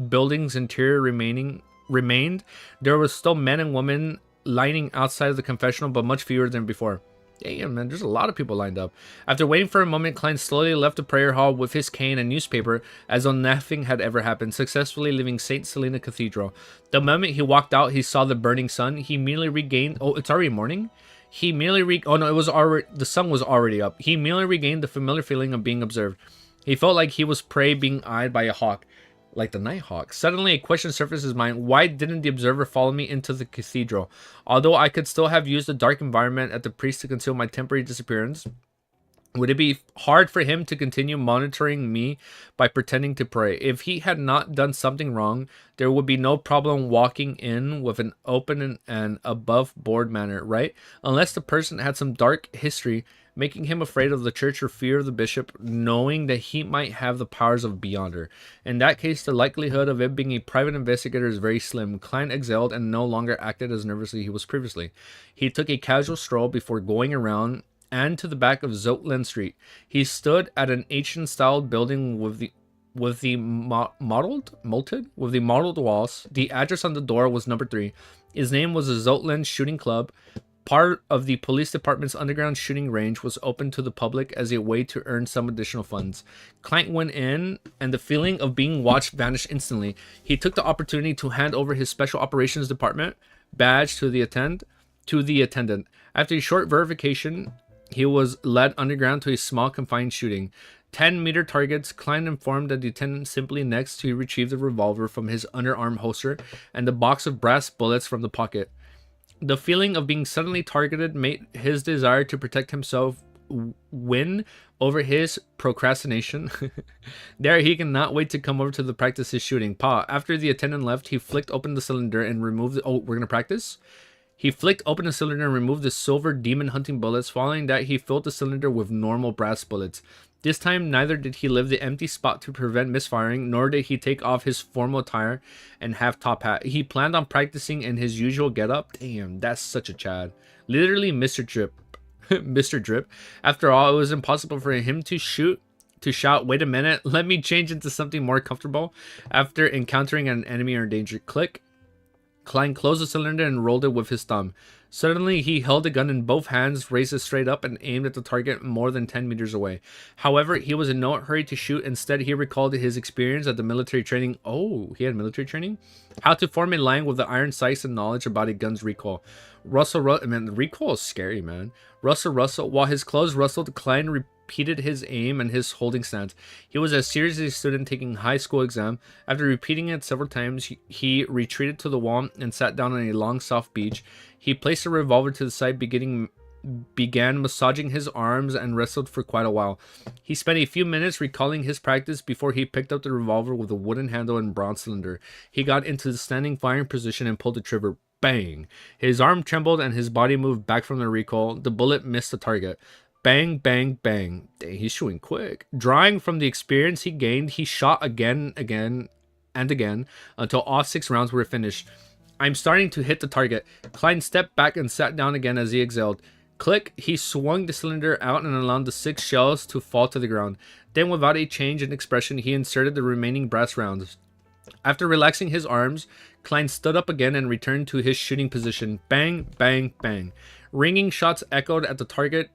building's interior remained. There were still men and women lining outside of the confessional, but much fewer than before. Damn, man, there's a lot of people lined up. After waiting for a moment, Klein slowly left the prayer hall with his cane and newspaper as though nothing had ever happened, successfully leaving St. Selena Cathedral. The moment he walked out, he saw the burning sun. He immediately regained... Oh, it's already morning? He immediately... Oh, no, it was already... The sun was already up. He immediately regained the familiar feeling of being observed. He felt like he was prey being eyed by a hawk. Like the Nighthawk. Suddenly, a question surfaced in his mind. Why didn't the observer follow me into the cathedral? Although I could still have used the dark environment at the priest to conceal my temporary disappearance, would it be hard for him to continue monitoring me by pretending to pray? If he had not done something wrong, there would be no problem walking in with an open and above-board manner, right? Unless the person had some dark history making him afraid of the church or fear of the bishop, knowing that he might have the powers of Beyonder. In that case, the likelihood of it being a private investigator is very slim. Klein exhaled and no longer acted as nervously he was previously. He took a casual stroll before going around and to the back of Zotland Street. He stood at an ancient-style building with the mottled walls. The address on the door was number 3. His name was the Zotland Shooting Club. Part of the police department's underground shooting range was open to the public as a way to earn some additional funds. Klein went in, and the feeling of being watched vanished instantly. He took the opportunity to hand over his special operations department badge to the attendant. After a short verification, he was led underground to a small confined shooting. 10-meter targets. Klein informed the attendant simply next to retrieve the revolver from his underarm holster and the box of brass bullets from the pocket. The feeling of being suddenly targeted made his desire to protect himself win over his procrastination. There, he cannot wait to come over to the practice his shooting. After the attendant left, he flicked open the cylinder and removed the... Oh, we're going to practice? He flicked open the cylinder and removed the silver demon hunting bullets. Following that, he filled the cylinder with normal brass bullets. This time, neither did he leave the empty spot to prevent misfiring, nor did he take off his formal attire and half-top hat. He planned on practicing in his usual getup. Damn, that's such a Chad. Literally Mr. Drip. Mr. Drip. After all, it was impossible for him to shout, wait a minute, let me change into something more comfortable. After encountering an enemy or danger, click. Klein closed the cylinder and rolled it with his thumb. Suddenly, he held the gun in both hands, raised it straight up, and aimed at the target more than 10 meters away. However, he was in no hurry to shoot. Instead, he recalled his experience at the military training. Oh, he had military training? How to form a line with the iron sights and knowledge about a gun's recoil. Man, the recoil is scary, man. Russell, while his clothes rustled, Klein repeated his aim and his holding stance. He was as serious as a student taking a high school exam. After repeating it several times, he retreated to the wall and sat down on a long, soft beach. He placed a revolver to the side, began massaging his arms, and wrestled for quite a while. He spent a few minutes recalling his practice before he picked up the revolver with a wooden handle and bronze cylinder. He got into the standing firing position and pulled the trigger. Bang! His arm trembled and his body moved back from the recoil. The bullet missed the target. Bang, bang, bang. Dang, he's shooting quick. Drawing from the experience he gained, he shot again, and again, until all 6 rounds were finished. I'm starting to hit the target. Klein stepped back and sat down again as he exhaled. Click, he swung the cylinder out and allowed the 6 shells to fall to the ground. Then, without a change in expression, he inserted the remaining brass rounds. After relaxing his arms, Klein stood up again and returned to his shooting position. Bang, bang, bang. Ringing shots echoed at the target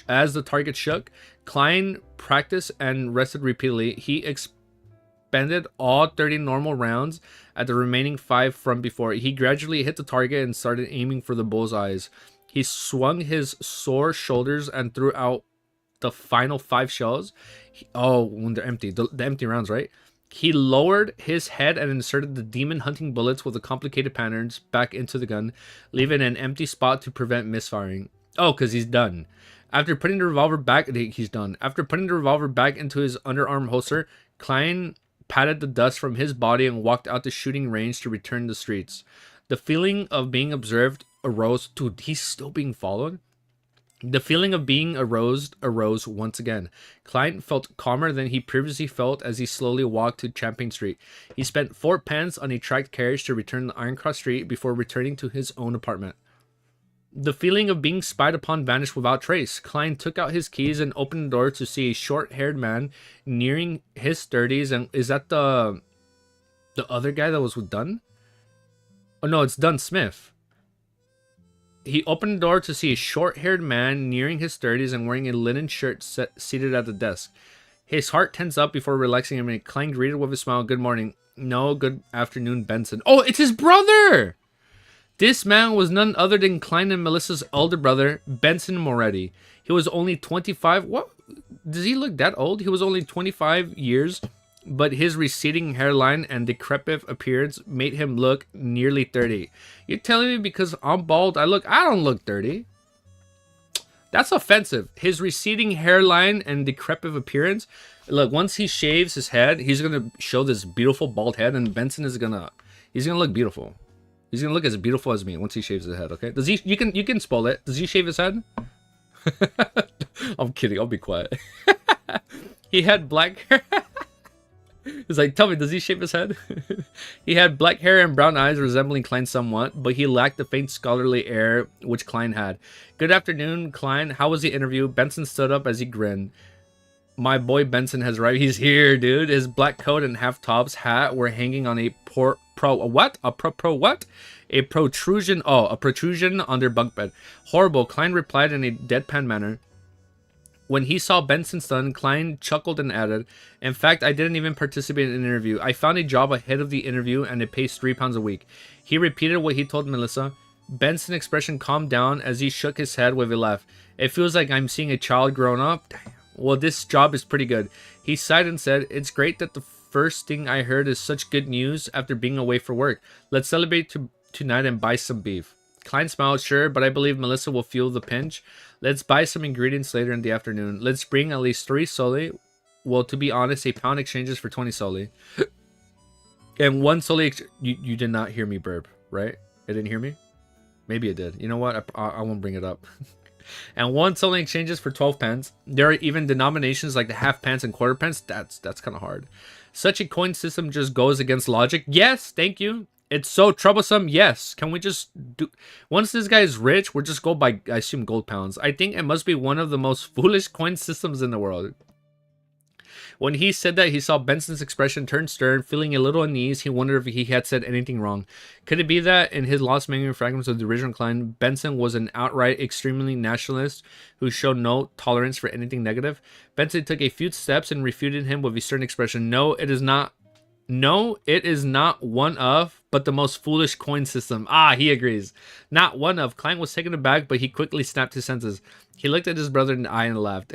as the target shook. Klein practiced and rested repeatedly. He expended all 30 normal rounds at the remaining 5 from before. He gradually hit the target and started aiming for the bullseyes. He swung his sore shoulders and threw out the final 5 shells. When they're empty. The empty rounds, right? He lowered his head and inserted the demon hunting bullets with the complicated patterns back into the gun, leaving an empty spot to prevent misfiring. Oh, because he's done. After putting the revolver back, he's done. After putting the revolver back into his underarm holster, Klein patted the dust from his body and walked out the shooting range to return to the streets. The feeling of being observed arose. Dude, he's still being followed? The feeling of being arose once again. Klein felt calmer than he previously felt as he slowly walked to Champagne Street. He spent 4 pence on a tracked carriage to return to Ironcross Street before returning to his own apartment. The feeling of being spied upon vanished without trace. Klein took out his keys and opened the door to see a short-haired man nearing his 30s. And is that the other guy that was with Dunn? Oh no, it's Dunn Smith. He opened the door to see a short-haired man nearing his 30s and wearing a linen shirt seated at the desk. His heart tensed up before relaxing him, and Klein greeted with a smile. Good morning. No, good afternoon, Benson. Oh, it's his brother! This man was none other than Klein and Melissa's elder brother, Benson Moretti. He was only 25. What? Does he look that old? He was only 25 years, but his receding hairline and decrepit appearance made him look nearly 30. You're telling me because I'm bald, I don't look 30? That's offensive. His receding hairline and decrepit appearance. Look, once he shaves his head, he's gonna show this beautiful bald head, and Benson is he's gonna look beautiful. He's gonna look as beautiful as me once he shaves his head. Okay? Does he? You can spoil it. Does he shave his head? I'm kidding. I'll be quiet. He had black hair. He's like, tell me, does he shave his head? He had black hair and brown eyes resembling Klein somewhat, but he lacked the faint scholarly air which Klein had. Good afternoon, Klein. How was the interview? Benson stood up as he grinned. My boy Benson has arrived. He's here, dude. His black coat and half-tops hat were hanging on a protrusion. Oh, a protrusion on their bunk bed. Horrible, Klein replied in a deadpan manner. When he saw Benson's son, Klein chuckled and added, in fact, I didn't even participate in an interview. I found a job ahead of the interview and it pays £3 a week. He repeated what he told Melissa. Benson's expression calmed down as he shook his head with a laugh. It feels like I'm seeing a child grown up. Damn. Well, this job is pretty good. He sighed and said, it's great that the first thing I heard is such good news after being away for work. Let's celebrate tonight and buy some beef. Klein smiled, sure, but I believe Melissa will feel the pinch. Let's buy some ingredients later in the afternoon. Let's bring at least 3 soli. Well, to be honest, a pound exchanges for 20 soli. And 1 soli... You did not hear me burp, right? You didn't hear me? Maybe it did. You know what? I won't bring it up. And one selling exchanges for 12 pence. There are even denominations like the half pence and quarter pence. That's kind of hard. Such a coin system just goes against logic. Yes, thank you. It's so troublesome. Yes. Can we just do... Once this guy is rich, we'll just go by, I assume, gold pounds. I think it must be one of the most foolish coin systems in the world. When he said that, he saw Benson's expression turn stern, feeling a little uneasy. He wondered if he had said anything wrong. Could it be that in his Lost Memory Fragments of the original Klein, Benson was an outright extremely nationalist who showed no tolerance for anything negative? Benson took a few steps and refuted him with a stern expression. No, it is not. No, it is not one of, but the most foolish coin system. Ah, he agrees. Not one of. Klein was taken aback, but he quickly snapped his senses. He looked at his brother in the eye and laughed.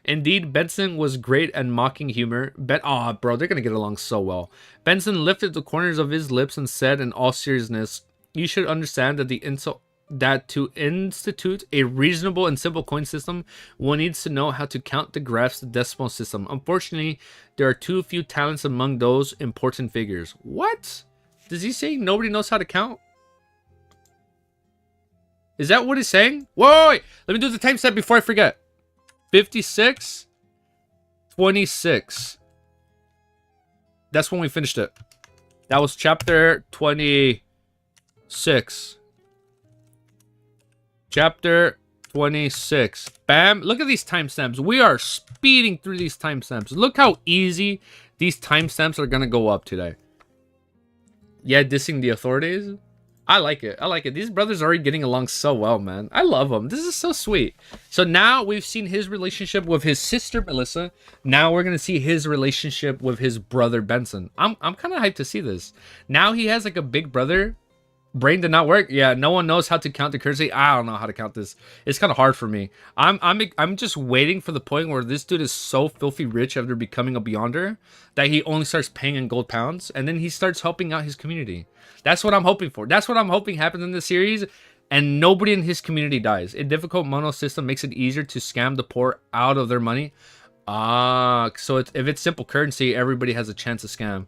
Indeed, Benson was great at mocking humor. Bro, they're going to get along so well. Benson lifted the corners of his lips and said in all seriousness, you should understand that to institute a reasonable and simple coin system, one needs to know how to count the graphs the decimal system. Unfortunately, there are too few talents among those important figures. What? Does he say nobody knows how to count? Is that what he's saying? Whoa, wait. Let me do the time step before I forget. 56, 26. That's when we finished it. That was chapter 26. Chapter 26. Bam. Look at these timestamps. We are speeding through these timestamps. Look how easy these timestamps are going to go up today. Yeah, dissing the authorities. I like it. I like it. These brothers are already getting along so well, man. I love them. This is so sweet. So now we've seen his relationship with his sister, Melissa. Now we're going to see his relationship with his brother, Benson. I'm kind of hyped to see this. Now he has like a big brother. Brain did not work. Yeah, no one knows how to count the currency. I don't know how to count this. It's kind of hard for me. I'm just waiting for the point where this dude is so filthy rich after becoming a Beyonder that he only starts paying in gold pounds, and then he starts helping out his community. That's what I'm hoping for. That's what I'm hoping happens in this series, and nobody in his community dies. A difficult mono system makes it easier to scam the poor out of their money. So if it's simple currency, everybody has a chance to scam.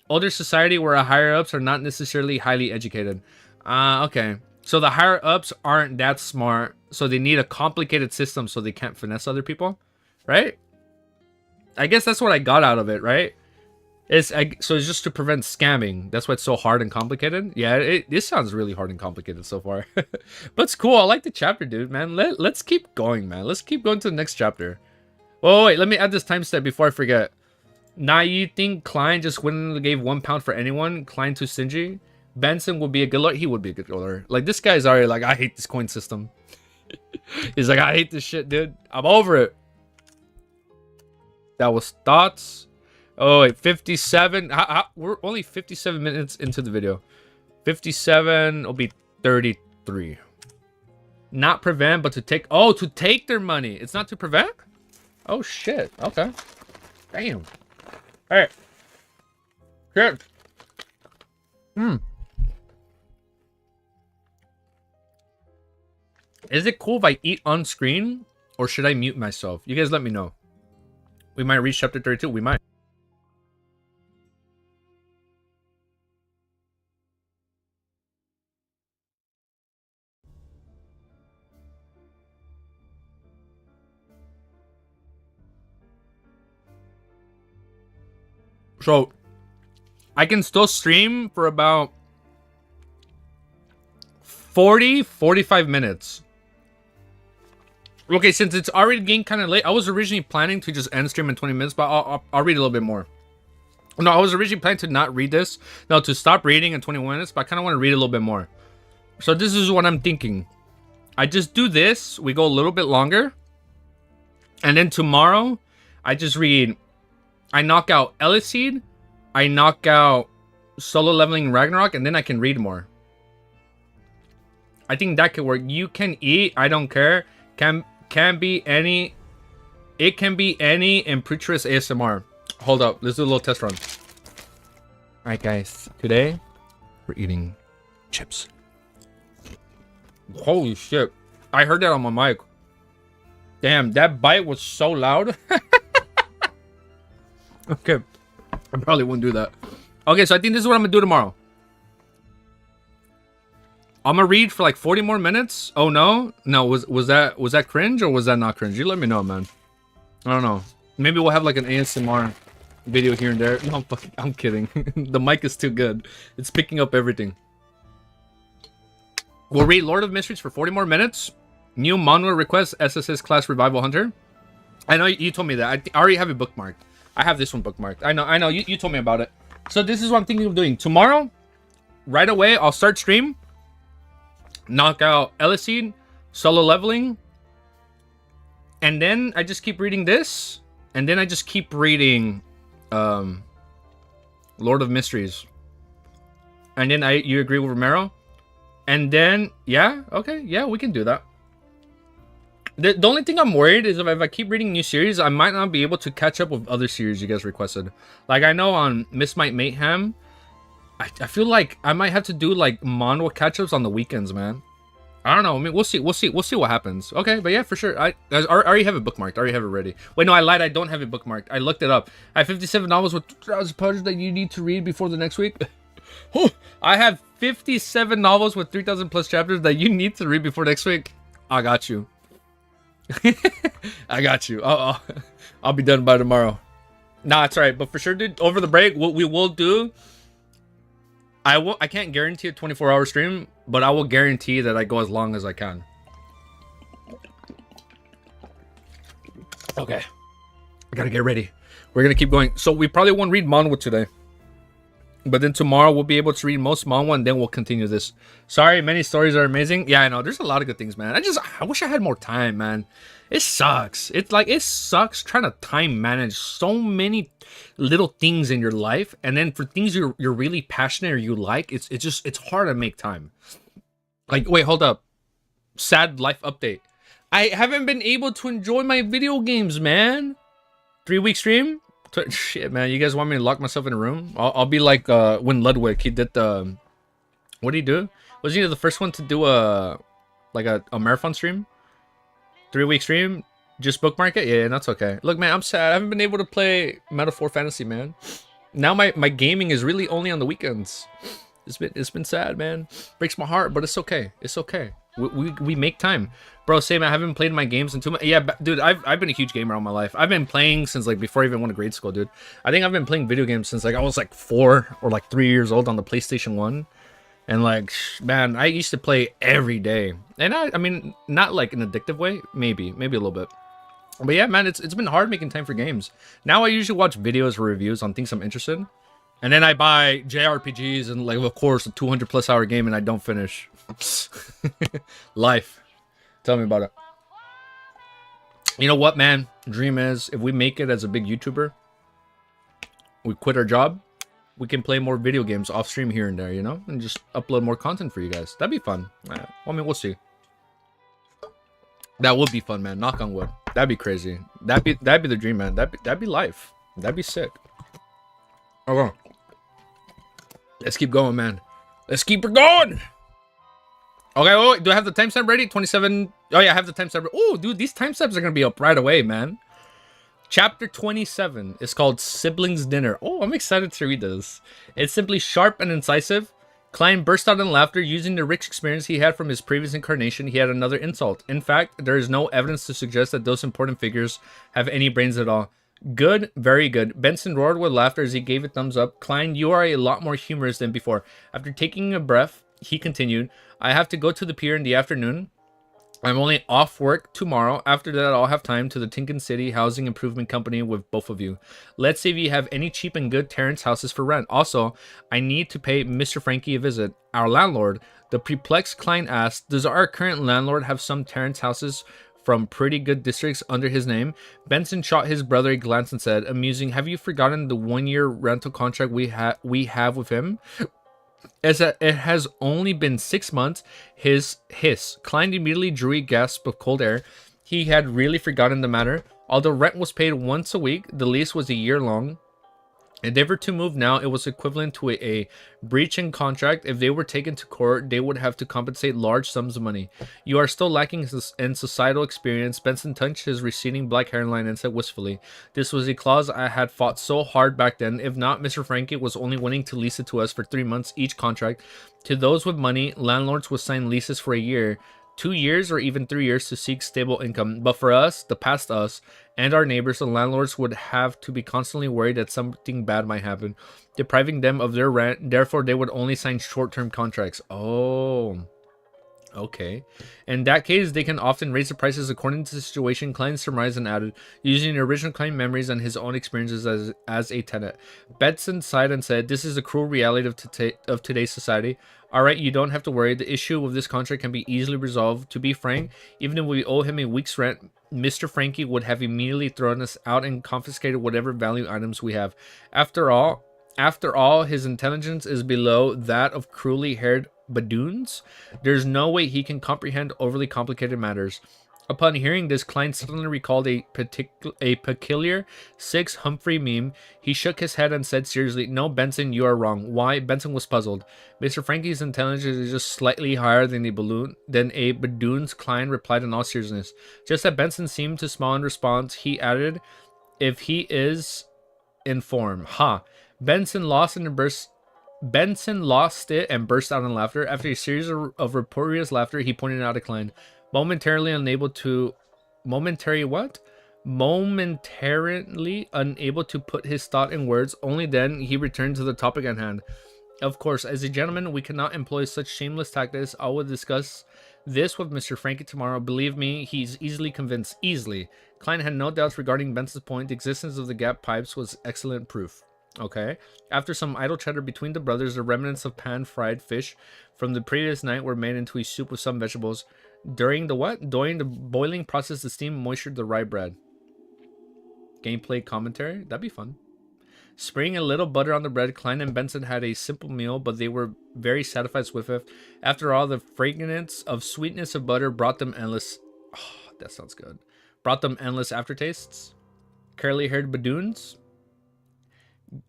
Older society where higher ups are not necessarily highly educated. Okay. So the higher ups aren't that smart, so they need a complicated system so they can't finesse other people, right? I guess that's what I got out of it, right? So it's just to prevent scamming. That's why it's so hard and complicated. Yeah, this sounds really hard and complicated so far. But it's cool. I like the chapter, dude, man. Let's keep going, man. Let's keep going to the next chapter. Oh, wait. Let me add this time step before I forget. Now, you think Klein just willingly gave £1 for anyone? Klein too stingy? Benson would be a good lawyer. He would be a good lawyer. Like, this guy's already like, I hate this coin system. He's like, I hate this shit, dude. I'm over it. That was thoughts. Oh, wait, 57. We're only 57 minutes into the video. 57 will be 33. Not prevent, but to take. Oh, to take their money. It's not to prevent? Oh, shit. Okay. Damn. All right. Good. Is it cool if I eat on screen, or should I mute myself? You guys let me know. We might reach chapter 32. We might. So, I can still stream for about 45 minutes. Okay, since it's already getting kind of late, I was originally planning to just end stream in 20 minutes, but I'll read a little bit more. No, I was originally planning to not read this. No, to stop reading in 21 minutes, but I kind of want to read a little bit more. So this is what I'm thinking. I just do this. We go a little bit longer. And then tomorrow, I just read... I knock out Eliseed, I knock out Solo Leveling Ragnarok, and then I can read more. I think that could work. You can eat, I don't care. Can be any. It can be any Imperitress ASMR. Hold up, let's do a little test run. Alright guys, today we're eating chips. Holy shit. I heard that on my mic. Damn, that bite was so loud. Okay, I probably wouldn't do that. Okay, so I think this is what I'm gonna do tomorrow. I'm gonna read for like 40 more minutes. Oh no, no, was that cringe or was that not cringe? You let me know, man. I don't know. Maybe we'll have like an ASMR video here and there. No, I'm kidding. The mic is too good. It's picking up everything. We'll read Lord of Mysteries for 40 more minutes. New Monwa request SSS class revival hunter. I know you told me that. I already have it bookmarked. I have this one bookmarked. I know. You told me about it. So this is what I'm thinking of doing tomorrow. Right away, I'll start stream. Knock out Eliseed, solo leveling, and then I just keep reading this, and then I just keep reading Lord of Mysteries, and then you agree with Romero, and then yeah, okay, yeah, we can do that. The only thing I'm worried is if I keep reading new series, I might not be able to catch up with other series you guys requested. Like I know on Miss Might Mayhem, I feel like I might have to do like manhwa catch-ups on the weekends, man. I don't know. I mean, we'll see what happens. Okay, but yeah, for sure. I already have it bookmarked. I already have it ready. Wait, no, I lied. I don't have it bookmarked. I looked it up. I have 57 novels with 2,000 pages that you need to read before the next week. I have 57 novels with 3,000 plus chapters that you need to read before next week. I got you. I got you. I'll be done by tomorrow. Nah, it's alright. But for sure, dude, over the break, what we will do, I can't guarantee a 24-hour stream, but I will guarantee that I go as long as I can. Okay. I gotta get ready. We're gonna keep going. So we probably won't read manhwa today. But then tomorrow we'll be able to read most manhwa and then we'll continue this. Sorry, many stories are amazing. Yeah, I know. There's a lot of good things, man. I wish I had more time, man. It sucks. It's like, it sucks trying to time manage so many little things in your life. And then for things you're really passionate or you like, it's hard to make time. Like, wait, hold up. Sad life update. I haven't been able to enjoy my video games, man. 3-week stream? Shit, man. You guys want me to lock myself in a room? I'll be like when Ludwig, he did the... What did he do? Was he the first one to do a marathon stream? 3-week stream? Just bookmark it? Yeah, that's okay. Look, man, I'm sad. I haven't been able to play Metaphor Fantasy, man. Now my gaming is really only on the weekends. It's been sad, man. Breaks my heart, but it's okay. It's okay. We make time. Bro, same. I haven't played my games in 2 months. Yeah, dude, I've been a huge gamer all my life. I've been playing since like before I even went to grade school, dude. I think I've been playing video games since like I was like 4 or like 3 years old on the PlayStation 1. And like, man, I used to play every day. And I mean, not like an addictive way. Maybe a little bit. But yeah, man, it's been hard making time for games. Now I usually watch videos or reviews on things I'm interested in. And then I buy JRPGs and like, of course, a 200+ hour game and I don't finish. Life. Tell me about it. You know what, man? Dream is, if we make it as a big YouTuber, we quit our job, we can play more video games off stream here and there, you know? And just upload more content for you guys. That'd be fun. I mean, we'll see. That would be fun, man. Knock on wood. That'd be crazy. That'd be the dream, man. That'd be life. That'd be sick. Okay. Let's keep going, man. Let's keep her going. Okay, oh, do I have the timestamp ready? 27. Oh, yeah, I have the timestamp. Oh, dude, these timestamps are going to be up right away, man. Chapter 27 is called Siblings Dinner. Oh, I'm excited to read this. It's simply sharp and incisive. Klein burst out in laughter. Using the rich experience he had from his previous incarnation, he had another insult. In fact, there is no evidence to suggest that those important figures have any brains at all. Good, very good. Benson roared with laughter as he gave a thumbs up. Klein, you are a lot more humorous than before. After taking a breath, he continued, I have to go to the pier in the afternoon. I'm only off work tomorrow. After that, I'll have time to the Tinkin City Housing Improvement Company with both of you. Let's see if you have any cheap and good Terrence houses for rent. Also, I need to pay Mr. Frankie a visit. Our landlord, the perplexed Klein asked, does our current landlord have some Terrence houses from pretty good districts under his name? Benson shot his brother a glance and said, amusing, have you forgotten the 1-year rental contract we have with him? As it has only been 6 months, Klein immediately drew a gasp of cold air. He had really forgotten the matter. Although rent was paid once a week, the lease was a year long. If they were to move now, it was equivalent to a breach in contract. If they were taken to court, they would have to compensate large sums of money. You are still lacking in societal experience. Benson touched his receding black hairline and said wistfully, "This was a clause I had fought so hard back then. If not, Mr. Frankie was only willing to lease it to us for 3 months each contract. To those with money, landlords would sign leases for a year, 2 years, or even 3 years to seek stable income. But for us, the past us, and our neighbors, the landlords would have to be constantly worried that something bad might happen, depriving them of their rent. Therefore, they would only sign short-term contracts." Oh, okay. In that case, they can often raise the prices according to the situation, Klein surmised and added, using the original Klein memories and his own experiences as a tenant. Benson sighed and said, "This is the cruel reality of today's society. All right, you don't have to worry. The issue with this contract can be easily resolved. To be frank, even if we owe him a week's rent, Mr. Frankie would have immediately thrown us out and confiscated whatever value items we have. After all, his intelligence is below that of cruelly haired badoons. There's no way he can comprehend overly complicated matters." Upon hearing this, Klein suddenly recalled a peculiar 6 Humphrey meme. He shook his head and said seriously, "No, Benson, you are wrong." Why? Benson was puzzled. "Mr. Frankie's intelligence is just slightly higher than a badoon's," Klein replied in all seriousness. Just as Benson seemed to smile in response, he added, "If he is in form." Ha! Benson lost it and burst out in laughter. After a series of uproarious laughter, he pointed out a Klein. Momentarily unable to put his thought in words. Only then he returned to the topic at hand. "Of course, as a gentleman, we cannot employ such shameless tactics. I will discuss this with Mr. Frankie tomorrow. Believe me, he's easily convinced." Easily. Klein had no doubts regarding Benson's point. The existence of the gap pipes was excellent proof. Okay. After some idle chatter between the brothers, the remnants of pan-fried fish from the previous night were made into a soup with some vegetables. During the what? During the boiling process, the steam moistured the rye bread. Gameplay commentary? That'd be fun. Spraying a little butter on the bread, Klein and Benson had a simple meal, but they were very satisfied with it. After all, the fragrance of sweetness of butter brought them endless... Oh, that sounds good. Brought them endless aftertastes. Curly-haired badoons?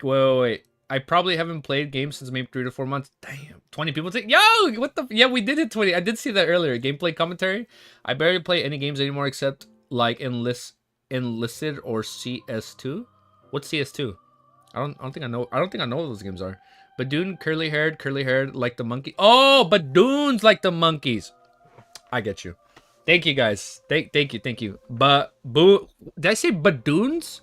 Wait. I probably haven't played games since maybe 3 to 4 months. Damn. 20 people take... Yo! What the... Yeah, we did it 20. I did see that earlier. Gameplay commentary. I barely play any games anymore except like Enlisted or CS2. What's CS2? I don't think I know. I don't think I know what those games are. Badoon, curly haired, like the monkey. Oh, badoons like the monkeys. I get you. Thank you guys. Thank you. Did I say badoons?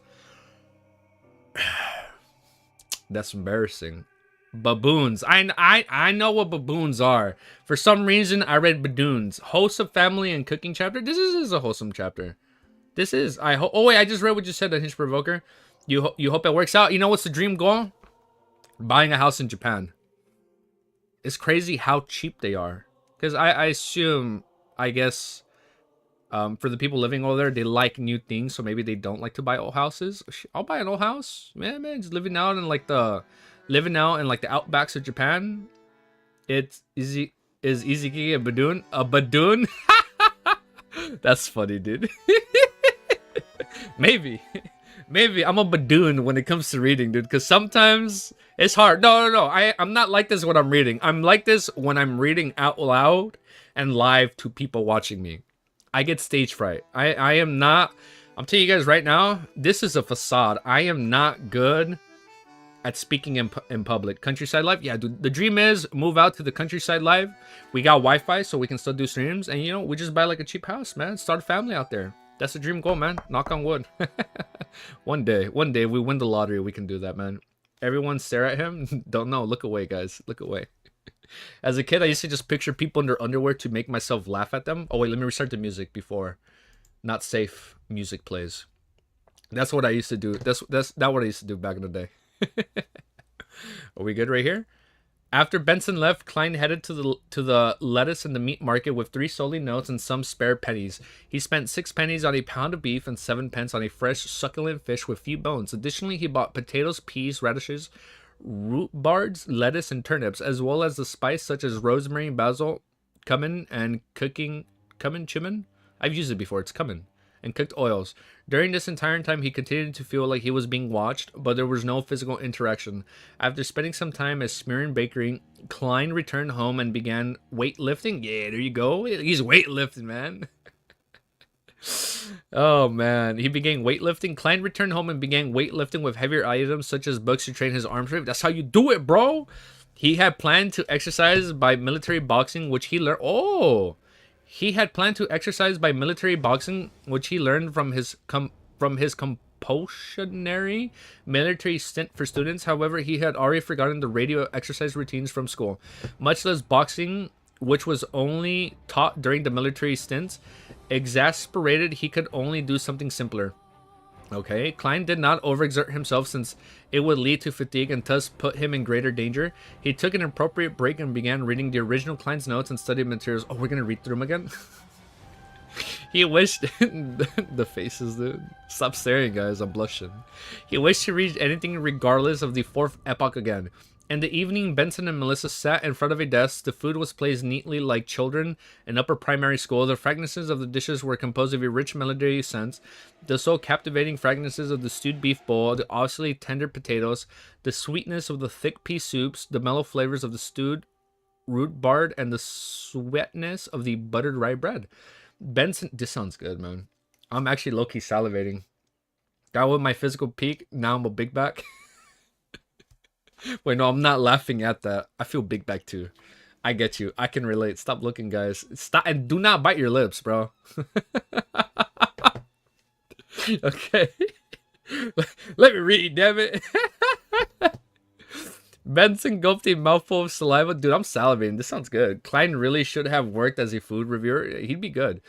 That's embarrassing. Baboons. I know what baboons are. For some reason, I read badoons. Wholesome family and cooking chapter. This is a wholesome chapter. This is. Oh wait, I just read what you said. That Hinge Provoker. You hope it works out. You know what's the dream goal? Buying a house in Japan. It's crazy how cheap they are. Because I assume, I guess, for the people living over there, they like new things, so maybe they don't like to buy old houses. I'll buy an old house, man. Just living out in like the outbacks of Japan. It's easy. Is Iziki a badoon? A badoon? That's funny, dude. Maybe I'm a badoon when it comes to reading, dude. Because sometimes it's hard. No. I'm not like this when I'm reading. I'm like this when I'm reading out loud and live to people watching me. I get stage fright. I am not. I'm telling you guys right now, this is a facade. I am not good at speaking in public. Countryside life, yeah, dude. The dream is move out to the countryside life. We got Wi-Fi, so we can still do streams, and you know, we just buy like a cheap house, man. Start a family out there. That's the dream goal, man. Knock on wood. One day, we win the lottery, we can do that, man. Everyone stare at him. Don't know. Look away, guys. Look away. As a kid, I used to just picture people in their underwear to make myself laugh at them. Oh wait, let me restart the music before not safe music plays. That's what I used to do. That's what I used to do back in the day. Are we good right here? After Benson left, Klein headed to the lettuce and the meat market with 3 solely notes and some spare pennies. He spent 6 pennies on a pound of beef and 7 pence on a fresh, succulent fish with few bones. Additionally, he bought potatoes, peas, radishes, rhubards, lettuce, and turnips, as well as the spice such as rosemary, basil, cumin, and chimney. I've used it before. It's cumin. and cooked oils. During this entire time, he continued to feel like he was being watched, but there was no physical interaction. After spending some time at Smirn Bakery, Klein returned home and began weightlifting. Yeah, there you go. He's weightlifting, man. Oh man, he began weightlifting. Klein returned home and began weightlifting with heavier items such as books to train his arm strength. That's how you do it, bro. He had planned to exercise by military boxing, which he learned. Oh, he had planned to exercise by military boxing, which he learned from his compulsionary military stint for students. However, he had already forgotten the radio exercise routines from school, much less boxing, which was only taught during the military stints. Exasperated, he could only do something simpler. Okay, Klein did not overexert himself since it would lead to fatigue and thus put him in greater danger. He took an appropriate break and began reading the original Klein's notes and study materials. Oh, we're gonna read through them again? He wished... the faces, dude. Stop staring, guys. I'm blushing. He wished to read anything regardless of the fourth epoch again. In the evening, Benson and Melissa sat in front of a desk. The food was placed neatly like children in upper primary school. The fragrances of the dishes were composed of a rich melody scents. The so captivating fragrances of the stewed beef bowl, the obviously tender potatoes, the sweetness of the thick pea soups, the mellow flavors of the stewed rhubarb, and the sweetness of the buttered rye bread. Benson, this sounds good, man. I'm actually low-key salivating. That was my physical peak. Now I'm a big back. Wait, no, I'm not laughing at that. I feel big back too. I get you. I can relate. Stop looking, guys. Stop and do not bite your lips, bro. Okay. Let me read, damn it. Benson gulped a mouthful of saliva. Dude, I'm salivating. This sounds good. Klein really should have worked as a food reviewer. He'd be good.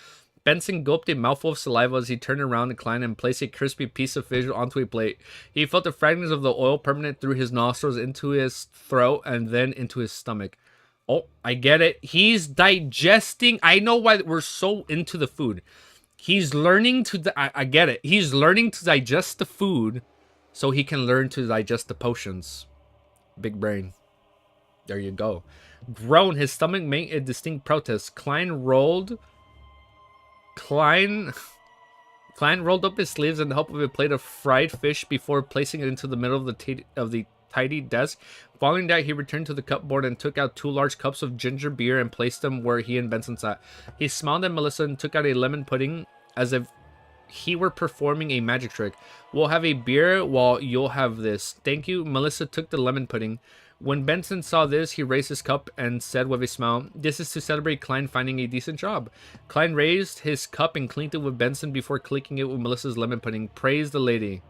Benson gulped a mouthful of saliva as he turned around to Klein and placed a crispy piece of fish onto a plate. He felt the fragments of the oil permeate through his nostrils into his throat and then into his stomach. Oh, I get it. He's digesting. I know why we're so into the food. He's learning to... I get it. He's learning to digest the food so he can learn to digest the potions. Big brain. There you go. Groan. His stomach made a distinct protest. Klein rolled up his sleeves and helped with a plate of fried fish before placing it into the middle of the tidy desk. Following that, he returned to the cupboard and took out 2 large cups of ginger beer and placed them where he and Benson sat. He smiled at Melissa and took out a lemon pudding as if he were performing a magic trick. We'll have a beer while you'll have this. Thank you. Melissa took the lemon pudding. When Benson saw this, he raised his cup and said with a smile, "This is to celebrate Klein finding a decent job." Klein raised his cup and clinked it with Benson before clinking it with Melissa's lemon pudding. Praise the lady.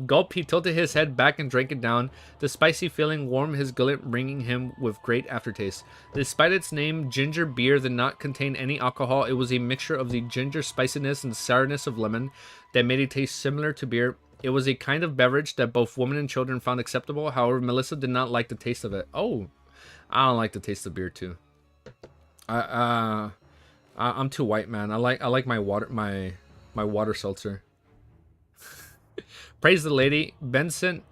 Gulp, he tilted his head back and drank it down. The spicy feeling warmed his gullet, bringing him with great aftertaste. Despite its name, ginger beer did not contain any alcohol. It was a mixture of the ginger spiciness and sourness of lemon that made it taste similar to beer. It was a kind of beverage that both women and children found acceptable. However, Melissa did not like the taste of it. Oh, I don't like the taste of beer too. I'm too white, man. I like my water seltzer. Praise the lady. Benson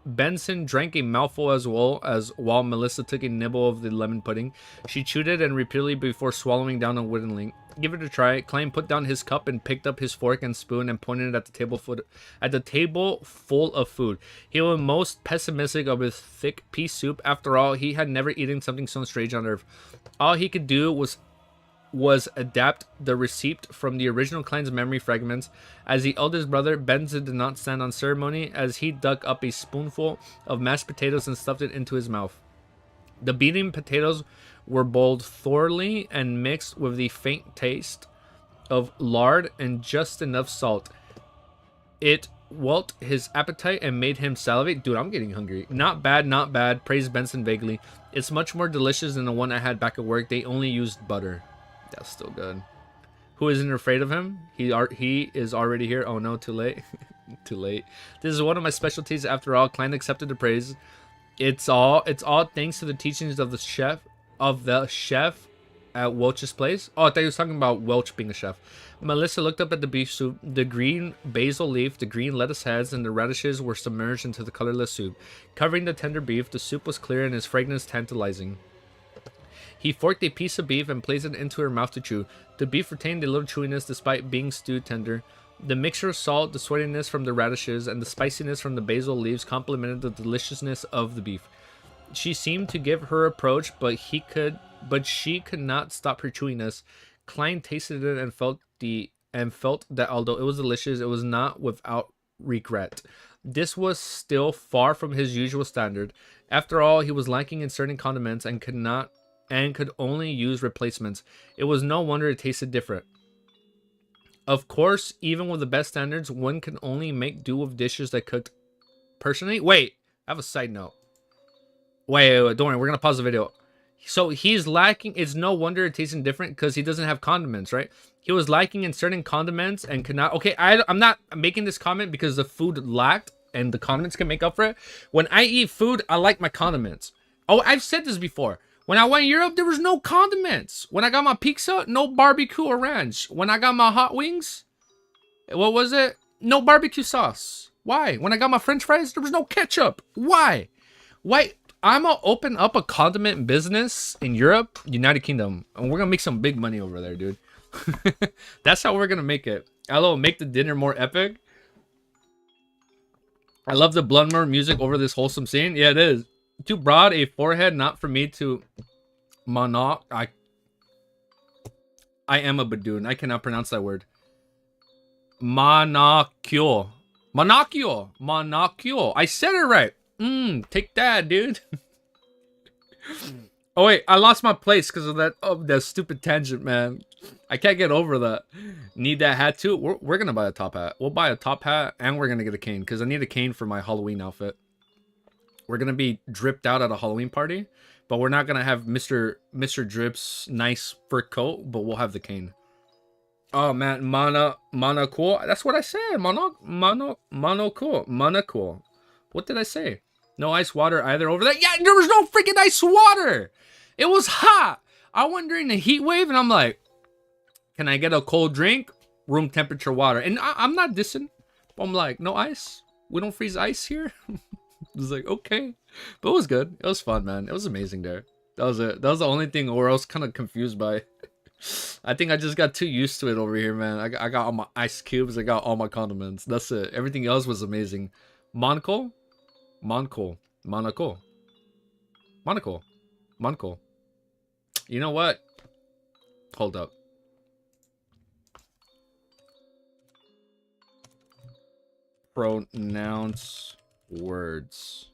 drank a mouthful as well as while Melissa took a nibble of the lemon pudding. She chewed it and repeatedly before swallowing down unwittingly. Give it a try. Klein put down his cup and picked up his fork and spoon and pointed it at the table full of food. He was most pessimistic of his thick pea soup. After all, he had never eaten something so strange on earth. All he could do was adapt the receipt from the original Klein's memory fragments. As the eldest brother, Benson did not stand on ceremony as he dug up a spoonful of mashed potatoes and stuffed it into his mouth. The beaten potatoes were boiled thoroughly and mixed with the faint taste of lard and just enough salt. It whet his appetite and made him salivate. Dude, I'm getting hungry. Not bad, not bad, praised Benson vaguely. It's much more delicious than the one I had back at work. They only used butter. That's still good. Who isn't afraid of him? He is already here. Oh no, too late. Too late. This is one of my specialties after all. Klein accepted the praise. It's all thanks to the teachings of the chef at Welch's place. Oh, I thought he was talking about Welch being a chef. Melissa looked up at the beef soup. The green basil leaf, the green lettuce heads, and the radishes were submerged into the colorless soup. Covering the tender beef, the soup was clear and its fragrance tantalizing. He forked a piece of beef and placed it into her mouth to chew. The beef retained a little chewiness despite being stewed tender. The mixture of salt, the sweetiness from the radishes, and the spiciness from the basil leaves complemented the deliciousness of the beef. She seemed to give her approach, but she could not stop her chewiness. Klein tasted it and felt that although it was delicious, it was not without regret. This was still far from his usual standard. After all, he was lacking in certain condiments and could only use replacements. It was no wonder it tasted different. Of course, even with the best standards, one can only make do with dishes that cooked personally. Wait, I have a side note. Wait, don't worry, we're gonna pause the video. So he's lacking. It's no wonder it tasting different because he doesn't have condiments, right? He was lacking in certain condiments and could not. Okay, I'm not making this comment because the food lacked and the condiments can make up for it. When I eat food, I like my condiments. Oh, I've said this before. When I went to Europe, there was no condiments. When I got my pizza, no barbecue or ranch. When I got my hot wings, what was it? No barbecue sauce. Why? When I got my French fries, there was no ketchup. Why? Why? I'm gonna open up a condiment business in Europe, United Kingdom, and we're gonna make some big money over there, dude. That's how we're gonna make it. Hello, make the dinner more epic. I love the Blundmer music over this wholesome scene. Yeah, it is. Too broad a forehead, not for me to monoc. I am a badoon. I cannot pronounce that word. Monocule. Monocule. Monocule. I said it right. Take that, dude. Oh wait, I lost my place because of that stupid tangent, man. I can't get over that. Need that hat too? We're gonna buy a top hat. We'll buy a top hat and we're gonna get a cane because I need a cane for my Halloween outfit. We're gonna be dripped out at a Halloween party, but we're not gonna have Mr. Drip's nice fur coat, but we'll have the cane. Oh man, mana cool. That's what I said. Mono cool. What did I say? No ice water either over there. Yeah, there was no freaking ice water. It was hot. I went during the heat wave and I'm like, can I get a cold drink? Room temperature water. And I'm not dissing. I'm like, no ice? We don't freeze ice here? It was like, okay. But it was good. It was fun, man. It was amazing there. That was it. That was the only thing where I was kind of confused by. I think I just got too used to it over here, man. I got all my ice cubes. I got all my condiments. That's it. Everything else was amazing. Monaco. You know what? Hold up. Pronounce words.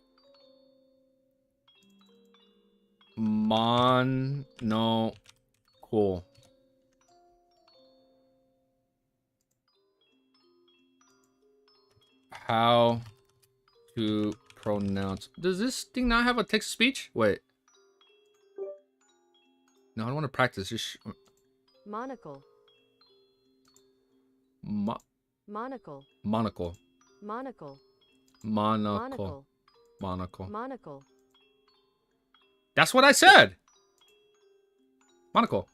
Monocle. How to pronounce. Does this thing not have a text to speech? Wait. No, I don't want to practice. Just Monocle. monocle. Monocle. Monocle. That's what I said. Monocle.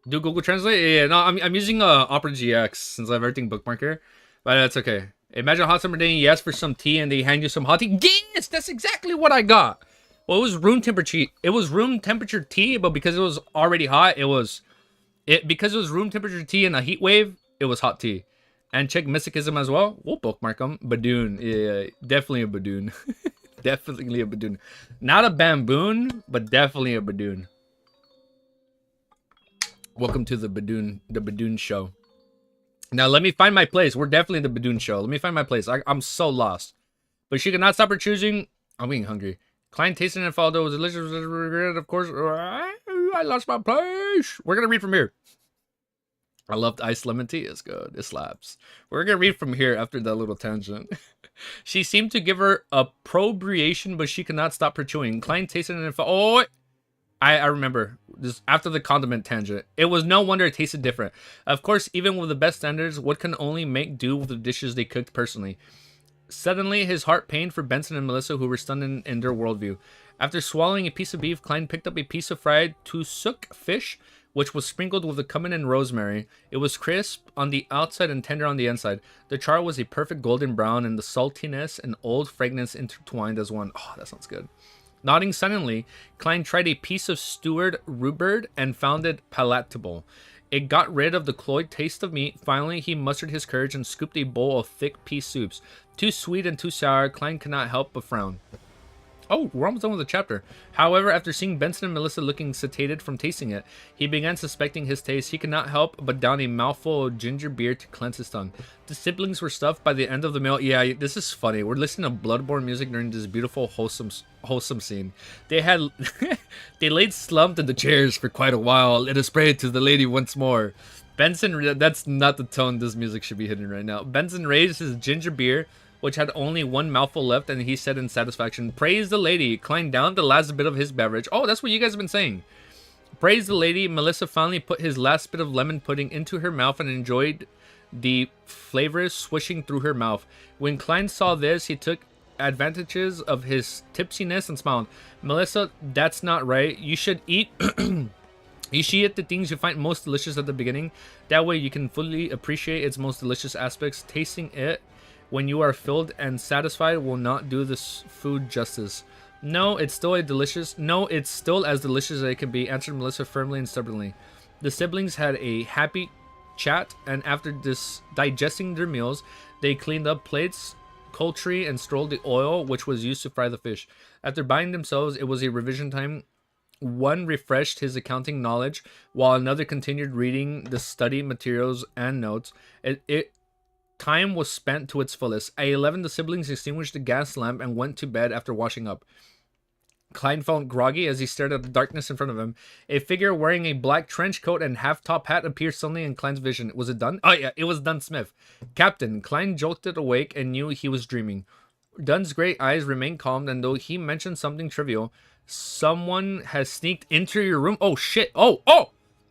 Do Google Translate? Yeah. No, I'm using Opera GX since I have everything bookmarked here, but that's okay. Imagine a hot summer day and you ask for some tea and they hand you some hot tea. Yes, that's exactly what I got. Well, it was room temperature. It was room temperature tea, but because it was already hot, because it was room temperature tea in a heat wave, it was hot tea. And check Mysticism as well. We'll bookmark them. Badoon. Yeah, definitely a badoon. Definitely a badoon. Not a bamboon, but definitely a badoon. Welcome to the Badoon show. Now, let me find my place. We're definitely the Badoon show. Let me find my place. I'm so lost. But she could not stop her choosing. I'm getting hungry. Klein tasted and followed. It was delicious. Of course. I lost my place. We're going to read from here. I loved iced lemon tea. It's good. It slaps. We're going to read from here after that little tangent. She seemed to give her appropriation, but she could not stop her chewing. Klein tasted and followed. Oh, I remember this after the condiment tangent. It was no wonder it tasted different. Of course, even with the best standards, what can only make do with the dishes they cooked personally. Suddenly, his heart pained for Benson and Melissa, who were stunned in their worldview. After swallowing a piece of beef, Klein picked up a piece of fried tusuk fish, which was sprinkled with the cumin and rosemary. It was crisp on the outside and tender on the inside. The char was a perfect golden brown, and the saltiness and old fragrance intertwined as one. Oh, that sounds good. Nodding silently, Klein tried a piece of stewed rhubarb and found it palatable. It got rid of the cloyed taste of meat. Finally, he mustered his courage and scooped a bowl of thick pea soups. Too sweet and too sour, Klein could not help but frown. Oh, we're almost done with the chapter. However, after seeing Benson and Melissa looking satiated from tasting it, he began suspecting his taste. He could not help but down a mouthful of ginger beer to cleanse his tongue. The siblings were stuffed by the end of the meal. Yeah, this is funny. We're listening to Bloodborne music during this beautiful, wholesome scene. They had, they laid slumped in the chairs for quite a while. Let us pray to the lady once more. Benson, that's not the tone this music should be hitting right now. Benson raised his ginger beer, which had only one mouthful left, and he said in satisfaction, "Praise the lady." Klein downed the last bit of his beverage. Oh, that's what you guys have been saying. Praise the lady. Melissa finally put his last bit of lemon pudding into her mouth and enjoyed the flavors swishing through her mouth. When Klein saw this, he took advantages of his tipsiness and smiled. "Melissa, that's not right. You should eat you should eat the things you find most delicious at the beginning. That way you can fully appreciate its most delicious aspects. Tasting it when you are filled and satisfied will not do this food justice." No, it's still as delicious as it can be, answered Melissa firmly and stubbornly. The siblings had a happy chat, and after digesting their meals, they cleaned up plates, poultry, and strolled the oil which was used to fry the fish. After buying themselves, it was a revision time. One refreshed his accounting knowledge, while another continued reading the study materials and notes. Time was spent to its fullest. At 11, the siblings extinguished the gas lamp and went to bed after washing up. Klein felt groggy as he stared at the darkness in front of him. A figure wearing a black trench coat and half-top hat appeared suddenly in Klein's vision. Was it Dunn? Oh yeah, it was Dunn Smith. "Captain." Klein jolted awake and knew he was dreaming. Dunn's great eyes remained calm, and though he mentioned something trivial, "Someone has sneaked into your room." Oh shit. Oh!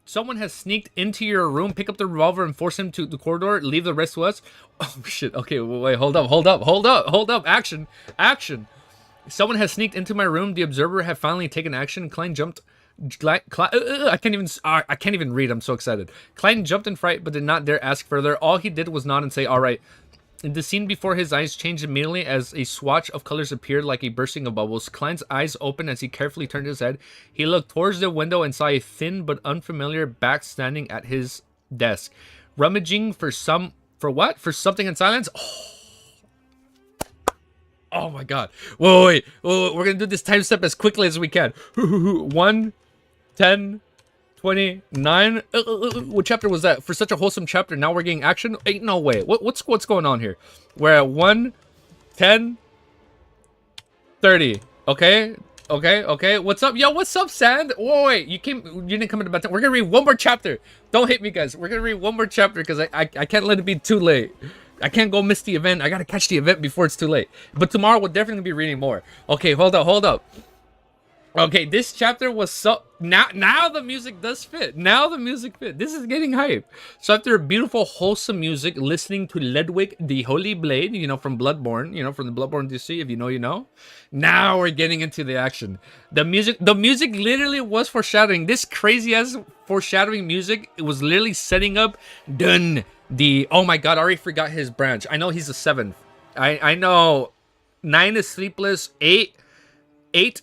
Someone has sneaked into your room, pick up the revolver and force him to the corridor. Leave the rest to us. Oh shit. Okay, wait, hold up. Action. Someone has sneaked into my room. The observer had finally taken action. Klein jumped. I can't even read. I'm so excited. Klein jumped in fright, but did not dare ask further. All he did was nod and say, "All right." The scene before his eyes changed immediately as a swatch of colors appeared like a bursting of bubbles. Klein's eyes opened as he carefully turned his head. He looked towards the window and saw a thin but unfamiliar back standing at his desk, rummaging for something in silence. Oh my god. Wait. We're gonna do this time step as quickly as we can. 1, 10, 29. What chapter was that? For such a wholesome chapter, now we're getting action? Ain't no way. What's going on here? We're at 1, 10, 30. Okay. What's up? Yo, what's up, Sand? Wait. You didn't come in about time. We're gonna read one more chapter. Don't hit me, guys. We're gonna read one more chapter because I can't let it be too late. I can't go miss the event. I gotta catch the event before it's too late. But tomorrow we'll definitely be reading more. Okay, hold up. Okay, this chapter was so... Now the music does fit. This is getting hype. So after beautiful, wholesome music, listening to Ludwig the Holy Blade, from Bloodborne, from the Bloodborne DC, if you know, you know. Now we're getting into the action. The music literally was foreshadowing. This crazy-ass foreshadowing music, it was literally setting up Dun, the... Oh my god, I already forgot his branch. I know he's the 7th. I know 9 is Sleepless, 8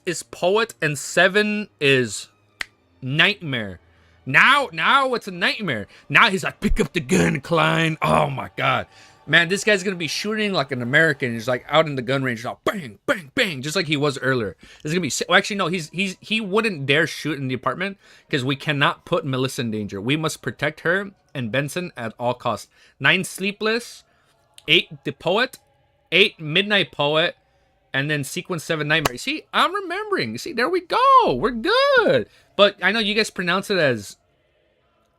is Poet, and 7 is Nightmare. Now it's a Nightmare. Now he's like, "Pick up the gun, Klein." Oh my god. Man, this guy's gonna be shooting like an American. He's like out in the gun range, like bang, bang, bang, just like he was earlier. This is gonna be... Well, actually, no, he wouldn't dare shoot in the apartment because we cannot put Melissa in danger. We must protect her and Benson at all costs. 9 Sleepless, 8 the Poet, 8 Midnight Poet, and then sequence 7 Nightmare. See, I'm remembering. See, there we go. We're good. But I know you guys pronounce it as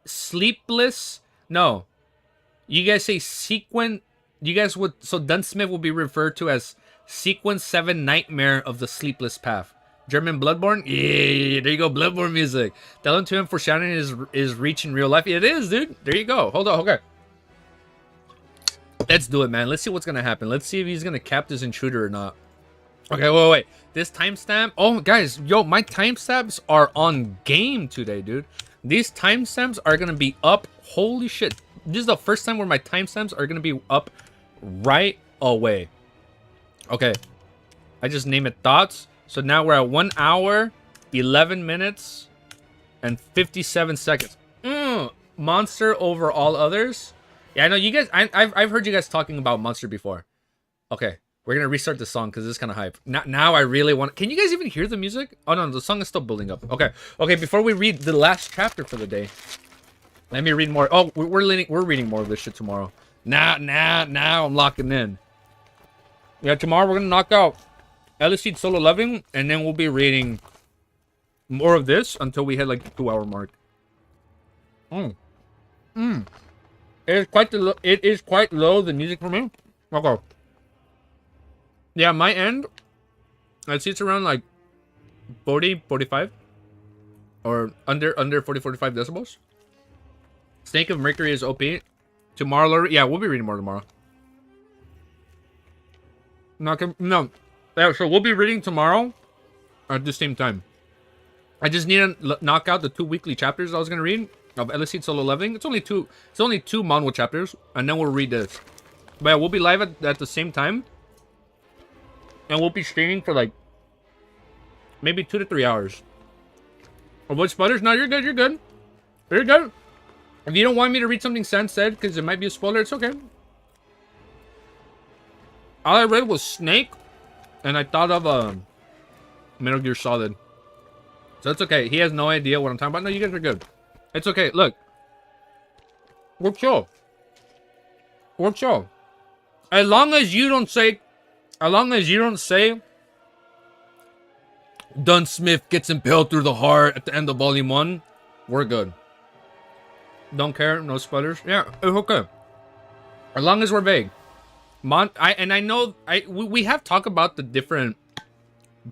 Sleepless. No. You guys say sequence. You guys would... So Dunsmith will be referred to as sequence 7 Nightmare of the Sleepless Path. German Bloodborne? Yeah, there you go. Bloodborne music. Telling to him foreshadowing is reach in real life. It is, dude. There you go. Hold on. Okay. Let's do it, man. Let's see what's going to happen. Let's see if he's going to cap this intruder or not. Okay, wait. This timestamp... Oh, guys, yo, my timestamps are on game today, dude. These timestamps are going to be up. Holy shit. This is the first time where my timestamps are going to be up right away. Okay. I just name it Thoughts. So now we're at 1 hour, 11 minutes, and 57 seconds. Monster over all others. Yeah, I know you guys. I've heard you guys talking about Monster before. Okay, we're gonna restart the song because it's kind of hype. Now I really want. Can you guys even hear the music? Oh no, the song is still building up. Okay. Before we read the last chapter for the day, let me read more. Oh, we're reading more of this shit tomorrow. Now I'm locking in. Yeah, tomorrow we're gonna knock out LSD Solo Loving, and then we'll be reading more of this until we hit like the 2 hour mark. It is quite low, the music for me. Okay. Yeah, my end, I see it's around like 40, 45. Or under 40, 45 decibels. Snake of Mercury is OP. Tomorrow, yeah, we'll be reading more tomorrow. No. Yeah, so we'll be reading tomorrow at the same time. I just need to knock out the 2 weekly chapters I was going to read of LSD Solo Leveling. It's only two manual chapters, and then we'll read this. But yeah, we'll be live at the same time. And we'll be streaming for like maybe 2 to 3 hours. Avoid spoilers? No, you're good. You're good. If you don't want me to read something Sam said, because it might be a spoiler, it's okay. All I read was Snake, and I thought of Metal Gear Solid. So it's okay. He has no idea what I'm talking about. No, you guys are good. It's okay. Look. We're chill. As long as you don't say Dunsmith gets impaled through the heart at the end of volume 1, we're good. Don't care, no spoilers. Yeah, it's okay. As long as we're vague. We have talked about the different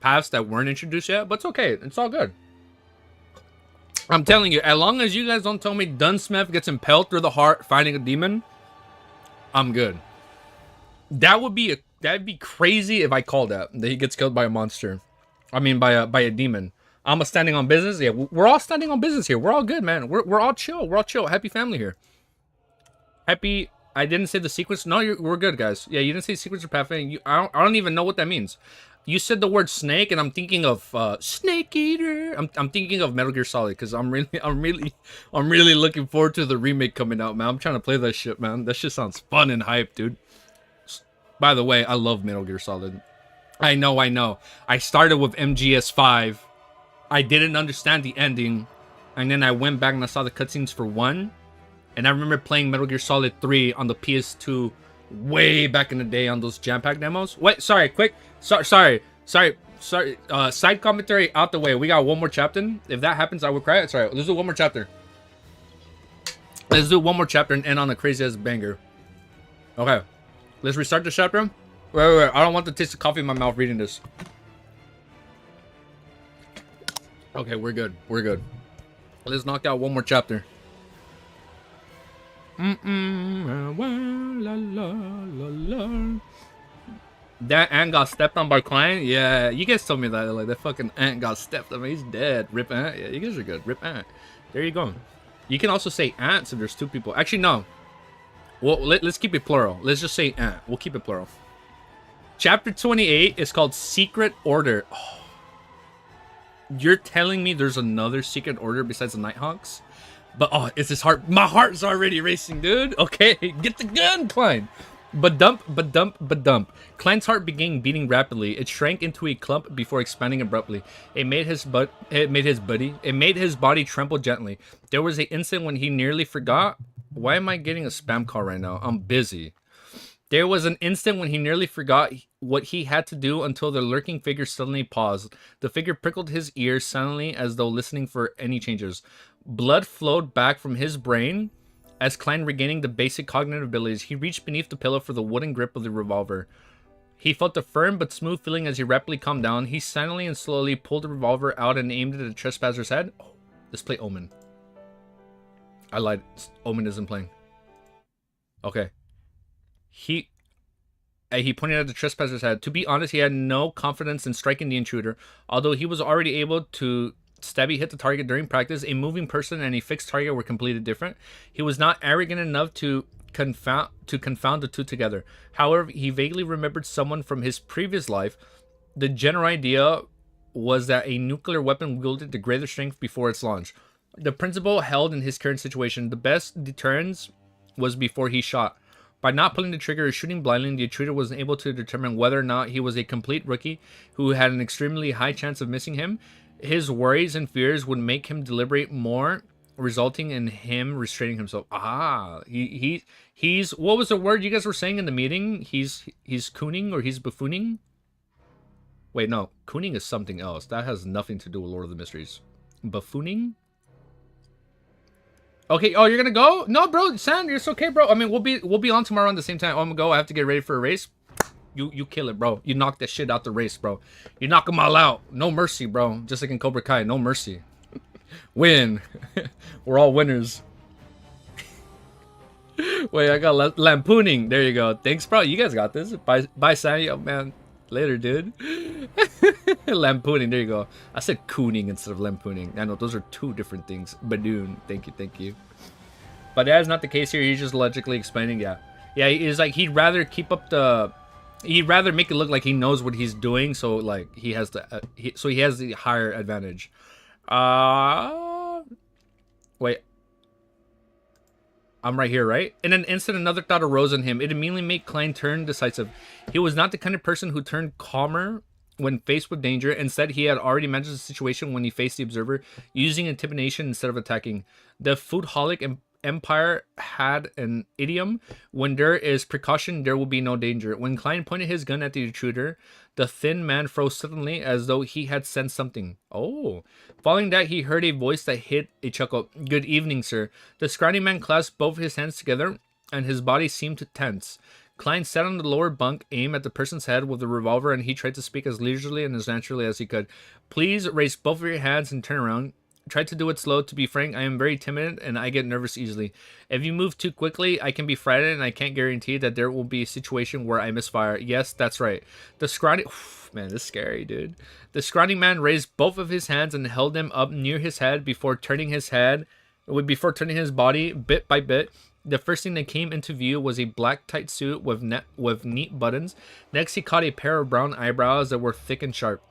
paths that weren't introduced yet, but it's okay. It's all good. I'm telling you, as long as you guys don't tell me Dunsmith gets impaled through the heart fighting a demon, I'm good. That'd be crazy if I called that he gets killed by a monster. I mean, by a demon. I'm standing on business. Yeah, we're all standing on business here. We're all good, man. We're all chill. We're all chill. Happy family here. Happy. I didn't say the sequence. No, we're good, guys. Yeah, you didn't say sequence or path. I don't even know what that means. You said the word snake, and I'm thinking of Snake Eater. I'm thinking of Metal Gear Solid because I'm really looking forward to the remake coming out, man. I'm trying to play that shit, man. That shit sounds fun and hype, dude. By the way, I love Metal Gear Solid. I know. I started with MGS5. I didn't understand the ending, and then I went back and I saw the cutscenes for 1, and I remember playing Metal Gear Solid 3 on the PS2 way back in the day on those jam pack demos. Wait, sorry, quick. Sorry. Side commentary out the way. We got one more chapter. If that happens, I will cry. It's alright. Let's do one more chapter. And end on a crazy ass banger. Okay. Let's restart the chapter. Wait. I don't want the taste of coffee in my mouth reading this. Okay, we're good. Let's knock out one more chapter. That ant got stepped on by Klein? Yeah, you guys told me that. Like, that fucking ant got stepped on. He's dead. Rip ant. Yeah, you guys are good. Rip ant. There you go. You can also say ants if there's 2 people. Actually, no. Well, let's keep it plural. Let's just say ant. We'll keep it plural. Chapter 28 is called Secret Order. Oh. You're telling me there's another secret order besides the Nighthawks? But, oh, it's his heart. My heart's already racing, dude. Okay, get the gun, Klein. But dump. Klein's heart began beating rapidly. It shrank into a clump before expanding abruptly. It made his body tremble gently. There was an instant when he nearly forgot. Why am I getting a spam call right now? I'm busy. There was an instant when he nearly forgot what he had to do until the lurking figure suddenly paused. The figure prickled his ears silently as though listening for any changes. Blood flowed back from his brain as Klein regaining the basic cognitive abilities. He reached beneath the pillow for the wooden grip of the revolver. He felt a firm but smooth feeling as he rapidly calmed down. He silently and slowly pulled the revolver out and aimed it at the trespasser's head. Oh, let's play Omen. I lied. Omen isn't playing. Okay. He pointed at the trespasser's head. To be honest, he had no confidence in striking the intruder. Although he was already able to stabby hit the target during practice, a moving person and a fixed target were completely different. He was not arrogant enough to confound the two together. However, he vaguely remembered someone from his previous life. The general idea was that a nuclear weapon wielded to greater strength before its launch. The principle held in his current situation. The best deterrence was before he shot. By not pulling the trigger or shooting blindly, the intruder was able to determine whether or not he was a complete rookie who had an extremely high chance of missing him. His worries and fears would make him deliberate more, resulting in him restraining himself. He's what was the word you guys were saying in the meeting? He's cooning or he's buffooning? Wait, no, cooning is something else. That has nothing to do with Lord of the Mysteries. Buffooning? Okay, oh, you're gonna go? No, bro, Sand, it's okay, bro. I mean, we'll be on tomorrow at the same time. I'm gonna go. I have to get ready for a race. You kill it, bro. You knock that shit out the race, bro. You knock them all out. No mercy, bro. Just like in Cobra Kai, no mercy. Win. We're all winners. Wait, I got lampooning. There you go. Thanks, bro. You guys got this. Bye, Sammy. Oh, man. Later, dude. Lampooning. There you go. I said cooning instead of lampooning. I know those are two different things. Badoon. Thank you. But that is not the case here. He's just logically explaining. Yeah, he's like he'd rather keep up the. He'd rather make it look like he knows what he's doing, so like he has the he has the higher advantage. Wait. I'm right here, right? In an instant, another thought arose in him. It immediately made Klein turn decisive. He was not the kind of person who turned calmer when faced with danger. Instead, he had already managed the situation when he faced the observer, using intimidation instead of attacking. The foodholic Empire had an idiom: when there is precaution, there will be no danger. When Klein pointed his gun at the intruder, the thin man froze suddenly as though he had sensed something. Oh. Following that, he heard a voice that hid a chuckle. "Good evening, sir." The scrawny man clasped both his hands together, and his body seemed to tense. Klein sat on the lower bunk, aimed at the person's head with the revolver, and he tried to speak as leisurely and as naturally as he could. "Please raise both of your hands and turn around. Try to do it slow. To be frank, I am very timid and I get nervous easily. If you move too quickly, I can be frightened, and I can't guarantee that there will be a situation where I misfire." "Yes, that's right." The scrawny... Man, this is scary, dude. The scrawny man raised both of his hands and held them up near his head before turning his body bit by bit. The first thing that came into view was a black tight suit with neat buttons. Next, he caught a pair of brown eyebrows that were thick and sharp.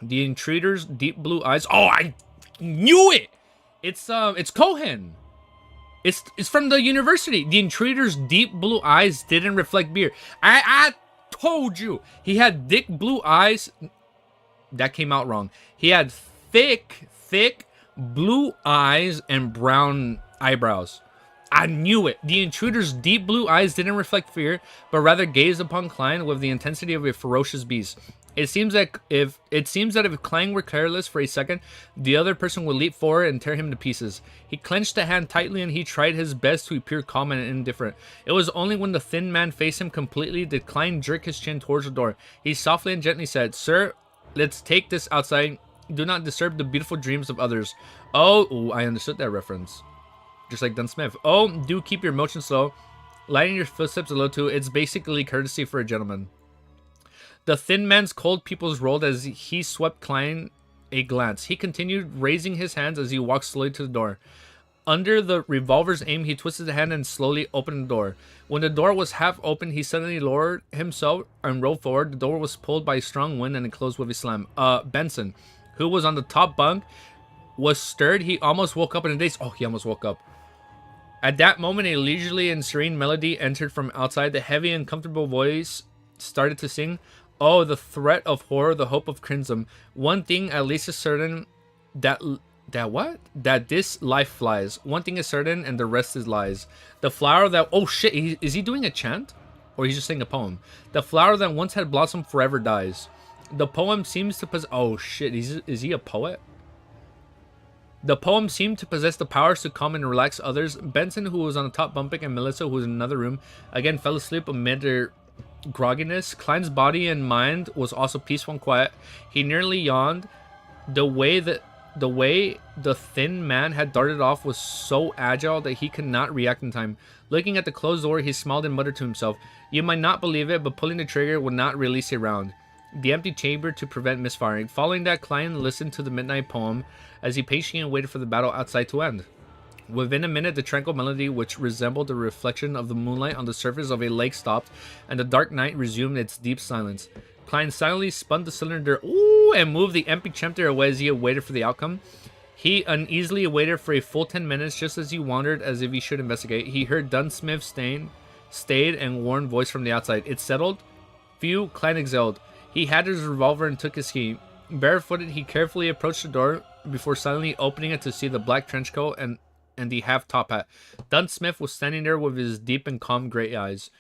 The intruder's deep blue eyes... Oh, I knew it! It's Cohen. It's from the university. The intruder's deep blue eyes didn't reflect beer. I told you. He had thick blue eyes. That came out wrong. He had thick blue eyes and brown eyebrows. I knew it. The intruder's deep blue eyes didn't reflect fear, but rather gazed upon Klein with the intensity of a ferocious beast. It seems that if Klein were careless for a second, the other person would leap forward and tear him to pieces. He clenched the hand tightly and he tried his best to appear calm and indifferent. It was only when the thin man faced him completely did Klein jerk his chin towards the door. He softly and gently said, "Sir, let's take this outside. Do not disturb the beautiful dreams of others." Oh, I understood that reference. Just like Dunn Smith. "Oh, do keep your motion slow. Lighten your footsteps a little too. It's basically courtesy for a gentleman." The thin man's cold pupils rolled as he swept Klein a glance. He continued raising his hands as he walked slowly to the door. Under the revolver's aim, he twisted the hand and slowly opened the door. When the door was half open, he suddenly lowered himself and rolled forward. The door was pulled by a strong wind and it closed with a slam. Benson, who was on the top bunk, was stirred. He almost woke up in a daze. Oh, he almost woke up. At that moment, a leisurely and serene melody entered from outside. The heavy and comfortable voice started to sing. "Oh, the threat of horror, the hope of crimson. One thing at least is certain, that this life flies. One thing is certain, and the rest is lies. The flower that..." Oh shit, is he doing a chant? Or he's just saying a poem? "The flower that once had blossomed forever dies. The poem seems to possess..." Oh shit, is he a poet? "The poem seemed to possess the powers to calm and relax others." Benson, who was on the top bumping, and Melissa, who was in another room, again fell asleep amid their grogginess. Klein's body and mind was also peaceful and quiet. He nearly yawned. The way the thin man had darted off was so agile that he could not react in time. Looking at the closed door, he smiled and muttered to himself, "You might not believe it, but pulling the trigger would not release a round." The empty chamber to prevent misfiring. Following that, Klein listened to the midnight poem as he patiently waited for the battle outside to end. Within a minute, the tranquil melody, which resembled the reflection of the moonlight on the surface of a lake, stopped, and the dark night resumed its deep silence. Klein silently spun the cylinder. Ooh, Woo! And moved the empty chapter away as he waited for the outcome. He uneasily waited for a full 10 minutes just as he wondered as if he should investigate. He heard Dunsmith's stayed and warned voice from the outside. It settled. Phew, Klein exhaled. He had his revolver and took his key. Barefooted, he carefully approached the door before silently opening it to see the black trench coat and the half-top hat. Dunsmith was standing there with his deep and calm gray eyes.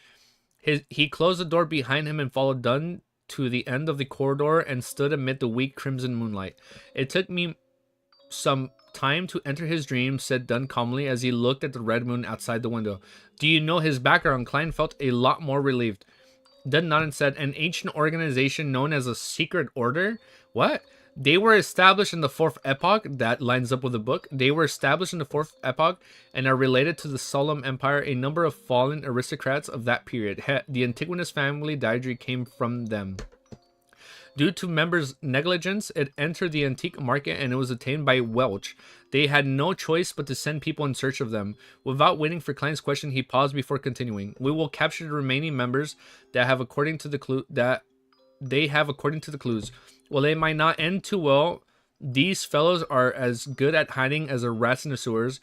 He closed the door behind him and followed Dunn to the end of the corridor and stood amid the weak crimson moonlight. It took me some time to enter his dream, said Dunn calmly as he looked at the red moon outside the window. Do you know his background? Klein felt a lot more relieved. Dunn nodded and said, an ancient organization known as a secret order? What? They were established in the 4th epoch. That lines up with the book. They were established in the 4th epoch and are related to the Solemn Empire. A number of fallen aristocrats of that period. The Antigonus family dietary came from them. Due to members' negligence, it entered the antique market and it was attained by Welch. They had no choice but to send people in search of them. Without waiting for Klein's question, he paused before continuing. We will capture the remaining members that have according to the clues. Well, they might not end too well. These fellows are as good at hiding as the rats in the sewers,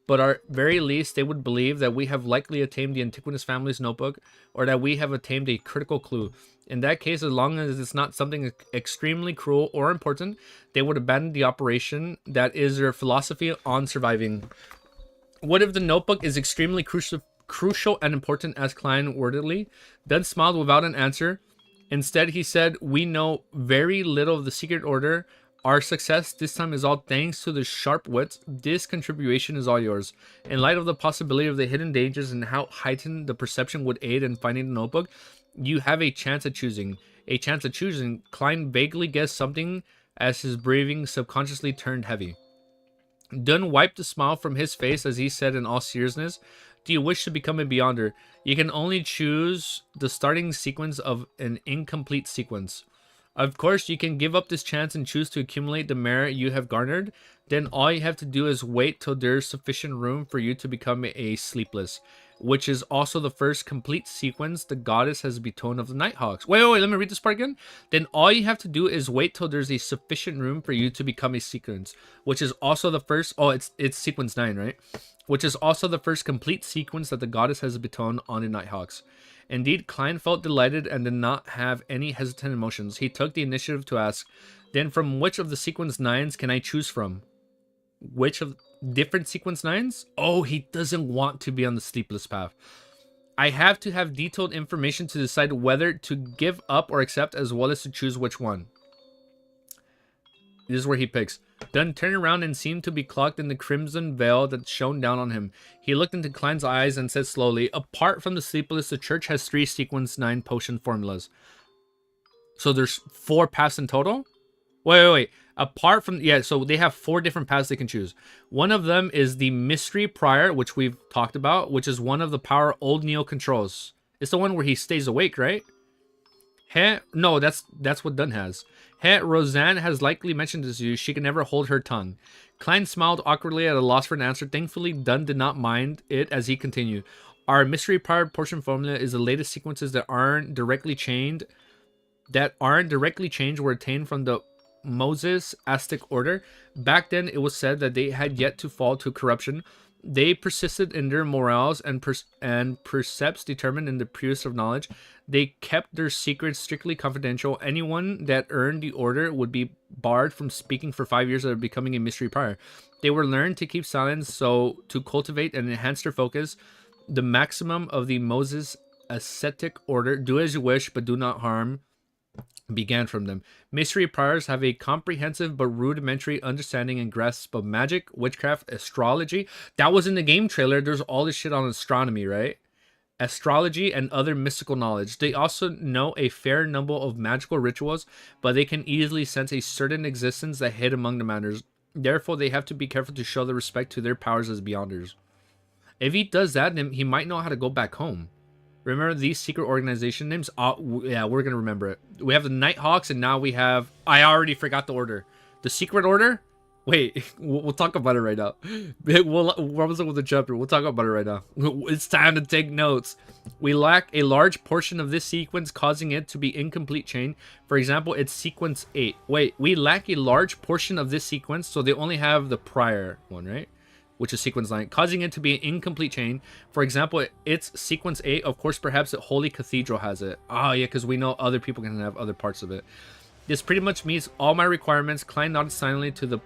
but at very least they would believe that we have likely attained the Antigonus family's notebook, or that we have attained a critical clue. In that case, as long as it's not something extremely cruel or important, they would abandon the operation. That is their philosophy on surviving. What if the notebook is extremely crucial and important, asked Klein wordedly. Dunn smiled without an answer. Instead, he said, we know very little of the secret order. Our success this time is all thanks to the sharp wits. This contribution is all yours. In light of the possibility of the hidden dangers and how heightened the perception would aid in finding the notebook, you have a chance at choosing. A chance at choosing. Klein vaguely guessed something as his breathing subconsciously turned heavy. Dunn wiped the smile from his face as he said in all seriousness, do you wish to become a Beyonder? You can only choose the starting sequence of an incomplete sequence. Of course, you can give up this chance and choose to accumulate the merit you have garnered. Then all you have to do is wait till there's sufficient room for you to become a Sleepless, which is also the first complete sequence the goddess has bestowed of the Nighthawks. Wait, let me read this part again. Then all you have to do is wait till there's a sufficient room for you to become a sequence, which is also the first... Oh, it's sequence 9, right? Which is also the first complete sequence that the goddess has bestowed on the Nighthawks. Indeed, Klein felt delighted and did not have any hesitant emotions. He took the initiative to ask, then from which of the sequence 9s can I choose from? Which of different sequence 9s? Oh, he doesn't want to be on the Sleepless path. I have to have detailed information to decide whether to give up or accept, as well as to choose which one. This is where he picks. Dunn turned around and seemed to be cloaked in the crimson veil that shone down on him. He looked into Klein's eyes and said slowly, apart from the Sleepless, the church has 3 sequence 9 potion formulas. So there's 4 paths in total? Wait. Apart from... Yeah, so they have 4 different paths they can choose. One of them is the Mystery Prior, which we've talked about, which is one of the power Old Neo controls. It's the one where he stays awake, right? No, that's what Dunn has. Roseanne has likely mentioned this to you. She can never hold her tongue. Klein smiled awkwardly at a loss for an answer. Thankfully, Dunn did not mind it as he continued. Our mystery powered portion formula is the latest sequences that aren't directly chained were attained from the Moses Aztec order. Back then, it was said that they had yet to fall to corruption. They persisted in their morals and precepts determined in the purest of knowledge. They kept their secrets strictly confidential. Anyone that earned the order would be barred from speaking for 5 years of becoming a mystery prior. They were learned to keep silence, so to cultivate and enhance their focus, the maximum of the Moses ascetic order, do as you wish, but do not harm, began from them. Mystery priors have a comprehensive but rudimentary understanding and grasp of magic, witchcraft, astrology. That was in the game trailer. There's all this shit on astronomy, right? Astrology and other mystical knowledge. They also know a fair number of magical rituals, but they can easily sense a certain existence that hid among the matters. Therefore, they have to be careful to show the respect to their powers as Beyonders. If he does that, then he might know how to go back home. Remember these secret organization names? Yeah, we're going to remember it. We have the Nighthawks, and now we have... I already forgot the order. The secret order? Wait, we'll talk about it right now. We're almost with the chapter. We'll talk about it right now. It's time to take notes. We lack a large portion of this sequence, causing it to be incomplete chain. For example, it's sequence 8. Wait, we lack a large portion of this sequence, so they only have the prior one, right? Which is sequence 9, causing it to be an incomplete chain. For example, it's sequence 8. Of course, perhaps the Holy Cathedral has it. Oh, yeah, because we know other people can have other parts of it. This pretty much meets all my requirements. Klein nodded silently to the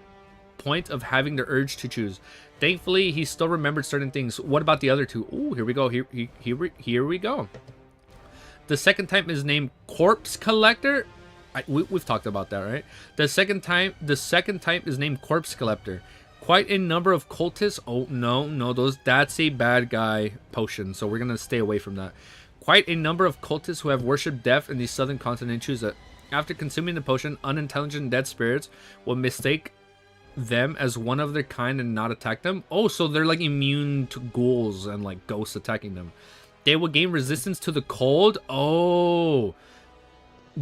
point of having the urge to choose. Thankfully, he still remembered certain things. What about the other two? Ooh, here we go. Here we go. The second type is named Corpse Collector. We've talked about that, right? The second type is named Corpse Collector. Quite a number of cultists. Oh no, that's a bad guy potion, so we're gonna stay away from that. Quite a number of cultists who have worshipped death in the southern continent choose it. After consuming the potion, unintelligent dead spirits will mistake them as one of their kind and not attack them. Oh, so they're like immune to ghouls and like ghosts attacking them. They will gain resistance to the cold. Oh,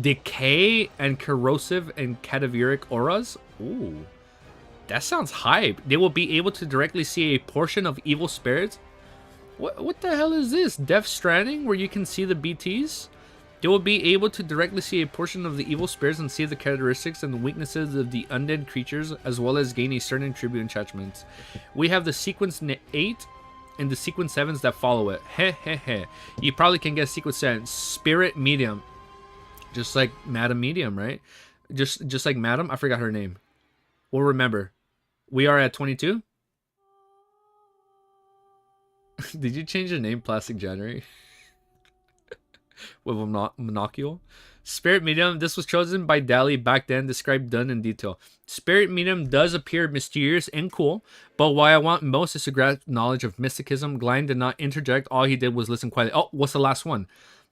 decay and corrosive and cadaveric auras. Ooh, that sounds hype. They will be able to directly see a portion of evil spirits. What the hell is this? Death Stranding, where you can see the BTs? They will be able to directly see a portion of the evil spirits and see the characteristics and the weaknesses of the undead creatures, as well as gain a certain tribute enchantments. We have the sequence 8 and the sequence 7s that follow it. Heh heh heh. You probably can get sequence 7. Spirit Medium. Just like Madam Medium, right? Just like Madam. I forgot her name. We'll remember. We are at 22. Did you change your name Plastic January? With a monocle. Spirit Medium. This was chosen by Dali back then, described done in detail. Spirit Medium does appear mysterious and cool, but what I want most is to grasp knowledge of mysticism. Glenn did not interject. All he did was listen quietly. Oh, what's the last one?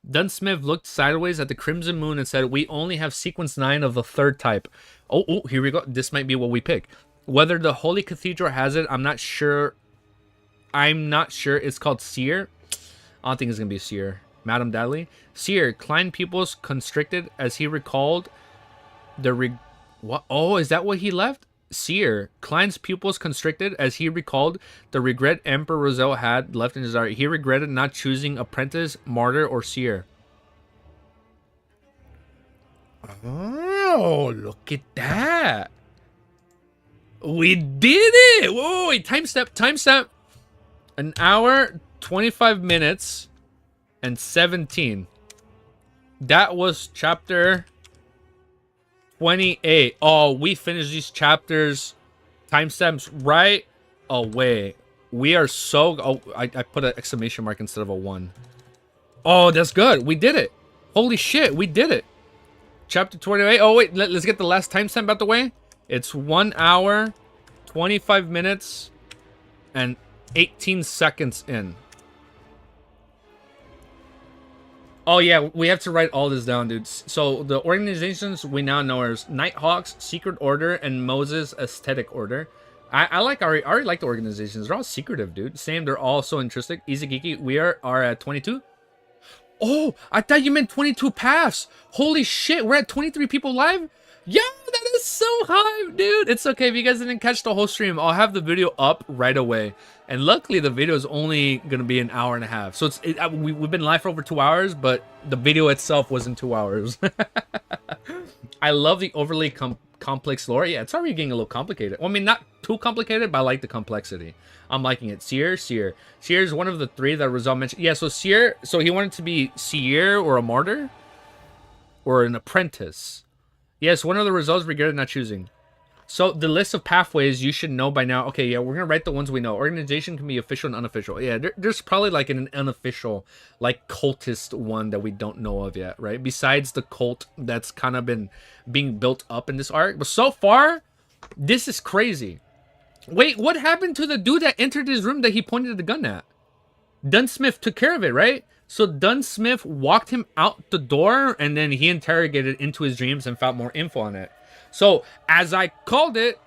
Dunsmith looked sideways at the Crimson Moon and said, we only have sequence 9 of the third type. Oh, here we go. This might be what we pick. Whether the Holy Cathedral has it, I'm not sure. It's called Seer. I don't think it's going to be Seer. Madam Dudley. Seer, Klein pupils constricted as he recalled the what? Oh, is that what he left? Seer, Klein's pupils constricted as he recalled the regret Emperor Roselle had left in his heart. He regretted not choosing apprentice, martyr, or seer. Oh, look at that. We did it. Whoa, wait, timestamp. An hour, 25 minutes, and 17. That was chapter 28. Oh, we finished these chapters. Timestamps right away. We are so... Oh, I put an exclamation mark instead of a 1. Oh, that's good. We did it. Holy shit, we did it. Chapter 28. Oh, wait. Let's get the last timestamp out the way. It's 1 hour, 25 minutes, and 18 seconds in. Oh, yeah. We have to write all this down, dude. So, the organizations we now know are Nighthawks, Secret Order, and Moses Aesthetic Order. I already like the organizations. They're all secretive, dude. Same, they're all so interesting. Easy Geeky, we are at 22. Oh, I thought you meant 22 paths. Holy shit, we're at 23 people live? Yo, that is so hype, dude. It's okay if you guys didn't catch the whole stream. I'll have the video up right away. And luckily, the video is only going to be an hour and a half. So we've been live for over 2 hours, but the video itself wasn't 2 hours. I love the overly complex lore. Yeah, it's already getting a little complicated. Well, I mean, not too complicated, but I like the complexity. I'm liking it. Seer. Seer is one of the 3 that Rizal mentioned. Yeah, so Seer, so he wanted to be Seer or a martyr or an apprentice. Yes, one of the results regretted not choosing. So the list of pathways you should know by now. Okay, yeah, we're gonna write the ones we know. Organization can be official and unofficial. Yeah, there's probably like an unofficial, like cultist one that we don't know of yet, right? Besides the cult that's kind of been being built up in this arc. But so far, this is crazy. Wait, what happened to the dude that entered his room that he pointed the gun at? Dunsmith took care of it, right? So Dunsmith walked him out the door, and then he interrogated into his dreams and found more info on it. So, as I called it,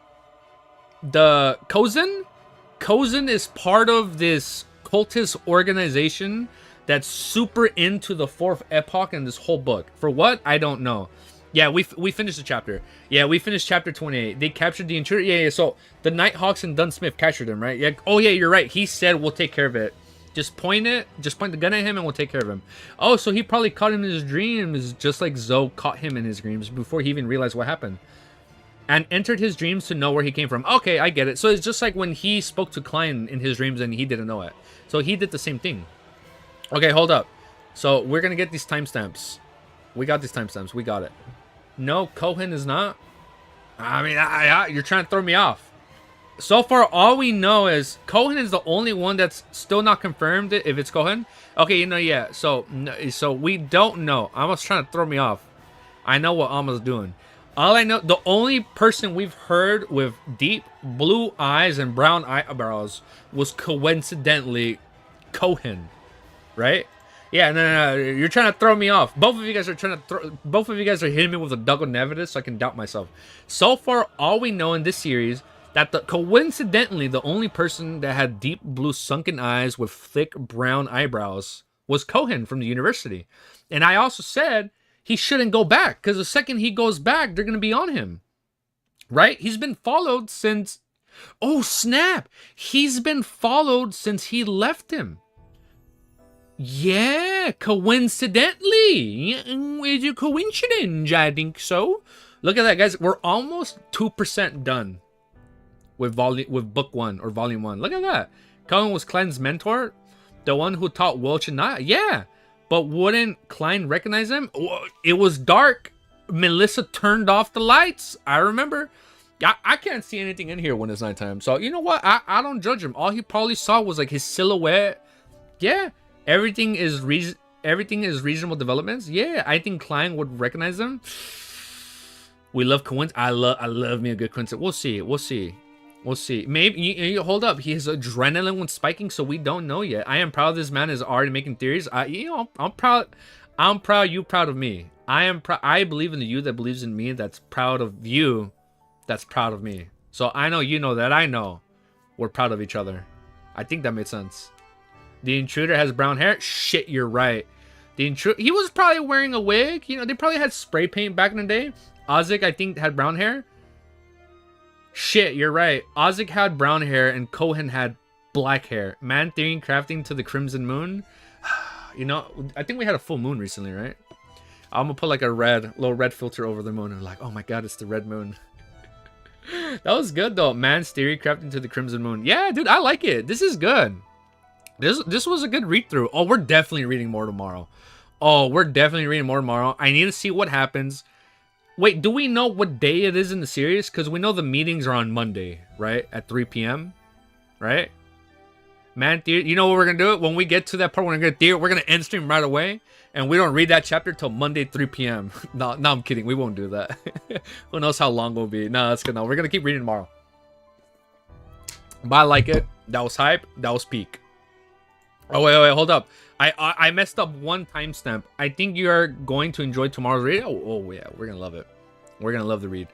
the Cozen is part of this cultist organization that's super into the 4th epoch in this whole book. For what? I don't know. Yeah, we finished the chapter. Yeah, we finished chapter 28. They captured the intruder. Yeah, yeah. So the Nighthawks and Dunsmith captured him, right? Yeah. Oh yeah, you're right. He said we'll take care of it. Just point the gun at him, and we'll take care of him. Oh, so he probably caught him in his dreams, just like Zoe caught him in his dreams before he even realized what happened, and entered his dreams to know where he came from. Okay, I get it. So it's just like when he spoke to Klein in his dreams and he didn't know it. So he did the same thing. Okay, hold up. So we're gonna get these timestamps. We got these timestamps. We got it. No, Cohen is not. I mean, you're trying to throw me off. So far, all we know is Cohen is the only one that's still not confirmed if it's Cohen. Okay, yeah. So we don't know. Alma's trying to throw me off. I know what Alma's doing. All I know, the only person we've heard with deep blue eyes and brown eyebrows was coincidentally Cohen, right? Yeah, no. You're trying to throw me off. Both of you guys are hitting me with a double negative, so I can doubt myself. So far, all we know in this series that coincidentally the only person that had deep blue sunken eyes with thick brown eyebrows was Cohen from the university. And I also said he shouldn't go back because the second he goes back, they're gonna be on him, right? He's been followed since. Oh snap! He's been followed since he left him. Yeah, coincidentally. Is it coincidence? I think so. Look at that, guys. We're almost 2% done with book 1 or volume 1. Look at that. Cohen was Klein's mentor, the one who taught Welch and Naya. Yeah, but wouldn't Klein recognize him? It was dark. Melissa turned off the lights. I remember. I can't see anything in here when it's nighttime. So you know what? I don't judge him. All he probably saw was like his silhouette. Yeah. Everything is reasonable developments. Yeah, I think Klein would recognize them. We love coincidence. I love me a good coincidence. We'll see. Maybe you hold up. His adrenaline was spiking, so we don't know yet. I am proud this man is already making theories. I'm proud. I'm proud. You proud of me. I believe in the you that believes in me. That's proud of you. That's proud of me. So I know you know that I know. We're proud of each other. I think that made sense. The intruder has brown hair. Shit, you're right. He was probably wearing a wig. They probably had spray paint back in the day. Ozik, I think, had brown hair. Shit, you're right. Ozik had brown hair and Cohen had black hair. Man theory crafting to the crimson moon. I think we had a full moon recently, right? I'm gonna put like a little red filter over the moon and like, oh my god, it's the red moon. That was good though. Man's theory crafting to the crimson moon. Yeah, dude, I like it. This is good. This was a good read through. Oh, we're definitely reading more tomorrow. I need to see what happens. Wait, do we know what day it is in the series? Because we know the meetings are on Monday, right? At 3 p.m. Right? Man, you know what we're going to do? When we get to that part, we're going to end stream right away. And we don't read that chapter till Monday, 3 p.m. No, I'm kidding. We won't do that. Who knows how long it'll be. No, that's good. No, we're going to keep reading tomorrow. But I like it. That was hype. That was peak. Oh, wait, hold up. I messed up one timestamp. I think you are going to enjoy tomorrow's read. Oh, yeah, we're going to love it. We're going to love the read.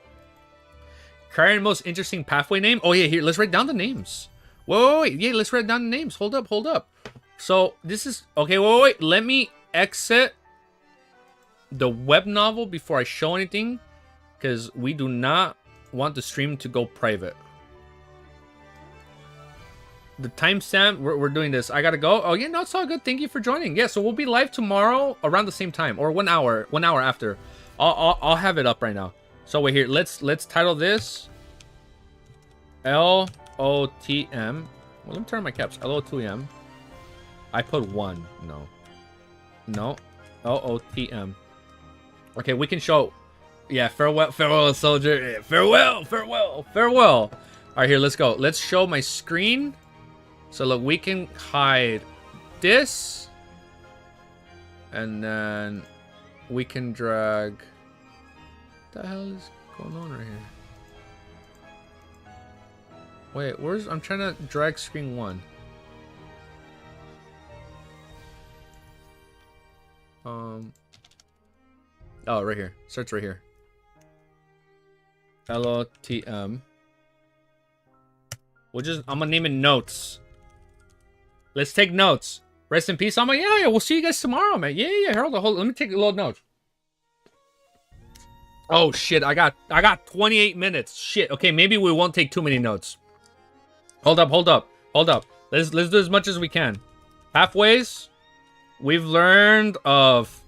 Current most interesting pathway name? Oh, yeah, here, let's write down the names. Wait. Yeah, let's write down the names. Hold up. So, this is... Okay, wait. Let me exit the web novel before I show anything. Because we do not want the stream to go private. The timestamp, we're doing this. I gotta go. Oh yeah, no, it's all good. Thank you for joining. Yeah, so we'll be live tomorrow around the same time, or 1 hour after. I'll have it up right now. So wait here. Let's title this LOTM. Well, let me turn on my caps. LOTM. I put 1. No. LOTM. Okay, we can show. Yeah, farewell, soldier. Yeah, farewell. All right, here, let's go. Let's show my screen. So look, we can hide this, and then we can drag. What the hell is going on right here? Wait, I'm trying to drag screen 1. Oh, right here. Search right here. LOTM. I'm gonna name it notes. Let's take notes. Rest in peace, Alma. Yeah, we'll see you guys tomorrow, man. Yeah, hold on. Let me take a little note. Oh shit, I got 28 minutes. Shit. Okay, maybe we won't take too many notes. Hold up. Let's do as much as we can. Halfways, we've learned of.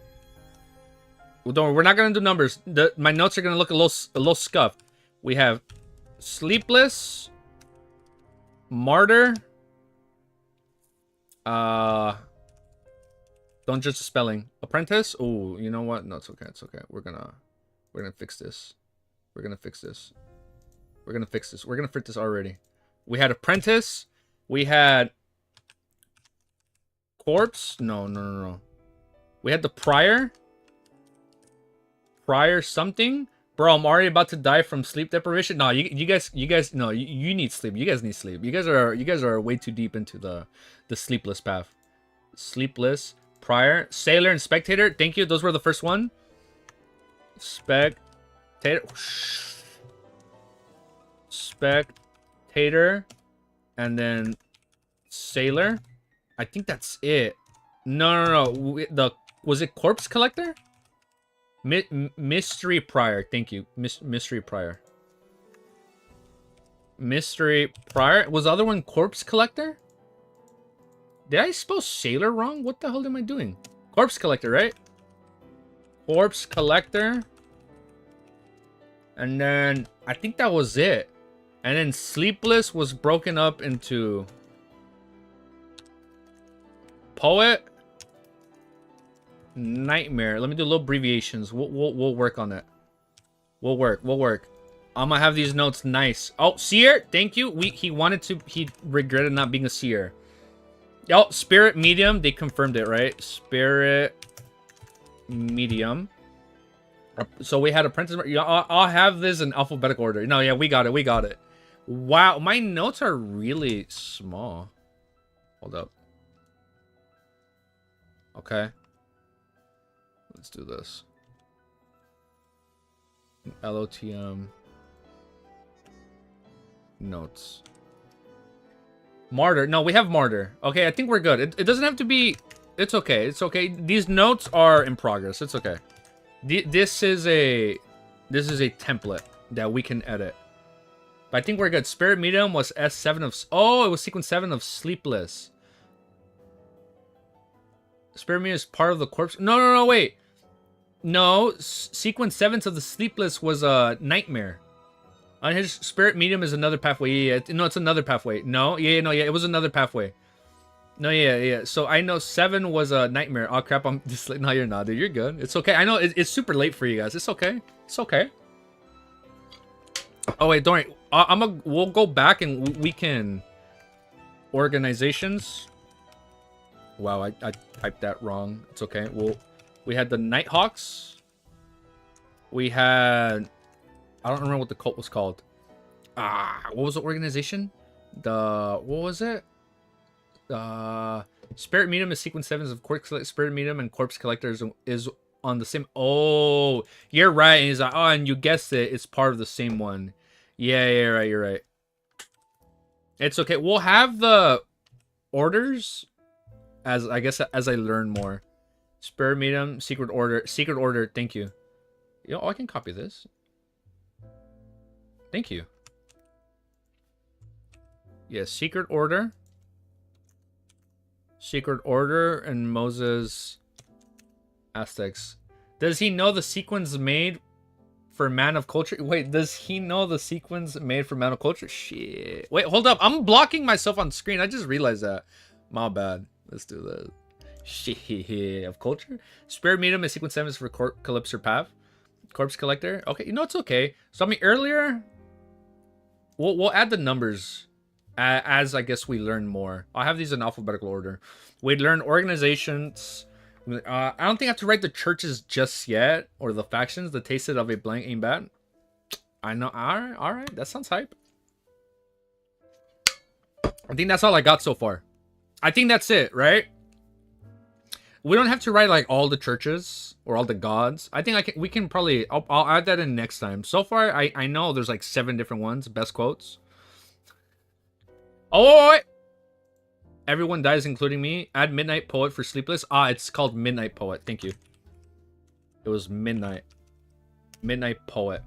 We're not gonna do numbers. My notes are gonna look a little scuffed. We have Sleepless, Martyr. Don't judge the spelling. Apprentice. Oh, you know what? No, it's okay. It's okay. We're gonna fix this. We're gonna fix this. We're gonna fix this already. We had Apprentice. We had Corpse. No. We had the Prior. Prior something. Bro, I'm already about to die from sleep deprivation. No, you guys, no, you need sleep. You guys need sleep. You guys are way too deep into the sleepless path. Sleepless, Prior, Sailor, and Spectator. Thank you. Those were the first one. Spectator, and then Sailor. I think that's it. No. Was it Corpse Collector? Mystery Prior. Thank you. Mystery Prior. Mystery Prior. Was the other one Corpse Collector? Did I spell Sailor wrong? What the hell am I doing? Corpse Collector, right? Corpse Collector. And then I think that was it. And then Sleepless was broken up into Poet, Nightmare. Let me do little abbreviations. We'll work on that. We'll work. I'm gonna have these notes nice. Oh, Seer, thank you. He regretted not being a Seer. Oh, Spirit Medium. They confirmed it, right? Spirit Medium. So we had Apprentice. I'll have this in alphabetical order. No, yeah, we got it. Wow, my notes are really small. Hold up. Okay. Let's do this. LOTM. Notes. Martyr. No, we have Martyr. Okay, I think we're good. It doesn't have to be... It's okay. It's okay. These notes are in progress. It's okay. This is a template that we can edit. But I think we're good. Spirit Medium was S7 of... Oh, it was sequence 7 of Sleepless. Spirit Medium is part of the corpse... No, wait. No, sequence 7 of the Sleepless was a Nightmare. On his Spirit Medium is another pathway. Yeah. No, it's another pathway. No, yeah, it was another pathway. No, yeah. So I know 7 was a Nightmare. Oh crap, I'm just like, no, you're not, dude. You're good. It's okay. I know it's super late for you guys. It's okay. It's okay. Oh wait, don't worry. We'll go back and we can organizations. Wow, I typed that wrong. It's okay. We had the Nighthawks. We had... I don't remember what the cult was called. What was the organization? What was it? Spirit Medium is sequence 7 of Corpse Collector. Spirit Medium and Corpse Collector is on the same... Oh, you're right. And he's like, oh, and you guessed it. It's part of the same one. Yeah, you're right. It's okay. We'll have the orders as I learn more. Spirit Medium, Secret Order. Thank you. I can copy this. Thank you. Yeah, Secret Order, and Moses Aztecs. Does he know the sequence made for Man of Culture? Wait, does he know the sequence made for Man of Culture? Shit. Wait, hold up. I'm blocking myself on screen. I just realized that. My bad. Let's do that. Shit. Of Culture? Spirit Medium is sequence 7 for Calypso Path. Corpse Collector. Okay, it's okay. So, I mean, earlier... We'll add the numbers as I guess we learn more. I'll have these in alphabetical order. We'd learn organizations. I don't think I have to write the churches just yet, or the factions. The tasted of a blank ain't bad. I know. All right. That sounds hype. I think that's all I got so far. I think that's it, right? We don't have to write like all the churches or all the gods. I think we can probably... I'll add that in next time. So far, I know there's like 7 different ones. Best quotes. Oh, wait. Everyone dies, including me. Add Midnight Poet for Sleepless. It's called Midnight Poet. Thank you. It was Midnight. Midnight Poet.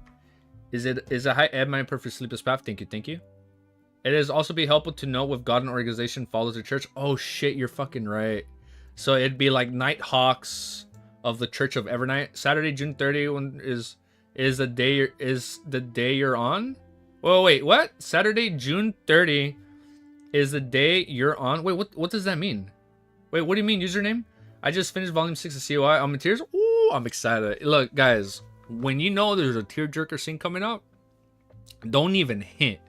Is a high ed mind perfect sleepless path? Thank you, thank you. It is also be helpful to know if God and organization follows the church. Oh shit, you're fucking right. So it'd be like Nighthawks of the Church of Evernight. Saturday, June 30 is the day you're on. Whoa, wait, what? Saturday, June 30 is the day you're on. Wait, what does that mean? Wait, what do you mean username? I just finished volume 6 of COI. I'm in tears. Ooh, I'm excited. Look, guys, when you know there's a tearjerker scene coming up, don't even hint.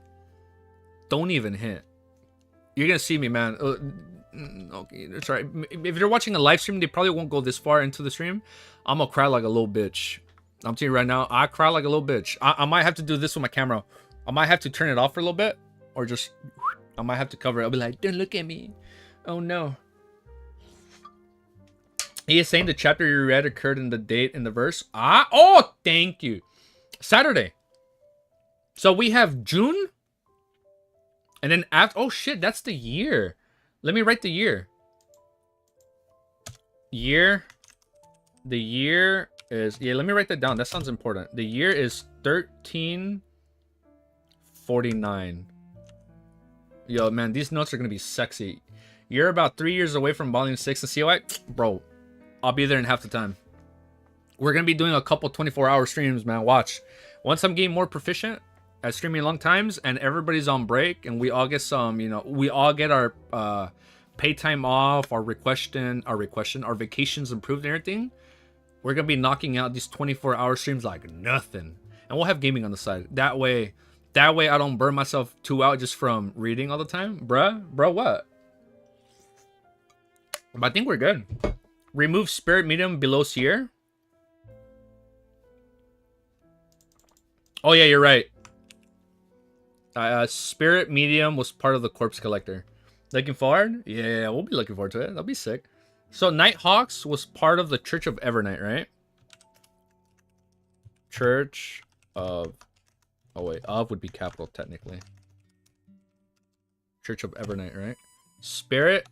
Don't even hint. You're gonna see me, man. Okay, that's right. If you're watching a live stream, they probably won't go this far into the stream. I'm gonna cry like a little bitch. I'm telling you right now, I cry like a little bitch. I might have to do this with my camera. I might have to turn it off for a little bit, or just I might have to cover it. I'll be like, don't look at me. Oh no. He is saying the chapter you read occurred in the date in the verse. Oh, thank you. Saturday. So we have June. And then after, oh shit, that's the year. Let me write the year. The year is, yeah, let me write that down. That sounds important. The year is 1349. Yo, man, these notes are going to be sexy. You're about 3 years away from volume 6 of COI. Bro, I'll be there in half the time. We're going to be doing a couple 24-hour streams, man. Watch. Once I'm getting more proficient at streaming long times and everybody's on break and we all get some, we all get our pay time off, our vacations improved and everything, we're going to be knocking out these 24-hour streams like nothing. And we'll have gaming on the side. That way I don't burn myself too out just from reading all the time. Bruh, what? But I think we're good. Remove spirit medium below Seer. Oh yeah, you're right. Spirit medium was part of the corpse collector. Looking forward? Yeah, we'll be looking forward to it. That'll be sick. So Nighthawks was part of the Church of Evernight, right? Church of... Oh wait, of would be capital technically. Church of Evernight, right? Spirit...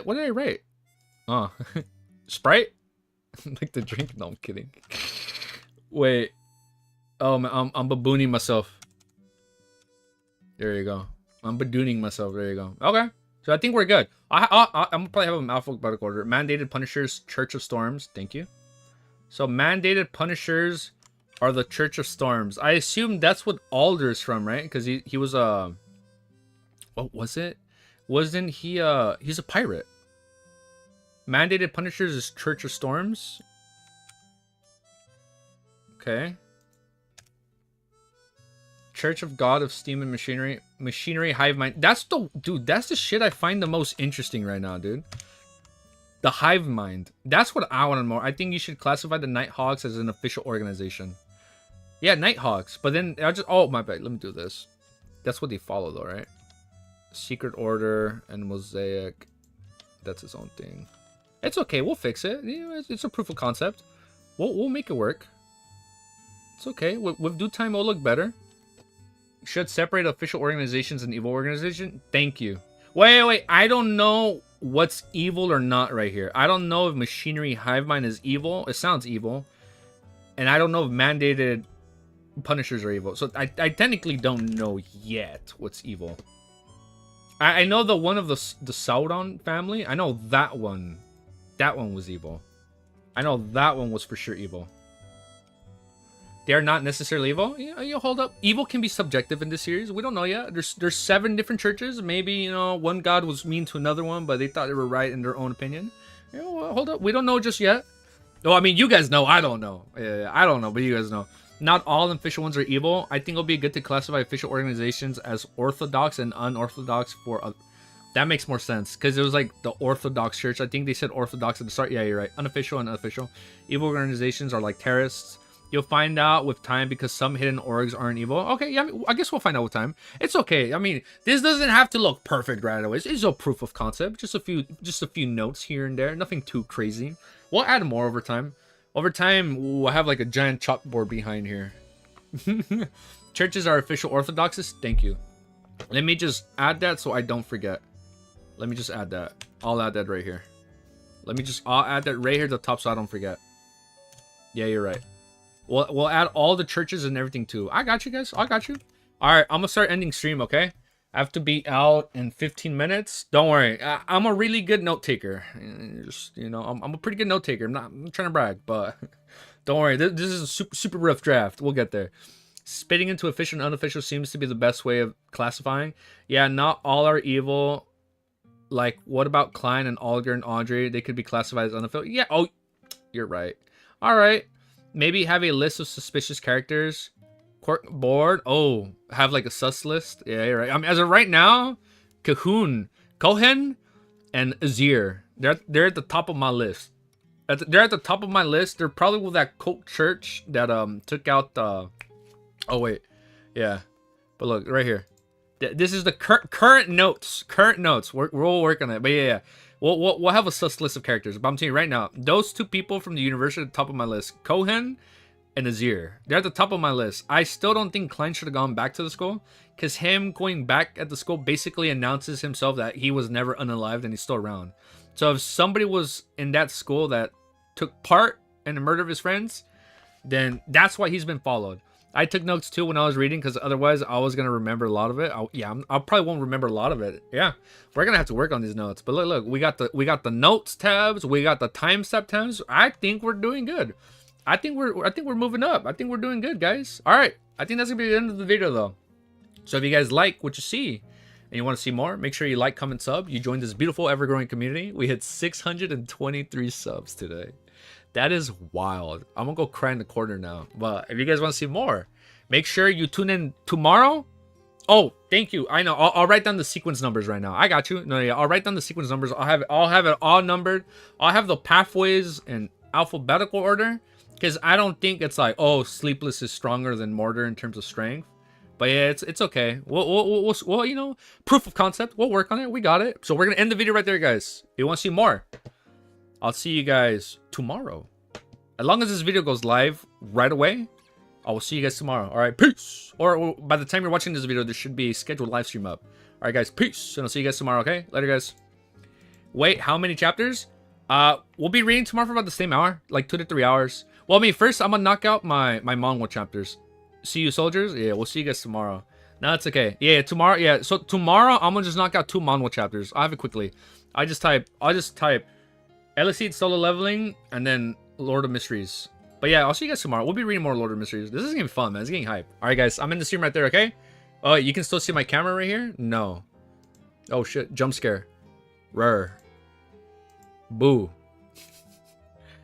What did I write? Oh. Sprite? Like the drink? No, I'm kidding. Wait. Oh man, I'm babooning myself. There you go. I'm badooning myself. There you go. Okay. So I think we're good. I'm gonna probably have them alphabetical order. Mandated Punishers, Church of Storms. Thank you. So Mandated Punishers are the Church of Storms. I assume that's what Alder's from, right? Because he was a... What was it? Wasn't he he's a pirate. Mandated Punishers is Church of Storms. Okay. Church of God of Steam and Machinery Hive Mind. That's the shit I find the most interesting right now, dude. The Hive Mind. That's what I want to know. I think you should classify the Nighthawks as an official organization. Yeah, Nighthawks. But then I just... Oh, my bad. Let me do this. That's what they follow, though, right? Secret Order and Mosaic. That's its own thing. It's okay. We'll fix it. It's a proof of concept. We'll make it work. It's okay. With due time, it'll look better. Should separate official organizations and evil organization. Thank you. Wait. I don't know what's evil or not right here. I don't know if Machinery Hive Mind is evil. It sounds evil. And I don't know if Mandated Punishers are evil. So I technically don't know yet what's evil. I know the one of the Sauron family. I know that one. That one was evil. I know that one was for sure evil. They are not necessarily evil. You hold up. Evil can be subjective in this series. We don't know yet. There's 7 different churches. Maybe, one god was mean to another one, but they thought they were right in their own opinion. Hold up. We don't know just yet. Oh, I mean, you guys know. I don't know. I don't know, but you guys know. Not all official ones are evil. I think it'll be good to classify official organizations as orthodox and unorthodox for... That makes more sense, because it was like the Orthodox Church. I think they said orthodox at the start. Yeah, you're right. Unofficial and unofficial. Evil organizations are like terrorists. You'll find out with time because some hidden orgs aren't evil. Okay, yeah, I guess we'll find out with time. It's okay. I mean, this doesn't have to look perfect right away. It's a proof of concept. Just a few notes here and there. Nothing too crazy. We'll add more over time. Over time, we'll have like a giant chalkboard behind here. Churches are official orthodoxes. Thank you. Let me just add that so I don't forget. Let me just add that. I'll add that right here. I'll add that right here at the top so I don't forget. Yeah, you're right. We'll add all the churches and everything too. I got you guys. I got you. All right, I'm gonna start ending stream. Okay, I have to be out in 15 minutes. Don't worry, I'm a really good note taker. Just I'm a pretty good note taker. I'm not trying to brag, but don't worry. This is a super rough draft. We'll get there. Spitting into official and unofficial seems to be the best way of classifying. Yeah, not all are evil. Like, what about Klein and Olger and Audrey? They could be classified as unofficial. Yeah. Oh, you're right. All right. Maybe have a list of suspicious characters. Cork board. Oh, have like a sus list. Yeah, you're right. I mean, as of right now, Cohen, and Azir. They're at the top of my list. They're at the top of my list. They're probably with that cult church that took out the. Oh wait, yeah. But look right here. This is the current notes. Current notes. We're all working on it. But yeah. We'll have a sus list of characters. But I'm telling you right now, those two people from the university at the top of my list, Cohen and Azir, they're at the top of my list. I still don't think Klein should have gone back to the school, because him going back at the school basically announces himself that he was never unalived and he's still around. So if somebody was in that school that took part in the murder of his friends, then that's why he's been followed. I took notes too when I was reading, because otherwise I was gonna remember a lot of it. I probably won't remember a lot of it. Yeah, we're gonna have to work on these notes. But look, we got the notes tabs, we got the timestamp tabs. I think we're doing good. I think we're moving up. I think we're doing good, guys. All right, I think that's gonna be the end of the video though. So if you guys like what you see and you want to see more, make sure you like, comment, sub. You join this beautiful, ever-growing community. We hit 623 subs today. That is wild. I'm gonna go cry in the corner now. But if you guys want to see more, make sure you tune in tomorrow. Oh, thank you. I know. I'll write down the sequence numbers right now. I got you. No, yeah. I'll write down the sequence numbers. I'll have it all numbered. I'll have the pathways in alphabetical order, because I don't think it's like, oh, Sleepless is stronger than Mortar in terms of strength. But yeah, it's okay. We'll proof of concept. We'll work on it. We got it. So we're gonna end the video right there, guys. If you want to see more, I'll see you guys tomorrow. As long as this video goes live right away, I will see you guys tomorrow. All right, peace. Or by the time you're watching this video, there should be a scheduled live stream up. All right, guys, peace. And I'll see you guys tomorrow, okay? Later, guys. Wait, how many chapters? We'll be reading tomorrow for about the same hour, like 2 to 3 hours. Well, I mean, first, I'm going to knock out my manga chapters. See you, soldiers? Yeah, we'll see you guys tomorrow. No, it's okay. Yeah, tomorrow. Yeah, so tomorrow, I'm going to just knock out 2 manga chapters. I'll have it quickly. I'll just type Elicite solo leveling, and then Lord of Mysteries. But yeah, I'll see you guys tomorrow. We'll be reading more Lord of Mysteries. This is gonna be fun, man. It's getting hype. All right, guys. I'm in the stream right there, okay? Oh, you can still see my camera right here? No. Oh, shit. Jump scare. Rrr. Boo.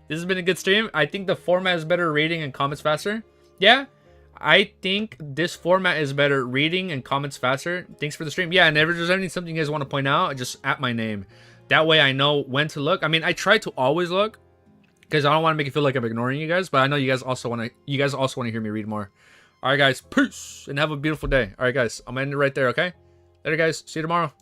This has been a good stream. I think the format is better, reading and comments faster. Yeah, I think this format is better, reading and comments faster. Thanks for the stream. Yeah, and if there's something you guys want to point out, just at my name. That way I know when to look. I mean, I try to always look, because I don't want to make it feel like I'm ignoring you guys, but I know you guys also want to hear me read more. All right, guys, peace, and have a beautiful day. All right, guys, I'm gonna end it right there, okay? Later, guys. See you tomorrow.